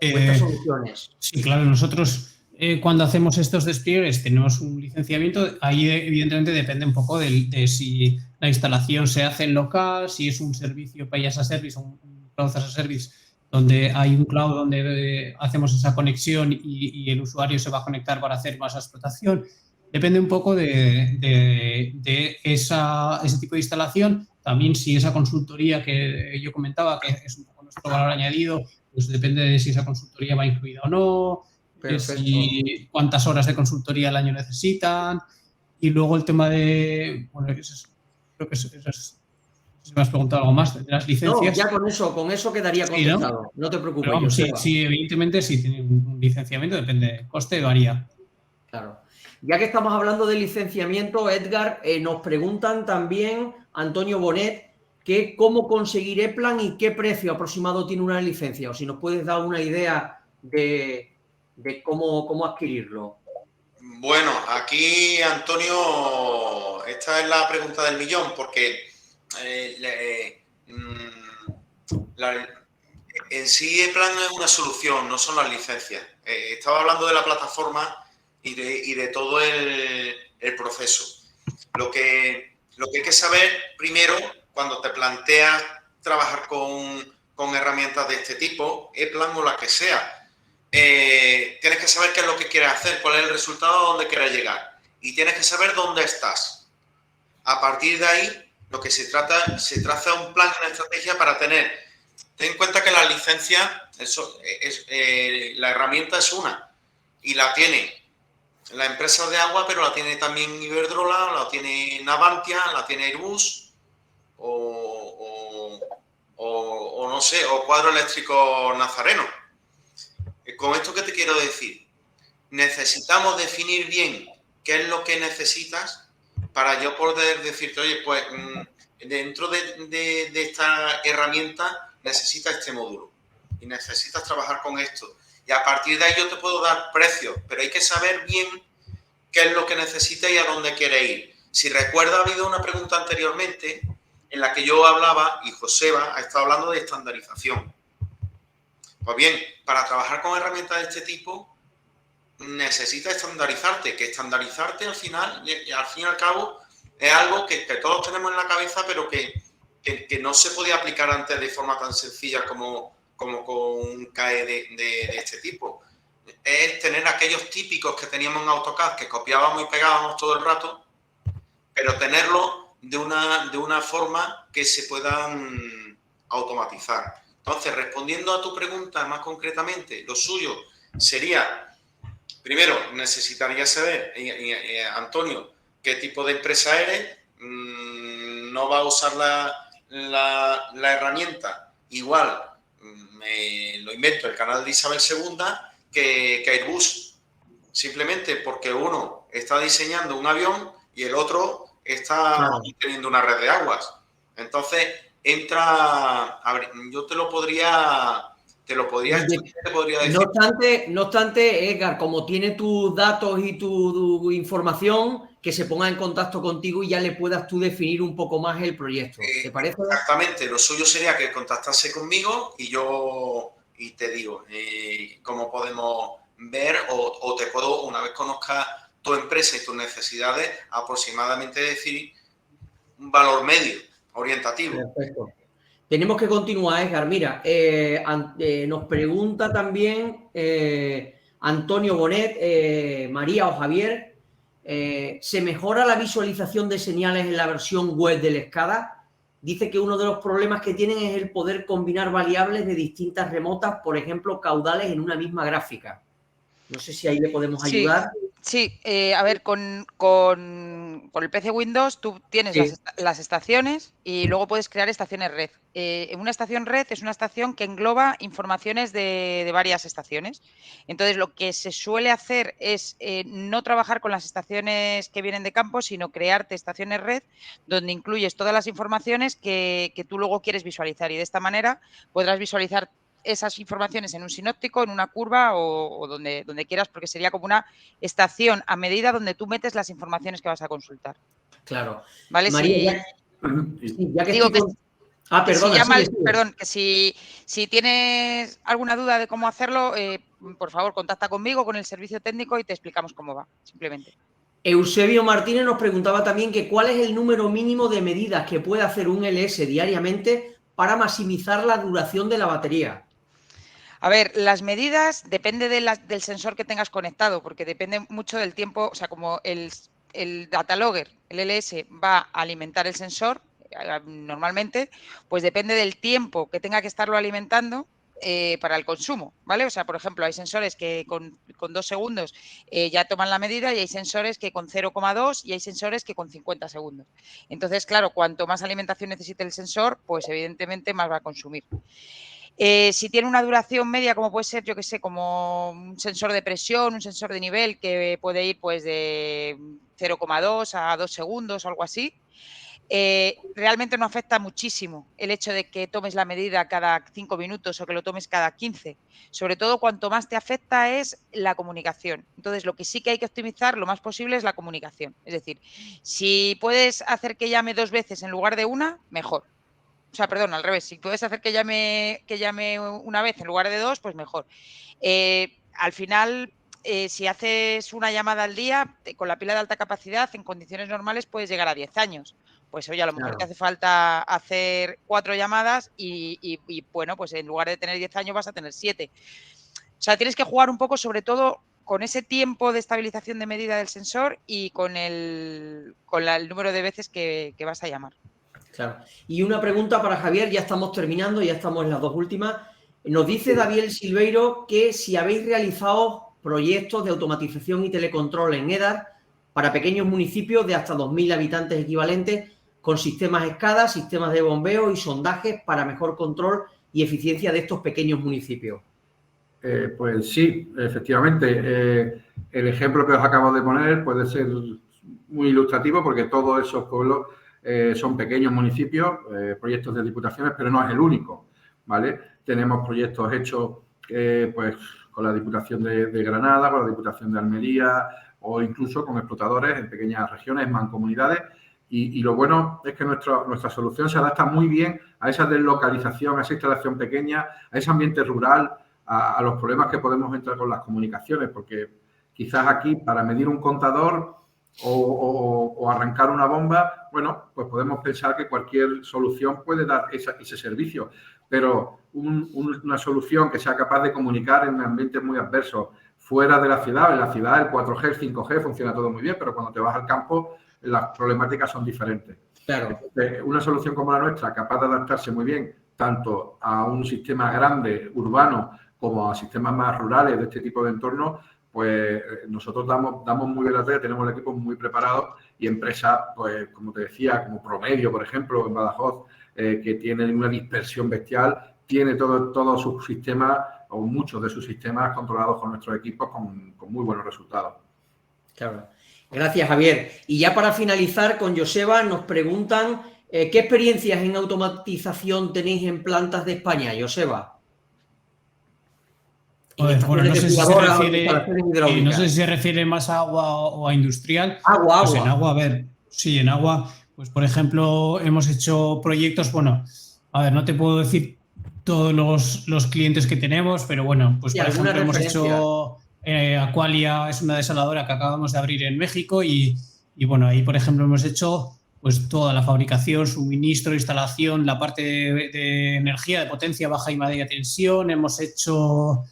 Estas soluciones. Sí, claro, nosotros cuando hacemos estos despliegues tenemos un licenciamiento. Ahí evidentemente depende un poco de si la instalación se hace en local, si es un servicio PaaS as a Service o un Cloud as a Service, donde hay un cloud donde hacemos esa conexión y el usuario se va a conectar para hacer más explotación. Depende un poco de ese tipo de instalación. También si esa consultoría que yo comentaba, que es un poco nuestro valor añadido, pues depende de si esa consultoría va incluida o no, cuántas horas de consultoría al año necesitan. Y luego el tema de, bueno, creo que esos si me has preguntado algo más de las licencias. No, ya con eso quedaría contestado. No te preocupes. Pero vamos, Joseba. sí, evidentemente, si tiene un licenciamiento, depende del coste, varía. Claro. Ya que estamos hablando de licenciamiento, Edgar, nos preguntan también, Antonio Bonet, que cómo conseguir EPLAN y qué precio aproximado tiene una licencia, o si nos puedes dar una idea de cómo adquirirlo. Bueno, aquí, Antonio, esta es la pregunta del millón, porque en sí EPLAN es una solución, no son las licencias. Estaba hablando de la plataforma y de todo el proceso. Lo que hay que saber primero, cuando te planteas trabajar con herramientas de este tipo, EPLAN o la que sea, tienes que saber qué es lo que quieres hacer, cuál es el resultado, a dónde quieres llegar. Y tienes que saber dónde estás. A partir de ahí, lo que se traza un plan, una estrategia para tener. Ten en cuenta que la licencia, la herramienta es una y la tiene la empresa de agua, pero la tiene también Iberdrola, la tiene Navantia, la tiene Airbus o no sé, o Cuadro Eléctrico Nazareno. Con esto, ¿qué te quiero decir? Necesitamos definir bien qué es lo que necesitas para yo poder decirte, oye, pues dentro de esta herramienta necesitas este módulo y necesitas trabajar con esto. Y a partir de ahí yo te puedo dar precios, pero hay que saber bien qué es lo que necesitas y a dónde quieres ir. Si recuerda, ha habido una pregunta anteriormente en la que yo hablaba, y Joseba ha estado hablando de estandarización. Pues bien, para trabajar con herramientas de este tipo, necesitas estandarizarte, que estandarizarte al final, y al fin y al cabo, es algo que todos tenemos en la cabeza, pero que no se podía aplicar antes de forma tan sencilla como con un CAE de este tipo. Es tener aquellos típicos que teníamos en AutoCAD, que copiábamos y pegábamos todo el rato, pero tenerlo de una forma que se puedan automatizar. Entonces, respondiendo a tu pregunta más concretamente, lo suyo sería, primero, necesitaría saber, Antonio, qué tipo de empresa eres. No va a usar la herramienta igual, me lo invento, el canal de Isabel II, que Airbus. Simplemente porque uno está diseñando un avión y el otro está teniendo una red de aguas. Entonces, a ver, yo te lo podría decir. No obstante, Edgar, como tiene tus datos y tu información, que se ponga en contacto contigo y ya le puedas tú definir un poco más el proyecto. ¿Te parece? Exactamente. Lo suyo sería que contactase conmigo y te digo cómo podemos ver o te puedo, una vez conozca tu empresa y tus necesidades, aproximadamente decir un valor medio, orientativo. Perfecto. Tenemos que continuar, Edgar. Mira, nos pregunta también Antonio Bonet, María o Javier, ¿se mejora la visualización de señales en la versión web del SCADA? Dice que uno de los problemas que tienen es el poder combinar variables de distintas remotas, por ejemplo, caudales en una misma gráfica. No sé si ahí le podemos ayudar. Sí, a ver, con el PC Windows tú tienes las estaciones y luego puedes crear estaciones red. Una estación red es una estación que engloba informaciones de varias estaciones. Entonces, lo que se suele hacer es no trabajar con las estaciones que vienen de campo, sino crearte estaciones red donde incluyes todas las informaciones que tú luego quieres visualizar. Y de esta manera podrás visualizar esas informaciones en un sinóptico, en una curva o donde quieras, porque sería como una estación a medida donde tú metes las informaciones que vas a consultar. Claro. ¿Vale? María, ya que digo estoy perdón, que si tienes alguna duda de cómo hacerlo, por favor, contacta conmigo, con el servicio técnico y te explicamos cómo va, simplemente. Eusebio Martínez nos preguntaba también que cuál es el número mínimo de medidas que puede hacer un LS diariamente para maximizar la duración de la batería. A ver, las medidas depende del sensor que tengas conectado, porque depende mucho del tiempo, o sea, como el data logger, el LS, va a alimentar el sensor normalmente, pues depende del tiempo que tenga que estarlo alimentando, para el consumo, ¿vale? O sea, por ejemplo, hay sensores que con 2 segundos ya toman la medida y hay sensores que con 0,2 y hay sensores que con 50 segundos. Entonces, claro, cuanto más alimentación necesite el sensor, pues evidentemente más va a consumir. Si tiene una duración media, como puede ser, yo que sé, como un sensor de presión, un sensor de nivel que puede ir pues de 0,2 a 2 segundos o algo así, realmente no afecta muchísimo el hecho de que tomes la medida cada 5 minutos o que lo tomes cada 15. Sobre todo, cuanto más te afecta es la comunicación. Entonces, lo que sí que hay que optimizar lo más posible es la comunicación. Es decir, si puedes hacer que llame 2 veces en lugar de una, mejor. O sea, perdón, al revés. Si puedes hacer que llame una vez en lugar de 2, pues mejor. Al final, si haces una llamada al día, con la pila de alta capacidad, en condiciones normales puedes llegar a 10 años. Pues oye, a lo mejor te hace falta hacer 4 llamadas y bueno, pues en lugar de tener 10 años vas a tener 7. O sea, tienes que jugar un poco, sobre todo, con ese tiempo de estabilización de medida del sensor y con el número de veces que vas a llamar. Claro. Y una pregunta para Javier, ya estamos terminando, ya estamos en las 2 últimas. Nos dice David Silveiro que si habéis realizado proyectos de automatización y telecontrol en EDAR para pequeños municipios de hasta 2.000 habitantes equivalentes con sistemas SCADA, sistemas de bombeo y sondajes para mejor control y eficiencia de estos pequeños municipios. Pues sí, efectivamente. El ejemplo que os acabo de poner puede ser muy ilustrativo porque todos esos pueblos son pequeños municipios, proyectos de diputaciones, pero no es el único, ¿vale? Tenemos proyectos hechos pues con la Diputación de Granada, con la Diputación de Almería o incluso con explotadores en pequeñas regiones, mancomunidades. Y lo bueno es que nuestra solución se adapta muy bien a esa deslocalización, a esa instalación pequeña, a ese ambiente rural, a los problemas que podemos entrar con las comunicaciones, porque quizás aquí para medir un contador o arrancar una bomba, bueno, pues podemos pensar que cualquier solución puede dar ese servicio, pero una solución que sea capaz de comunicar en ambientes muy adversos, fuera de la ciudad, en la ciudad el 4G, el 5G funciona todo muy bien, pero cuando te vas al campo las problemáticas son diferentes. Claro. Entonces, una solución como la nuestra, capaz de adaptarse muy bien tanto a un sistema grande, urbano, como a sistemas más rurales de este tipo de entornos, pues nosotros damos muy bien la talla, tenemos el equipo muy preparado y empresas, pues como te decía, como Promedio, por ejemplo, en Badajoz, que tienen una dispersión bestial, tiene todos sus sistemas o muchos de sus sistemas controlados con nuestros equipos con muy buenos resultados. Claro. Gracias, Javier. Y ya para finalizar, con Joseba nos preguntan ¿qué experiencias en automatización tenéis en plantas de España, Joseba? Bueno, no sé si se refiere más a agua o a industrial. Agua. Pues en agua, a ver, sí, en agua, pues por ejemplo, hemos hecho proyectos, bueno, a ver, no te puedo decir todos los clientes que tenemos, pero bueno, pues por ejemplo hemos hecho Aqualia, es una desaladora que acabamos de abrir en México y bueno, ahí por ejemplo hemos hecho pues toda la fabricación, suministro, instalación, la parte de energía, de potencia baja y media tensión, hemos hecho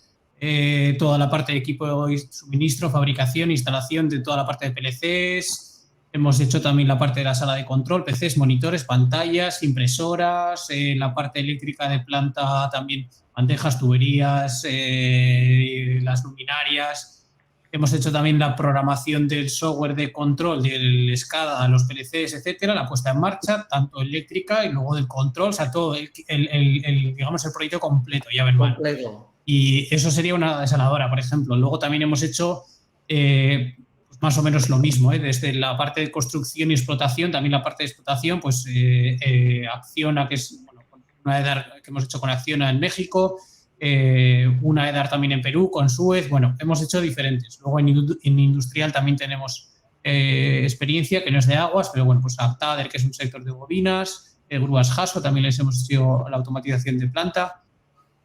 toda la parte de equipo y suministro, fabricación, instalación de toda la parte de PLCs. Hemos hecho también la parte de la sala de control, PCs, monitores, pantallas, impresoras, la parte eléctrica de planta también, bandejas, tuberías, las luminarias. Hemos hecho también la programación del software de control del SCADA, los PLCs, etcétera, la puesta en marcha, tanto eléctrica y luego del control, o sea, todo digamos el proyecto completo, llave en mano. Y eso sería una desaladora, por ejemplo. Luego también hemos hecho pues más o menos lo mismo, desde la parte de construcción y explotación, también la parte de explotación, pues Acciona, que es una EDAR que hemos hecho con Acciona en México, una EDAR también en Perú, con Suez, bueno, hemos hecho diferentes. Luego en industrial también tenemos experiencia, que no es de aguas, pero bueno, pues Aptader, que es un sector de bobinas, grúas Haso, también les hemos hecho la automatización de planta.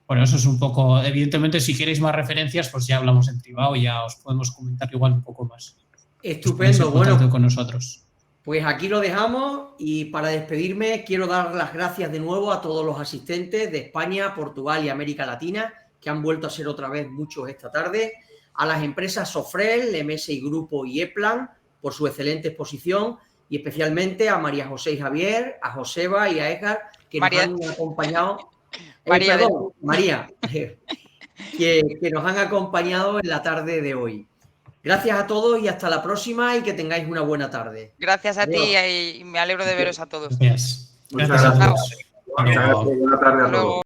Bueno, eso es un poco, evidentemente, si queréis más referencias, pues ya hablamos en privado y ya os podemos comentar igual un poco más. Estupendo, bueno, con nosotros. Pues aquí lo dejamos y para despedirme quiero dar las gracias de nuevo a todos los asistentes de España, Portugal y América Latina, que han vuelto a ser otra vez muchos esta tarde, a las empresas Sofrel, MSI Grupo y Eplan por su excelente exposición y especialmente a María José y Javier, a Joseba y a Edgar, que nos han acompañado María, perdón, María, que nos han acompañado en la tarde de hoy. Gracias a todos y hasta la próxima y que tengáis una buena tarde. gracias a ti Adiós. y me alegro de veros a todos. Gracias. Muchas Gracias a gracias. todos. Hasta Muchas luego. gracias. Buena tarde a Hasta todos. luego.